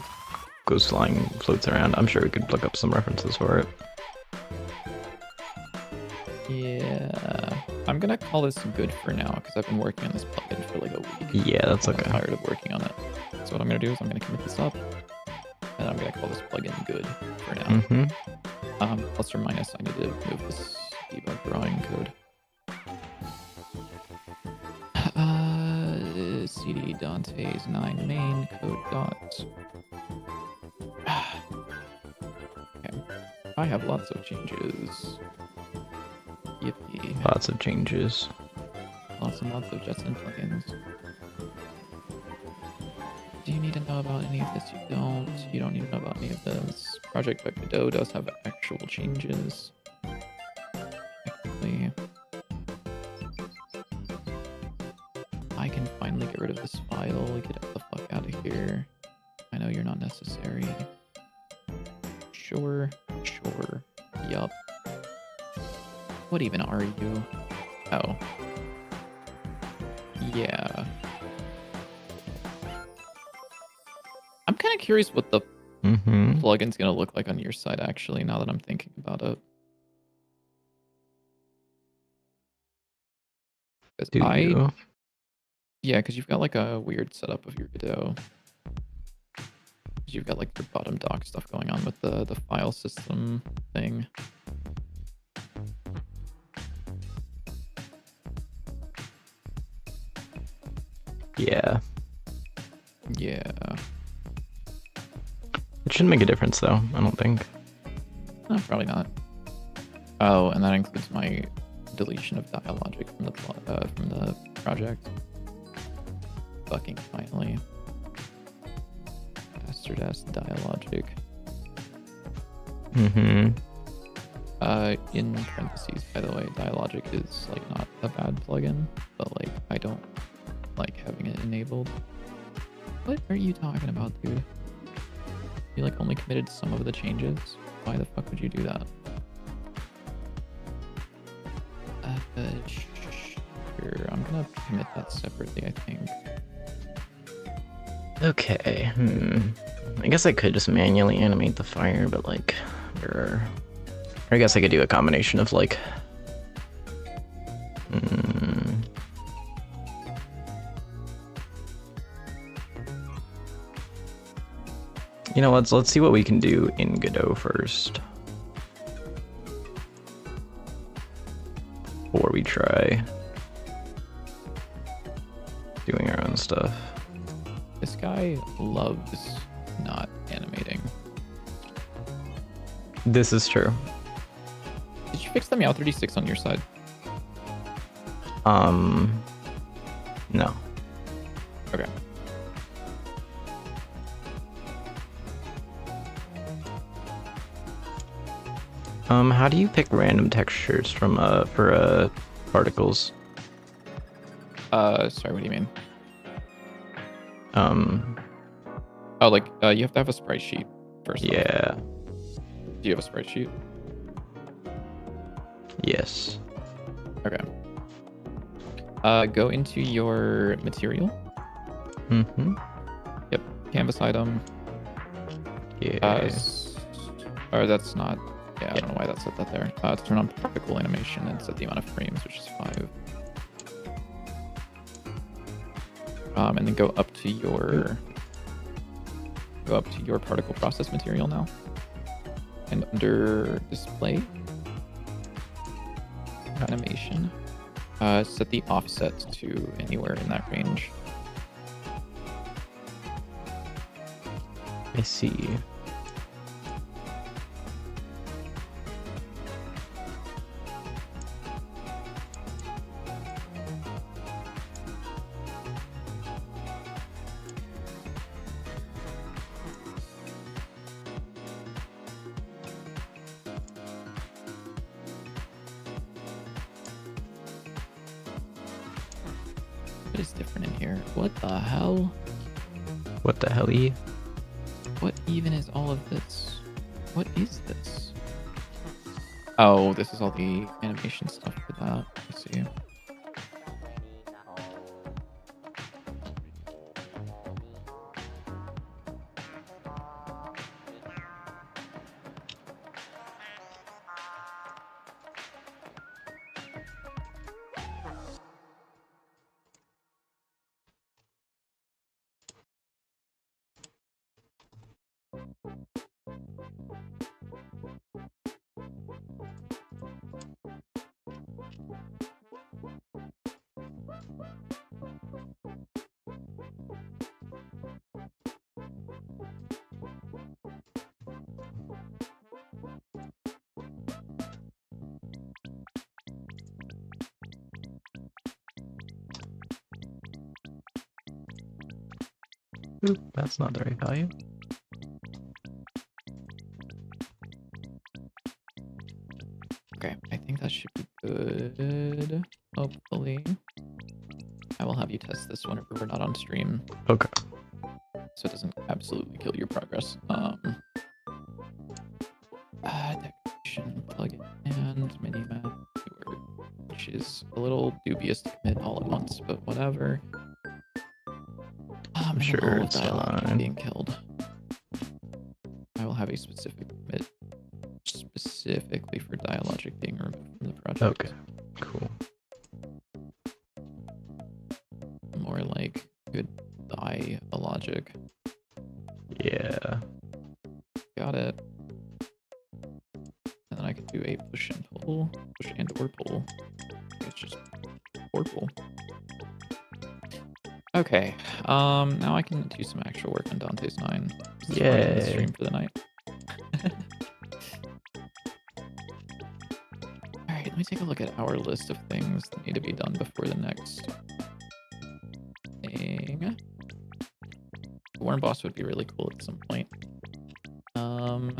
S2: goes flying, floats around. I'm sure we could look up some references for it.
S1: Yeah, I'm gonna call this good for now because I've been working on this plugin for like a week.
S2: Yeah, that's
S1: I'm
S2: okay.
S1: tired of working on it. So what I'm gonna do is I'm gonna commit this up, and I'm gonna call this plugin good for now. Plus or minus, I need to move this debug drawing code. CD Dante's 9 main code dot. Okay. I have lots of changes. Yippee.
S2: Lots of changes.
S1: Lots and lots of Jetson plugins. Do you need to know about any of this? You don't. You don't need to know about any of this. Project Godot does have actual changes. Technically. I can finally get rid of this file. Get the fuck out of here. I know you're not necessary. Sure. Sure. Yup. What even are you? Oh. Yeah. I'm kind of curious what the plugin's gonna look like on your side, actually, now that I'm thinking about it.
S2: Do you?
S1: Yeah, because you've got like a weird setup of your Godot. You've got like your bottom dock stuff going on with the file system thing.
S2: Yeah.
S1: Yeah.
S2: It shouldn't make a difference though, I don't think.
S1: No, probably not. Oh, and that includes my deletion of dialogic from the project. Fucking finally. Bastard ass dialogic. In parentheses, by the way, dialogic is like not a bad plugin, but like I don't like having it enabled. What are you talking about, dude? You like only committed some of the changes. Why the fuck would you do that? Sure, I'm gonna commit that separately, I think.
S2: Okay, I guess I could just manually animate the fire, but like, or I guess I could do a combination of like, you know, let's see what we can do in Godot first, before we try doing our own stuff.
S1: This guy loves not animating.
S2: This is true.
S1: Did you fix the Meow 36 on your side?
S2: No.
S1: Okay.
S2: How do you pick random textures from for particles?
S1: Sorry, what do you mean? Oh, like, you have to have a sprite sheet first.
S2: Yeah.
S1: Off. Do you have a sprite sheet?
S2: Yes.
S1: Okay. Go into your material.
S2: Mm-hmm.
S1: Yep. Canvas item.
S2: Yeah.
S1: Or that's not. Yeah, I don't know why that said that there. Turn on particle animation and set the amount of frames, which is 5. And then go up to your particle process material now. And under display animation, set the offset to anywhere in that range.
S2: I see.
S1: What is different in here? What the hell?
S2: What the hell-y?
S1: What even is all of this? What is this? Oh, this is all the animation stuff for that. I see.
S2: Oop, that's not the right value.
S1: Okay, I think that should be good. Hopefully. I will have you test this whenever we're not on stream,
S2: Okay.
S1: so it doesn't absolutely kill your progress. Decoration, plugin, and minimap, which is a little dubious to commit all at once, but whatever.
S2: I'm sure it's fine.
S1: Being killed. I will have a specific commit specifically for dialogic being removed from the project.
S2: Okay, cool.
S1: More like good dialogic.
S2: Yeah.
S1: Got it. And then I can do a push and pull, push and or pull. It's just or pull. Okay. Now I can do some actual work on Dante's 9.
S2: Yay.
S1: Stream for the night. Alright, let me take a look at our list of things that need to be done before the next thing. Warren Boss would be really cool at some point. I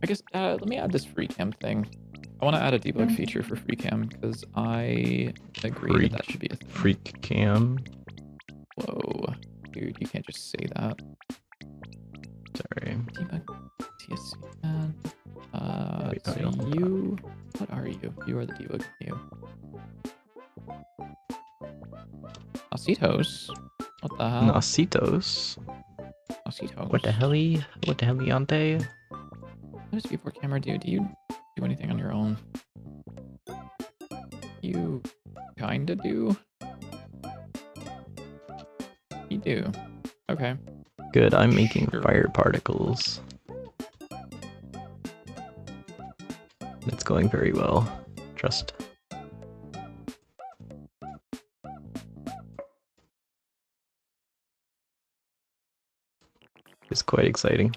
S1: guess let me add this free cam thing. I want to add a debug feature for free cam because I agree that should be a thing.
S2: Freak cam.
S1: Whoa, dude, you can't just say that.
S2: Sorry.
S1: Debug
S2: Stay on top.
S1: you... What are you? You are the debug. You. Ositos? What the hell?
S2: Nasitos.
S1: Ositos.
S2: What the helly? What the helliante?
S1: What does V4 camera do? Do you do anything on your own? You kinda do? You do. Okay.
S2: Good, I'm making
S1: Sure.
S2: fire particles. It's going very well. Trust. It's quite exciting.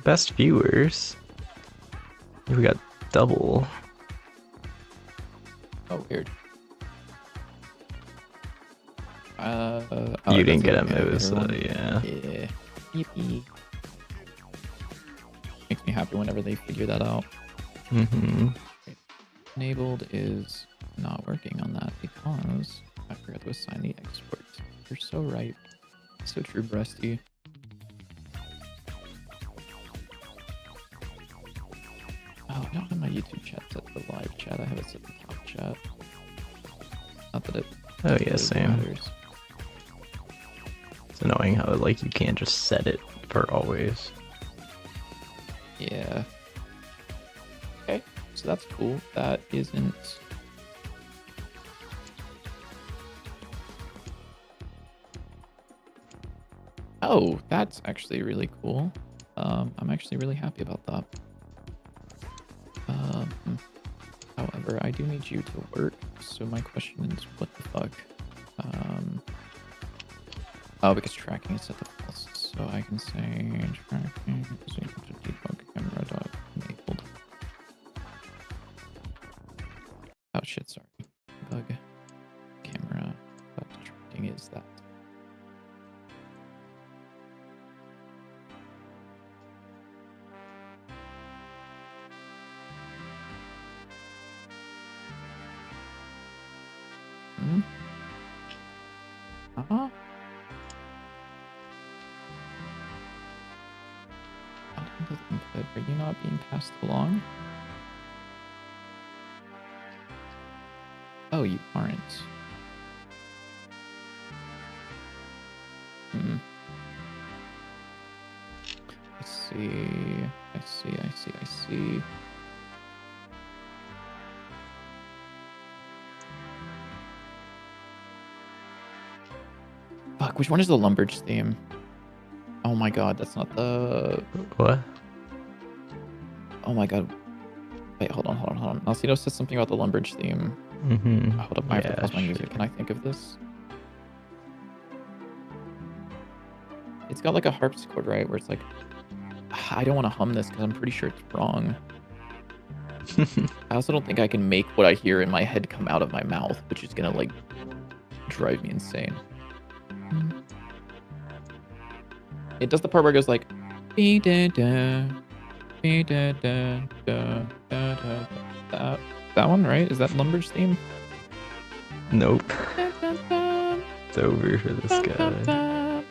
S2: Best viewers. We got double.
S1: Oh, weird.
S2: You
S1: that's
S2: didn't get a
S1: okay,
S2: move, so
S1: everyone.
S2: yeah.
S1: Yeah. Yippee. Makes me happy whenever they figure that out.
S2: Mm-hmm.
S1: Enabled is not working on that because I forgot to assign the export. You're so right. So true, Breasty. Oh, not on my YouTube chat set to the live chat. I have it set to top chat. Not that it
S2: Oh yeah,
S1: really
S2: same.
S1: matters.
S2: It's annoying how like you can't just set it for always.
S1: Yeah. Okay, so that's cool. That isn't... Oh, that's actually really cool. I'm actually really happy about that. However, I do need you to work, so my question is, what the fuck? Oh, because tracking is set to false, so I can say tracking is equal to debug camera dot enabled. Oh shit, sorry. Debug camera dot tracking is that. Hmm? Uh-huh. Unhandled input. Are you not being passed along? Oh, you aren't. Hmm. I see. I see. I see. I see. Fuck, which one is the Lumbridge theme? Oh my god, that's not the...
S2: What?
S1: Oh my god. Wait, hold on, hold on, hold on. Alcino said something about the Lumbridge theme.
S2: Mm-hmm.
S1: Hold up, I have to
S2: Yeah,
S1: pause my music.
S2: sure.
S1: Can I think of this? It's got like a harpsichord, right? Where it's like... I don't want to hum this because I'm pretty sure it's wrong. I also don't think I can make what I hear in my head come out of my mouth, which is gonna like drive me insane. It does the part where it goes like be da da be da da da da da. That one, right? Is that Lumbridge theme?
S2: Nope.
S1: Dun, dun, dun,
S2: It's over for this
S1: dun, dun,
S2: guy.
S1: dun,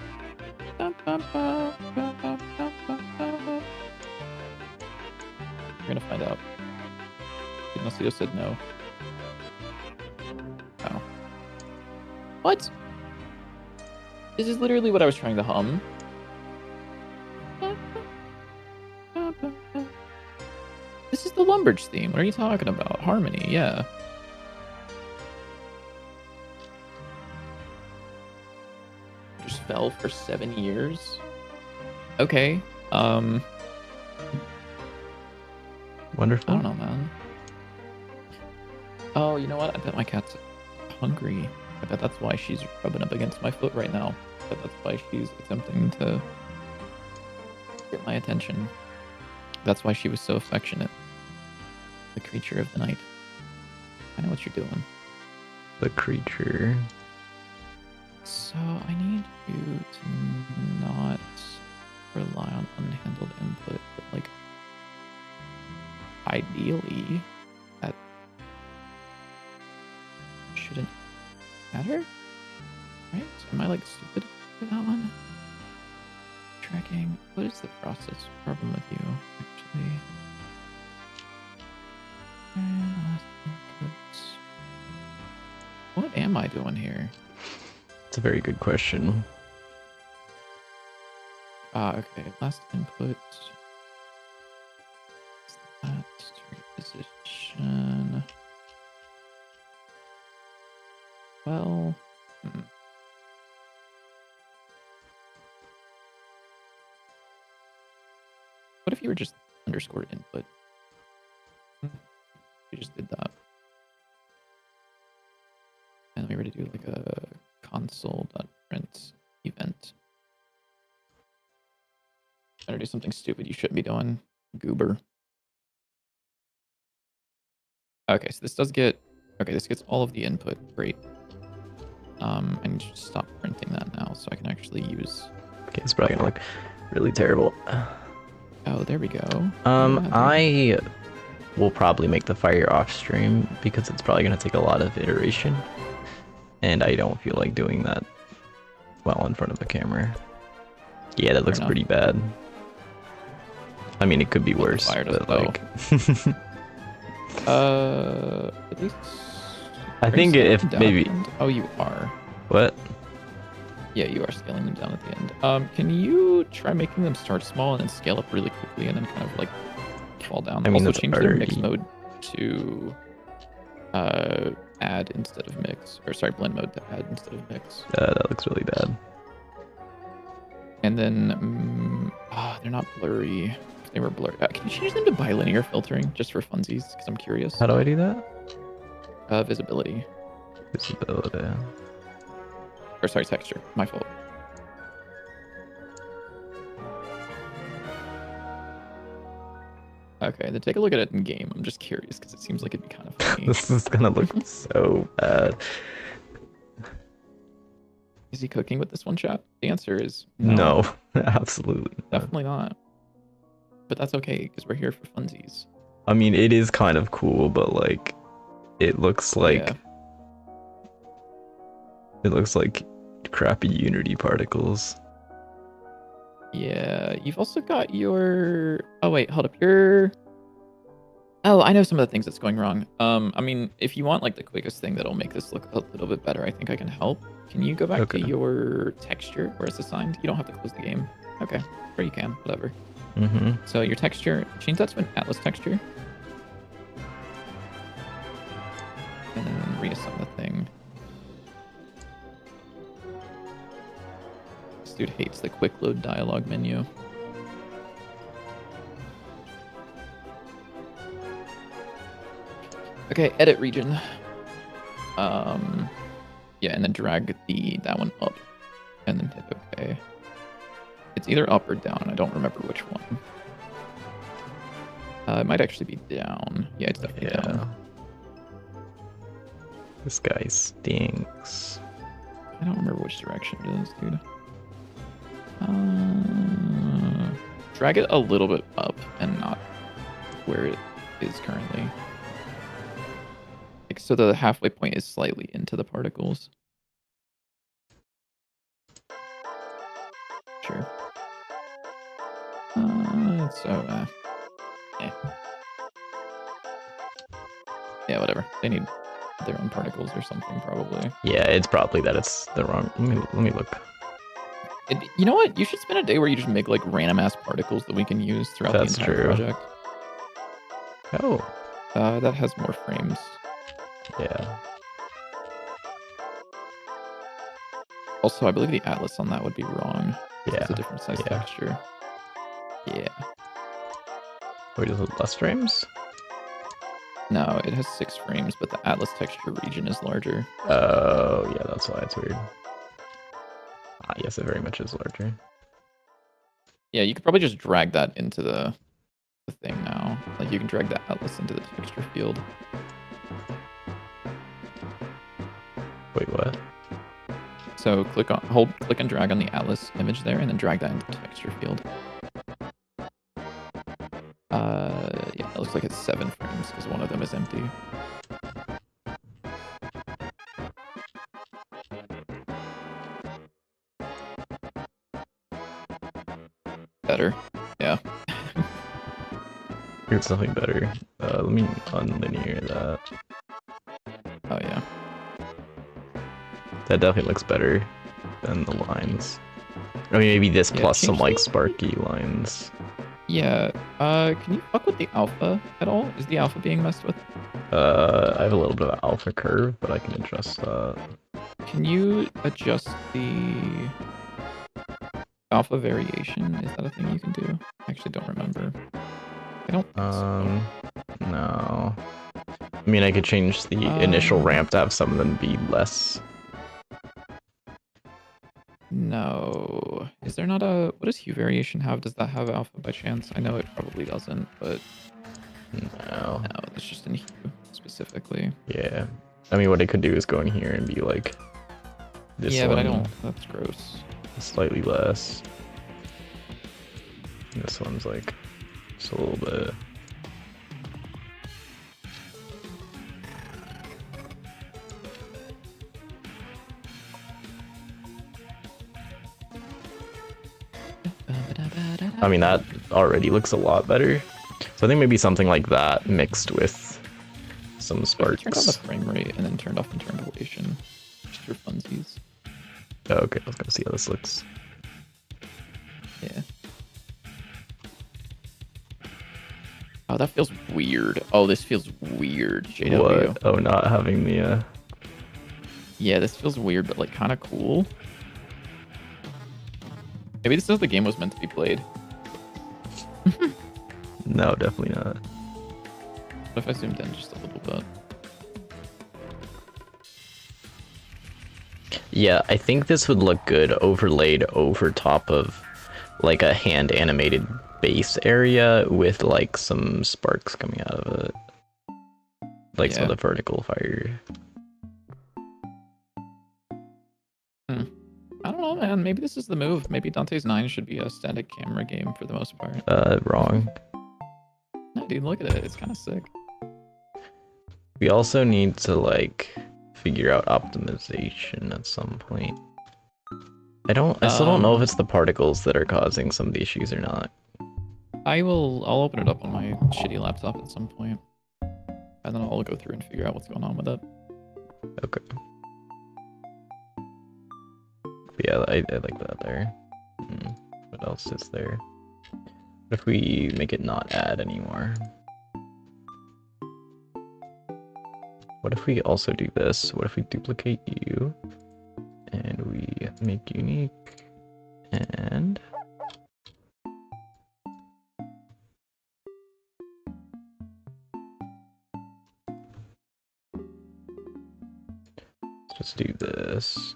S1: dun, dun, dun, dun, dun, dun, dun. We're gonna find out. Ignacio said no. Oh. What? This is literally what I was trying to hum. This is the Lumbridge theme. What are you talking about? Harmony, yeah. Just fell for 7 years. Okay.
S2: Wonderful.
S1: I don't know, man. Oh, you know what? I bet my cat's hungry. I bet that's why she's rubbing up against my foot right now. I bet that's why she's attempting to get my attention. That's why she was so affectionate. The creature of the night. I know what you're doing.
S2: The creature.
S1: So I need you to not rely on unhandled input, but like ideally that shouldn't matter, right? Am I like stupid for that one? Tracking. What is the process problem with you actually? And last inputs. What am I doing here?
S2: It's a very good question.
S1: Okay. Last input. That reposition. Well. What if you were just underscore input? You just did that. And we were to do like a console.print event. Better do something stupid you shouldn't be doing, goober. Okay, so this does get, okay, this gets all of the input, great. I need to stop printing that now so I can actually use.
S2: Okay, it's probably gonna look really terrible.
S1: Oh, there we go.
S2: I will probably make the fire off stream because it's probably gonna take a lot of iteration. And I don't feel like doing that while in front of the camera. Yeah, that looks pretty bad. I mean, it could be worse, but like...
S1: at least...
S2: I think if maybe...
S1: Oh, you are.
S2: What?
S1: Yeah, you are scaling them down at the end. Can you try making them start small and then scale up really quickly and then kind of like fall down?
S2: I mean,
S1: also
S2: that's
S1: change
S2: already...
S1: their mix mode to add instead of mix, or sorry, blend mode to add instead of mix.
S2: That looks really bad.
S1: And then, they're not blurry. If they were blurry, can you change them to bilinear filtering just for funsies? Because I'm curious.
S2: How do I do that?
S1: Visibility.
S2: Visibility.
S1: Or sorry, texture. My fault. Okay, then take a look at it in game. I'm just curious because it seems like it'd be kind of funny.
S2: This is gonna look so bad.
S1: Is he cooking with this one, chat? The answer is
S2: no. Absolutely not.
S1: Definitely not. But that's okay because we're here for funsies.
S2: I mean, it is kind of cool, but like, it looks like it looks like crappy Unity particles.
S1: Yeah, you've also got your... Oh, wait, hold up. Your... Oh, I know some of the things that's going wrong. I mean, if you want like the quickest thing that'll make this look a little bit better, I think I can help. Can you go back to your texture where it's assigned? You don't have to close the game. Okay, or you can, whatever. So your texture, change that to an Atlas texture. And then reassign the thing. This dude hates the quick load dialogue menu. Okay, edit region. Yeah, and then drag that one up, and then hit OK. It's either up or down. I don't remember which one. It might actually be down. Yeah, it's definitely down.
S2: This guy stinks.
S1: I don't remember which direction it is, dude. Drag it a little bit up and not where it is currently. Like, so the halfway point is slightly into the particles. Sure. Yeah, whatever. They need their own particles or something, probably.
S2: Yeah, it's probably that it's the wrong... Let me look.
S1: You know what? You should spend a day where you just make like random ass particles that we can use throughout the entire project.
S2: Oh,
S1: That has more frames.
S2: yeah.
S1: Also, I believe the atlas on that would be wrong. It's a
S2: Yeah.
S1: different size
S2: Yeah.
S1: texture. Yeah.
S2: Wait, is it less frames?
S1: No, it has 6 frames, but the atlas texture region is larger.
S2: Oh, yeah, that's why it's weird. Ah, yes, it very much is larger.
S1: Yeah, you could probably just drag that into the thing now. Like you can drag the atlas into the texture field.
S2: Wait, what?
S1: So click and drag on the atlas image there, and then drag that into the texture field. Yeah, it looks like it's 7 frames because one of them is empty. Better. Yeah.
S2: Here's something better. Let me unlinear that.
S1: Oh yeah.
S2: That definitely looks better than the lines. I mean, maybe this
S1: Yeah,
S2: plus some
S1: change
S2: like
S1: the-
S2: sparky lines.
S1: Yeah. Can you fuck with the alpha at all? Is the alpha being messed with?
S2: I have a little bit of alpha curve, but I can adjust that.
S1: Can you adjust the alpha variation? Is that a thing you can do? I actually don't remember. I don't think so.
S2: No. I mean, I could change the initial ramp to have some of them be less.
S1: No. Is there not a... What does hue variation have? Does that have alpha by chance? I know it probably doesn't, but...
S2: No.
S1: No, it's just in hue specifically.
S2: Yeah. I mean, what I could do is go in here and be like... This
S1: Yeah,
S2: one,
S1: but I don't... That's gross.
S2: slightly less. This one's like just a little bit. I mean, that already looks a lot better. So I think maybe something like that mixed with some sparks.
S1: Turned on the frame rate and then turned off interpolation. Just for funsies.
S2: Oh, okay, I was gonna see how this looks.
S1: Yeah. Oh, that feels weird. Oh, this feels weird, JW.
S2: What? Oh, not having the
S1: Yeah, this feels weird, but like kind of cool. Maybe this is how the game was meant to be played.
S2: No, definitely not.
S1: What if I zoomed in just a little bit?
S2: Yeah, I think this would look good overlaid over top of like a hand animated base area with like some sparks coming out of it. Like some of the vertical fire.
S1: I don't know, man. Maybe this is the move. Maybe Dante's 9 should be a static camera game for the most part.
S2: Wrong.
S1: No, dude, look at it. It's kind of sick.
S2: We also need to like figure out optimization at some point. I still don't know if it's the particles that are causing some of the issues or not.
S1: I'll open it up on my shitty laptop at some point. And then I'll go through and figure out what's going on with it.
S2: Okay. But yeah, I like that there. What else is there? What if we make it not add anymore? What if we also do this? What if we duplicate you and we make unique and let's just do this.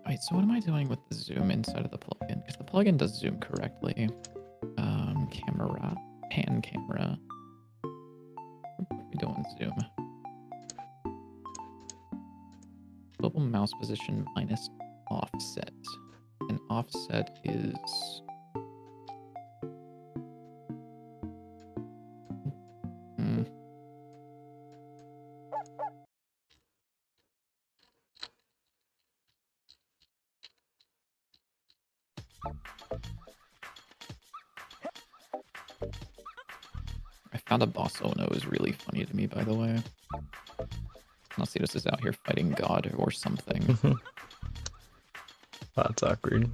S1: Wait, so what am I doing with the zoom inside of the plugin? Because the plugin does zoom correctly. Camera, pan camera. What are we doing zoom? Global mouse position minus offset. And offset is... Cada Bassono is really funny to me, by the way. Unless he just is out here fighting God or something.
S2: That's awkward.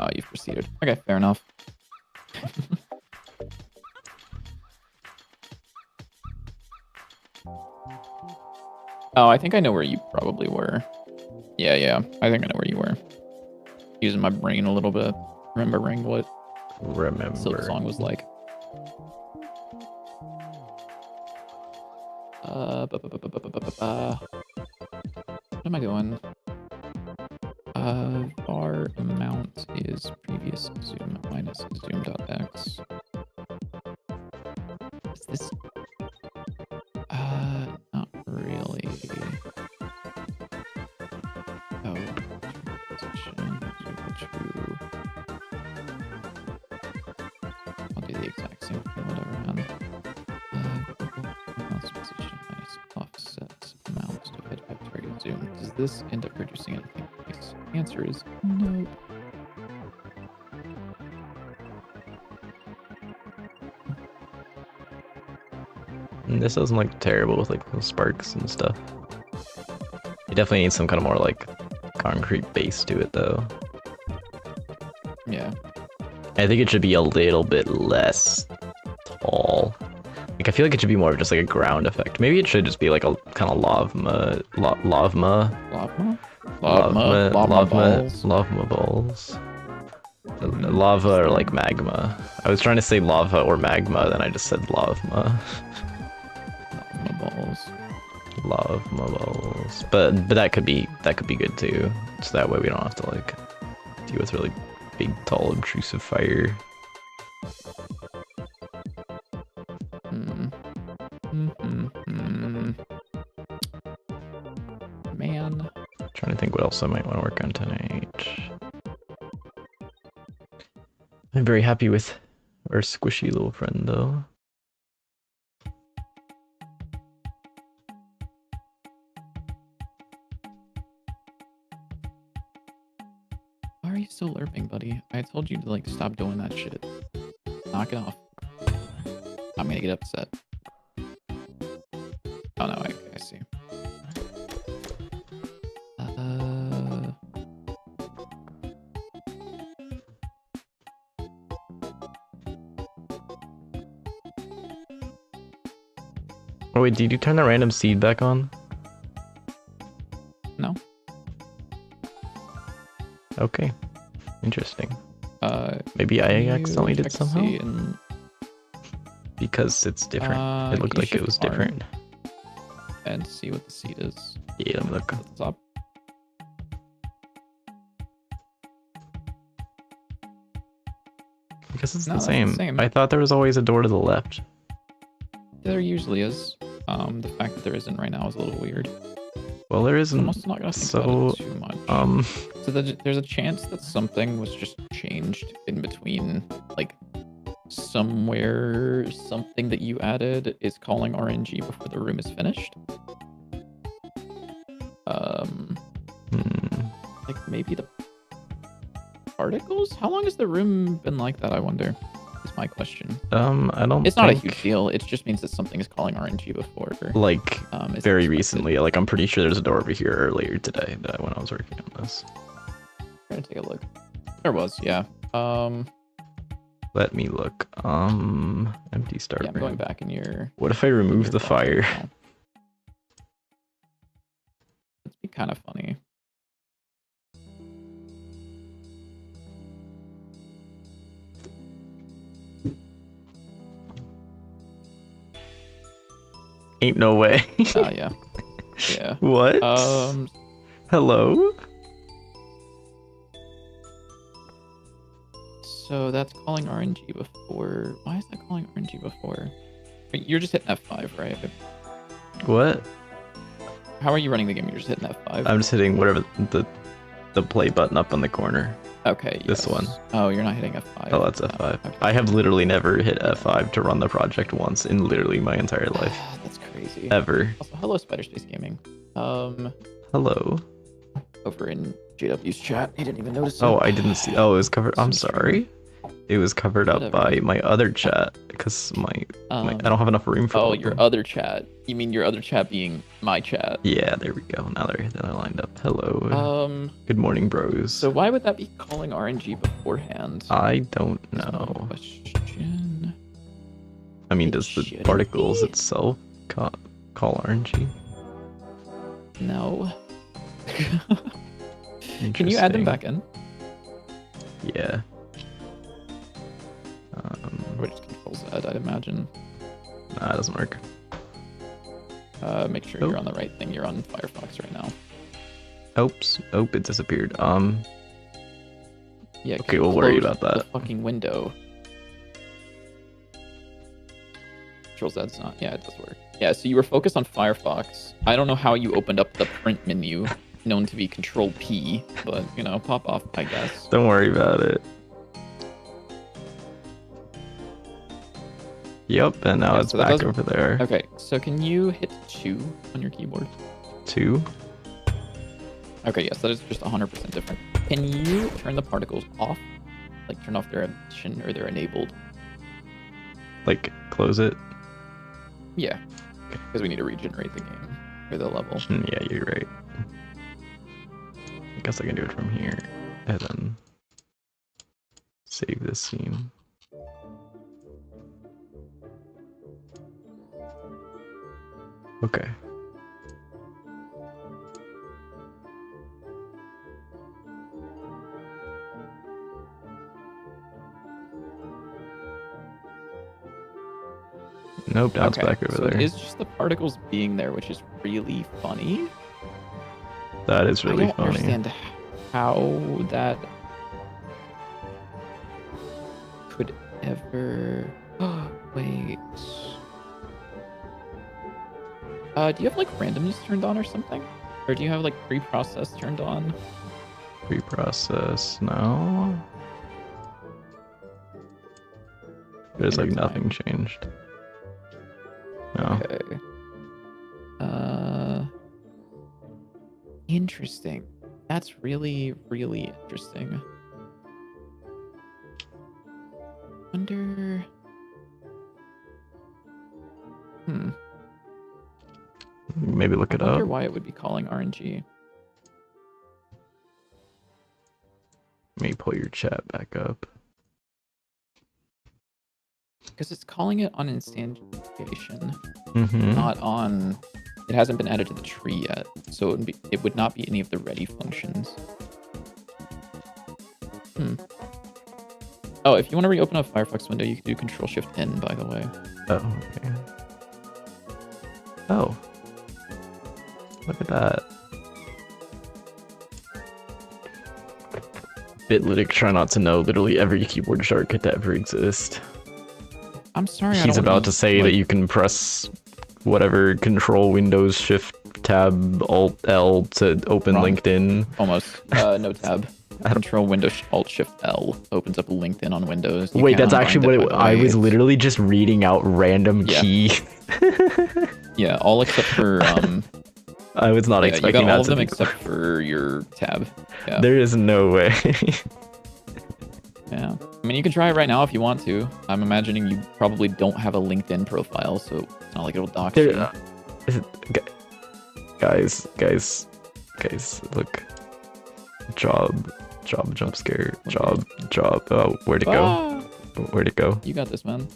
S1: Oh, you've proceeded. Okay, fair enough. Oh, I think I know where you probably were. Yeah, I think I know where you were. Using my brain a little bit, remembering what Silk Song was like. What am I doing? Var amount is previous zoom minus zoom.x. Is this? Not really. Oh, position true. I'll do the exact same thing, whatever, man. Mouse position minus offset amount divided by target zoom. Does this end up producing anything? The answer is no.
S2: This doesn't look terrible with like the sparks and stuff. You definitely need some kind of more like concrete base to it though.
S1: Yeah.
S2: I think it should be a little bit less tall. Like I feel like it should be more of just like a ground effect. Maybe it should just be like a kind of lavma balls. Lava or like magma. I was trying to say lava or magma, then I just said lavma. Lavma balls. But that could be good too. So that way we don't have to like deal with really big, tall, intrusive fire.
S1: Man.
S2: Trying to think what else I might want to work on tonight. I'm very happy with our squishy little friend though.
S1: Why are you still LARPing, buddy? I told you to like stop doing that shit. Knock it off. I'm gonna get upset. Oh no, I see.
S2: Oh wait, did you turn the random seed back on?
S1: No.
S2: Okay. Interesting. Maybe I accidentally did somehow? Because it's different. It looked like it was different.
S1: And see what the seed is.
S2: Yeah, let me look.
S1: At the top.
S2: Because it's the same. I thought there was always a door to the left.
S1: There usually is. The fact that there isn't right now is a little weird.
S2: Well, there isn't.
S1: I'm also not gonna think about it too much. So there's a chance that something was just changed in between, like somewhere something that you added is calling RNG before the room is finished. Like maybe the particles? How long has the room been like that, I wonder? Is my question.
S2: I don't
S1: It's not a huge deal. It just means that something is calling RNG before.
S2: Like, very recently. Like, I'm pretty sure there's a door over here earlier today when I was working on this.
S1: I'm trying to take a look. There was, yeah.
S2: Let me look. Empty start.
S1: Yeah, I'm going back in your...
S2: What if I remove the fire?
S1: That'd be kind of funny.
S2: Ain't no way.
S1: Yeah. Yeah.
S2: What? Hello?
S1: So that's calling RNG before... Why is that calling RNG before? You're just hitting F5, right?
S2: What?
S1: How are you running the game? You're just hitting F5?
S2: I'm just hitting whatever the play button up on the corner.
S1: Okay,
S2: This one.
S1: Oh, you're not hitting F5.
S2: Oh, that's F5.
S1: Okay.
S2: I have literally never hit F5 to run the project once in literally my entire life.
S1: That's crazy.
S2: Ever.
S1: Also, hello, Spider Space Gaming.
S2: Hello.
S1: Over in JW's chat. He didn't even notice it.
S2: Oh, I didn't see. Oh, it was covered. I'm sorry. It was covered up
S1: Whatever.
S2: by my other chat because I don't have enough room for.
S1: Oh, your other chat. You mean your other chat being my chat?
S2: Yeah, there we go. Now they're lined up. Hello. Good morning, bros.
S1: So why would that be calling RNG beforehand?
S2: I don't know.
S1: Question.
S2: I mean, does the particles itself call RNG?
S1: No. Can you add them back in?
S2: Yeah.
S1: Or just control Z, I'd imagine.
S2: Nah, it doesn't work.
S1: Make sure you're on the right thing. You're on Firefox right now.
S2: Oops. Oh, it disappeared.
S1: Yeah.
S2: Okay, we'll worry about that.
S1: The fucking window. Control Z's not. Yeah, it does work. Yeah, so you were focused on Firefox. I don't know how you opened up the print menu, known to be Control P, but you know, pop off, I guess.
S2: Don't worry about it. Yep, and now it's back over there.
S1: Okay, so can you hit 2 on your keyboard?
S2: 2?
S1: Okay, yes, that is just 100% different. Can you turn the particles off? Like turn off their emission or they're enabled?
S2: Like close it?
S1: Yeah, because we need to regenerate the game or the level.
S2: Yeah, you're right. I guess I can do it from here and then save this scene. Okay. Nope, now it's back over there.
S1: So it is just the particles being there, which is really funny.
S2: That is really
S1: funny. I don't understand how that could ever... Wait... do you have like randomness turned on or something? Or do you have like pre-process turned on?
S2: Pre-process, no. There's like nothing changed. No.
S1: Okay. Interesting. That's really, really interesting. Wonder...
S2: Maybe look it up.
S1: I wonder why it would be calling RNG.
S2: Let me pull your chat back up.
S1: Because it's calling it on instantiation,
S2: Mm-hmm.
S1: not on... It hasn't been added to the tree yet, so it would not be any of the ready functions. Oh, if you want to reopen a Firefox window, you can do Control-Shift-N, by the way.
S2: Oh, okay. Oh. Look at that. Bitlytic try not to know literally every keyboard shortcut that ever exists.
S1: I'm sorry.
S2: He's about to say that you can press whatever Control Windows Shift Tab Alt L to open LinkedIn.
S1: Almost. No tab. Control Windows Alt Shift L opens up LinkedIn on Windows.
S2: Wait, that's actually what I was literally just reading out random key.
S1: Yeah, all except for
S2: I was not expecting
S1: you got
S2: that
S1: all of
S2: to
S1: them
S2: be
S1: except for your tab. Yeah.
S2: There is no way.
S1: Yeah. I mean, you can try it right now if you want to. I'm imagining you probably don't have a LinkedIn profile, so it's not like it'll dox you.
S2: Guys, look. Job jump scare. Job. Oh, where'd it go? Where'd it go?
S1: You got this, man.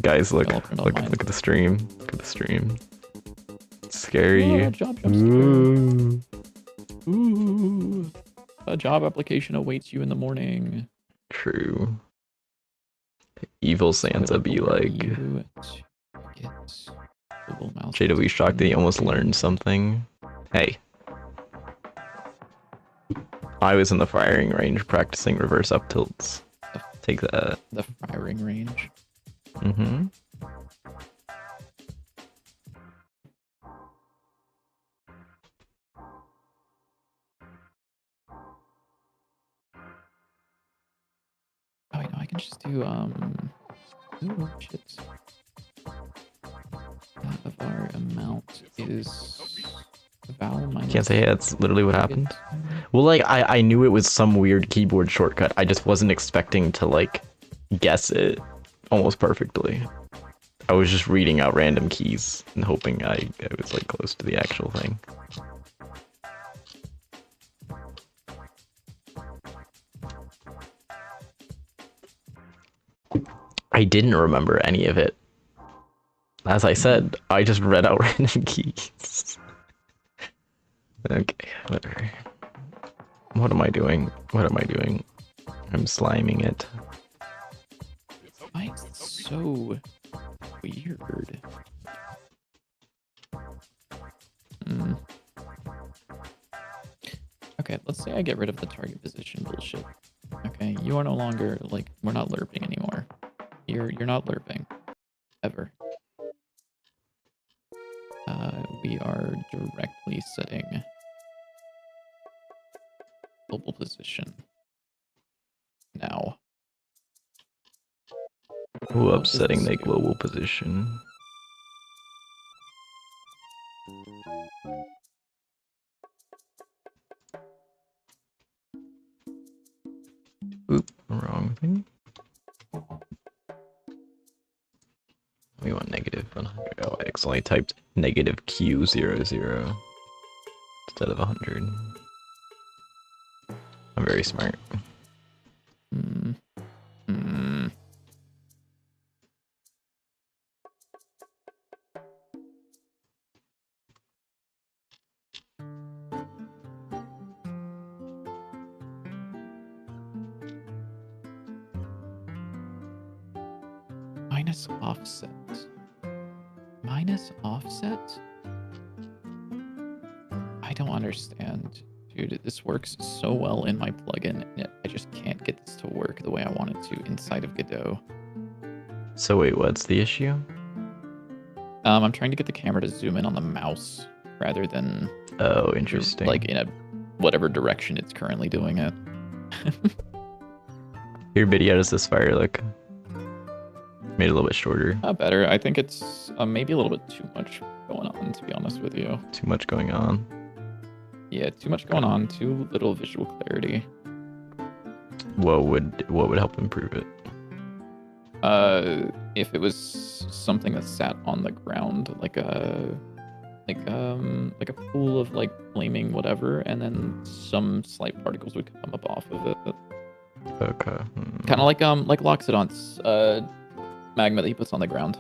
S2: Guys, look at the stream. Look at the stream. It's scary.
S1: Job jump scare. Ooh. A job application awaits you in the morning.
S2: True. Evil Santa be like. JW shocked that he almost learned something. Hey. I was in the firing range practicing reverse up tilts. Take that.
S1: The firing range.
S2: Mm-hmm.
S1: just do ooh, shit. Of our amount is val minus.
S2: Can't say that's literally what happened. Well, like I knew it was some weird keyboard shortcut. I just wasn't expecting to like guess it almost perfectly. I was just reading out random keys and hoping I was like close to the actual thing. I didn't remember any of it. As I said, I just read out random keys. Okay, whatever. What am I doing? What am I doing? I'm sliming it.
S1: Why is it so weird? Okay, let's say I get rid of the target position bullshit. Okay, you are no longer, like, we're not lerping anymore. You're not lerping. Ever. We are directly setting global position. Now.
S2: Ooh, upsetting the global position. Oop, wrong thing. We want negative 100. Oh, I accidentally typed negative Q00 instead of 100. I'm very smart.
S1: Minus offset. Minus offset? I don't understand. Dude, this works so well in my plugin, and I just can't get this to work the way I want it to inside of Godot.
S2: So wait, what's the issue?
S1: I'm trying to get the camera to zoom in on the mouse rather than...
S2: Oh, interesting.
S1: Like in a whatever direction it's currently doing it.
S2: Your video, how does this fire look? Made it a little bit shorter.
S1: Better. I think it's maybe a little bit too much going on, to be honest with you.
S2: Too much going on.
S1: Yeah, too much going on. Too little visual clarity.
S2: What would help improve it?
S1: If it was something that sat on the ground, like a pool of like flaming whatever, and then some slight particles would come up off of it.
S2: Okay.
S1: Kind of like Loxodon's magma that he puts on the ground.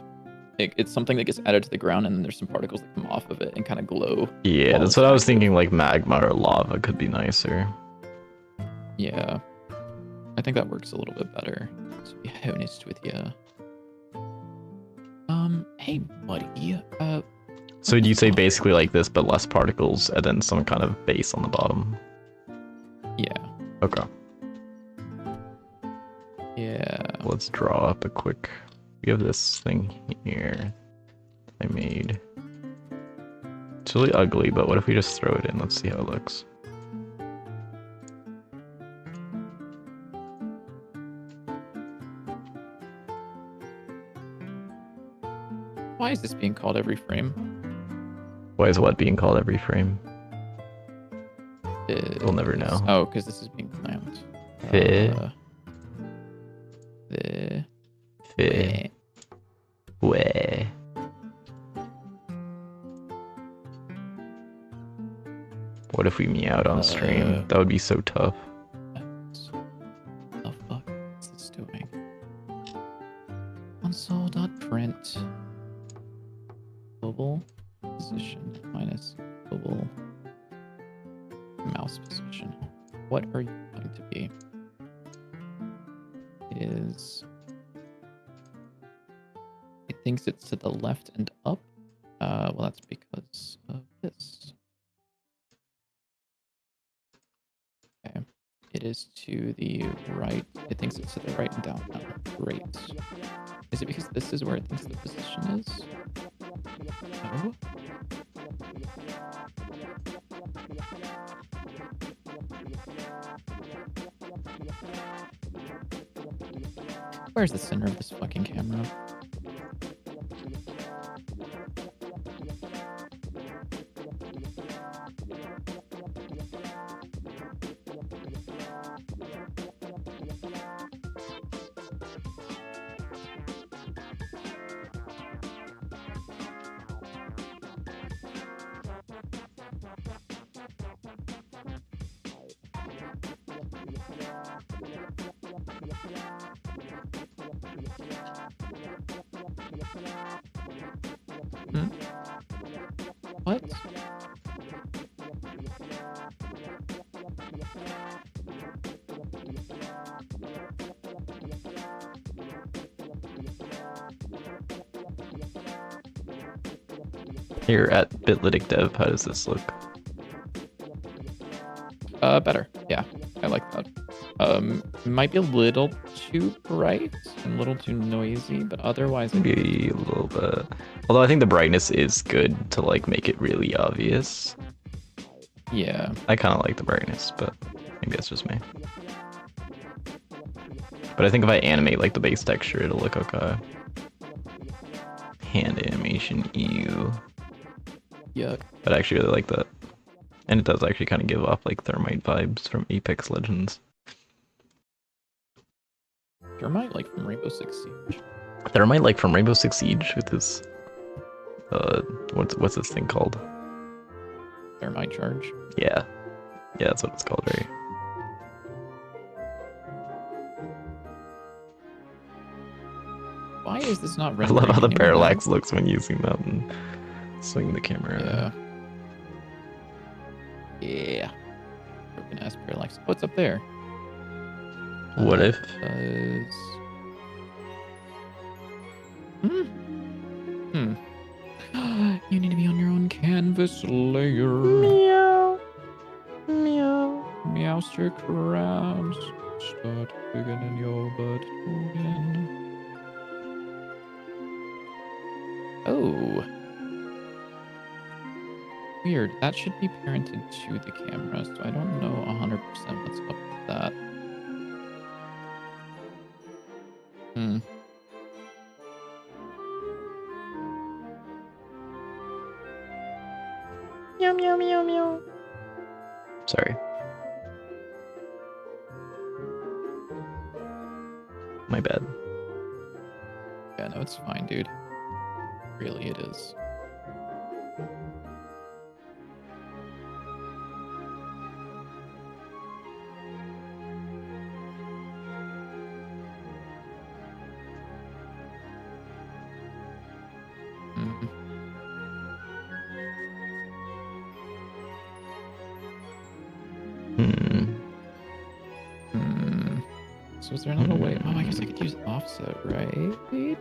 S1: It's something that gets added to the ground, and then there's some particles that come off of it and kind of glow.
S2: Yeah, that's what I was thinking. Like magma or lava could be nicer.
S1: Yeah, I think that works a little bit better. To be honest with you. Hey buddy.
S2: So do you say basically like this, but less particles, and then some kind of base on the bottom?
S1: Yeah.
S2: Okay.
S1: Yeah.
S2: Let's draw up a quick. We have this thing here I made. It's really ugly, but what if we just throw it in? Let's see how it looks.
S1: Why is this being called every frame?
S2: Why is what being called every frame? We'll never know.
S1: Oh, because this is being clamped.
S2: Way. What if we meowed on stream? That would be so tough.
S1: What the fuck is this doing? Console.print. Global position minus global mouse position. What are you going to be? It is... It thinks it's to the left and up. Well, that's because of this. Okay. It is to the right. It thinks it's to the right and down now. Great. Is it because this is where it thinks the position is? No? Where's the center of this fucking camera? Hmm? What?
S2: Here at Bitlytic Dev, how does this look?
S1: Better. Yeah, I like that. Might be a little too bright and a little too noisy, but otherwise,
S2: Maybe a little bit. Although I think the brightness is good to like make it really obvious.
S1: yeah.
S2: I kind of like the brightness, but maybe that's just me. But I think if I animate like the base texture, it'll look okay. Hand animation, ew.
S1: Yuck.
S2: But I actually really like that. And it does actually kind of give off like Thermite vibes from Apex Legends.
S1: Thermite, like from Rainbow Six Siege.
S2: Thermite like from Rainbow Six Siege with his what's this thing called?
S1: Thermite charge.
S2: Yeah. Yeah, that's what it's called, right?
S1: Why is this not
S2: I
S1: rendering?
S2: love how the
S1: anymore?
S2: parallax looks when using that and swinging the camera.
S1: Yeah. Broken ass parallax. What's up there?
S2: What if?
S1: You need to be on your own canvas layer.
S2: Meow. Meow.
S1: Meowster crabs. Start digging in your butt again. Oh. Weird. That should be parented to the camera, so I don't know 100% what's up with that.
S2: Meow meow meow meow. Sorry. My bad.
S1: Yeah, no, it's fine, dude. Really, it is. So is there another way? Oh, I guess I could use offset, right? Wait,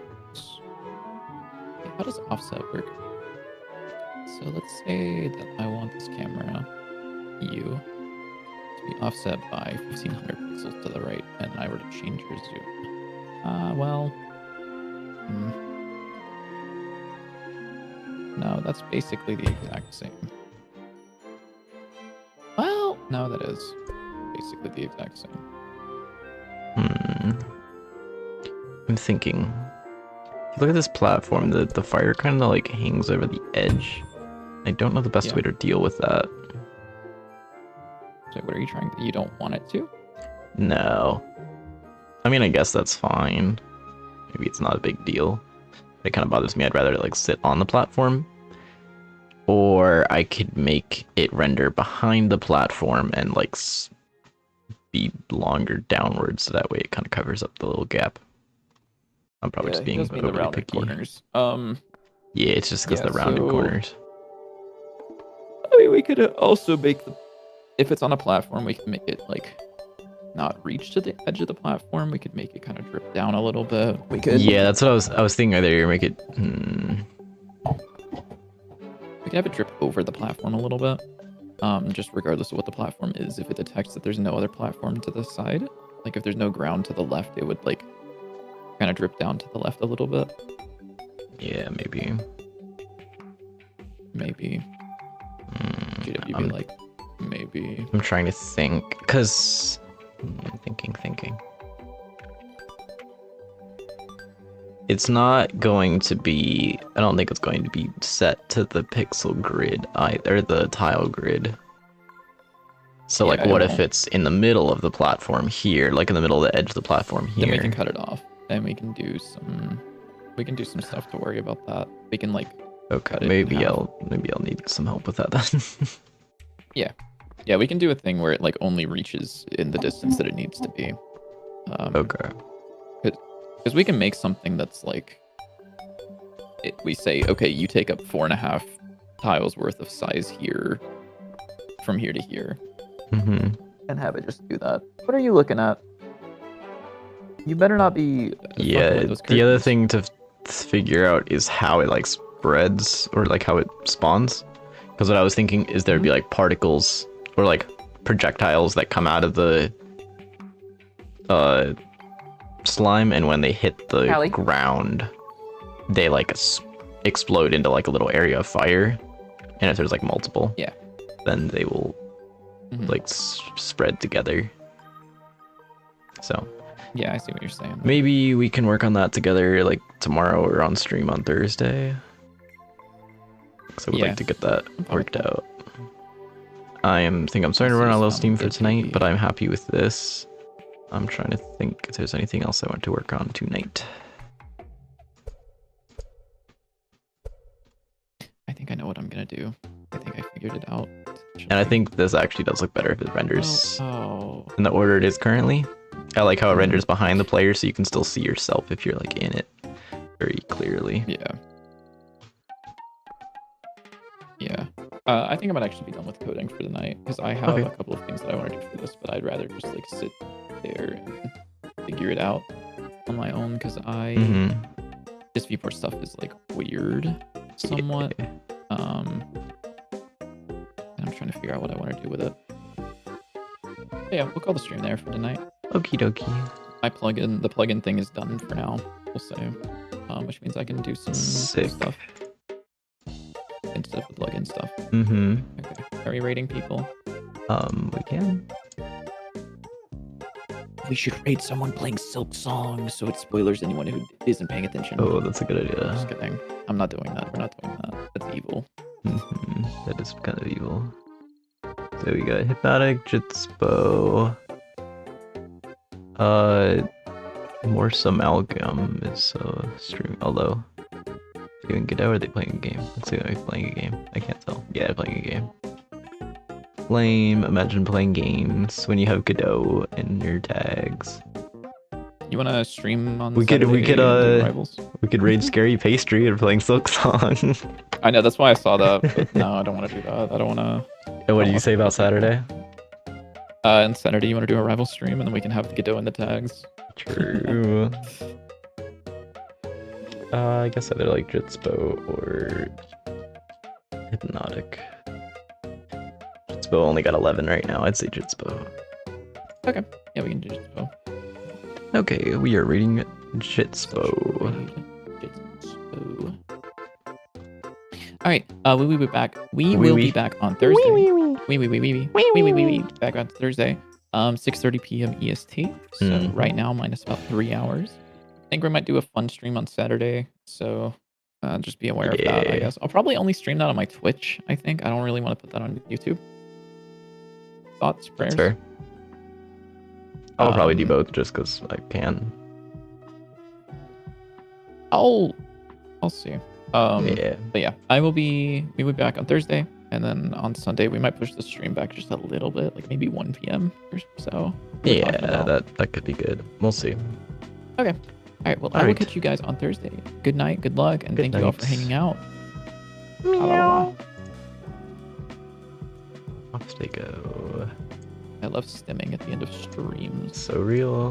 S1: how does offset work? So let's say that I want this camera, U, to be offset by 1500 pixels to the right, and I were to change your zoom. No, that's basically the exact same. Well, no, that is basically the exact same.
S2: I'm thinking. If you look at this platform, the fire kind of like hangs over the edge. I don't know the best way to deal with that.
S1: So what are you trying to... You don't want it to?
S2: No. I mean, I guess that's fine. Maybe it's not a big deal. It kind of bothers me. I'd rather like sit on the platform. Or I could make it render behind the platform and like be longer downwards, so that way it kind of covers up the little gap. I'm probably just being overly picky.
S1: Corners.
S2: Yeah, it's just because the rounded corners.
S1: I mean, we could also make the... If it's on a platform, we can make it like not reach to the edge of the platform. We could make it kind of drip down a little bit. We could.
S2: Yeah, that's what I was thinking. Either make it.
S1: We could have it drip over the platform a little bit. Just regardless of what the platform is, if it detects that there's no other platform to the side, like if there's no ground to the left, it would like kind of drip down to the left a little bit.
S2: Yeah, maybe.
S1: Maybe. GWB like maybe.
S2: I'm trying to think, cause thinking. It's not going to be, I don't think it's going to be set to the pixel grid either, the tile grid. So
S1: Yeah,
S2: like what if it's in the middle of the platform here, like in the middle of the edge of the platform here?
S1: Then we can cut it off and we can do some stuff to worry about that. We can like
S2: Okay, maybe I'll need some help with that then.
S1: Yeah, we can do a thing where it like only reaches in the distance that it needs to be.
S2: Okay.
S1: Because we can make something that's like, we say, okay, you take up 4.5 tiles worth of size here, from here to here, and have it just do that. What are you looking at? You better not be.
S2: Yeah, the other thing to figure out is how it like spreads or like how it spawns. Because what I was thinking is there'd be like particles or like projectiles that come out of the slime, and when they hit the ground, they like explode into like a little area of fire. And if there's like multiple, then they will like spread together. So
S1: yeah, I see what you're saying.
S2: Maybe we can work on that together like tomorrow or on stream on Thursday. So we'd like to get that worked out. I'm starting to run out of low steam for tonight, but I'm happy with this. I'm trying to think if there's anything else I want to work on tonight.
S1: I think I know what I'm gonna do. I think I figured it out.
S2: And I think this actually does look better if it renders in the order it is currently. I like how it renders behind the player so you can still see yourself if you're like in it very clearly.
S1: Yeah. I think I might actually be done with coding for the night because I have a couple of things that I want to do for this, but I'd rather just like sit there and figure it out on my own because this viewport stuff is like weird somewhat. And I'm trying to figure out what I want to do with it. But yeah, we'll call the stream there for tonight.
S2: Okie dokie.
S1: The plugin thing is done for now, we'll say. Which means I can do some stuff. Instead of the plugin stuff. Okay. Are we rating people?
S2: We can.
S1: We should rate someone playing Silk Song so it spoilers anyone who isn't paying attention.
S2: Oh, that's a good idea.
S1: Just kidding. I'm not doing that. We're not doing that. That's evil.
S2: That is kind of evil. So we got Hypnotic, Jitspo. More some Amalgam is streaming, although doing Godot, or are they playing a game? Looks like they're playing a game. I can't tell. Yeah, they're playing a game. Lame. Imagine playing games when you have Godot in your tags.
S1: You wanna stream on?
S2: We could raid Scary Pastry and playing Silk Song.
S1: I know, that's why I saw that. But no, I don't want to do that. I don't want to.
S2: And what did you say about Saturday?
S1: And Saturday, you want to do a rival stream, and then we can have the Godot in the tags.
S2: True. I guess either like Jitspo or Hypnotic. Jitspo only got 11 right now. I'd say Jitspo.
S1: Okay. Yeah, we can do Jitspo.
S2: Okay, we are reading Jitspo.
S1: All right. We will be back. We will be back on Thursday. We back on Thursday. 6:30 p.m. EST. So right now, minus about 3 hours. I think we might do a fun stream on Saturday. So just be aware of that, I guess. I'll probably only stream that on my Twitch, I think. I don't really want to put that on YouTube. Thoughts, prayers?
S2: That's fair. I'll probably do both just because I can.
S1: I'll see. But yeah, we'll be back on Thursday, and then on Sunday we might push the stream back just a little bit, like maybe 1 p.m. or so.
S2: Yeah, that could be good. We'll see.
S1: Okay. All right. Well, I will catch you guys on Thursday. Good night. Good luck, and thank you all for hanging out.
S2: Meow. Off they go.
S1: I love stimming at the end of streams.
S2: So real.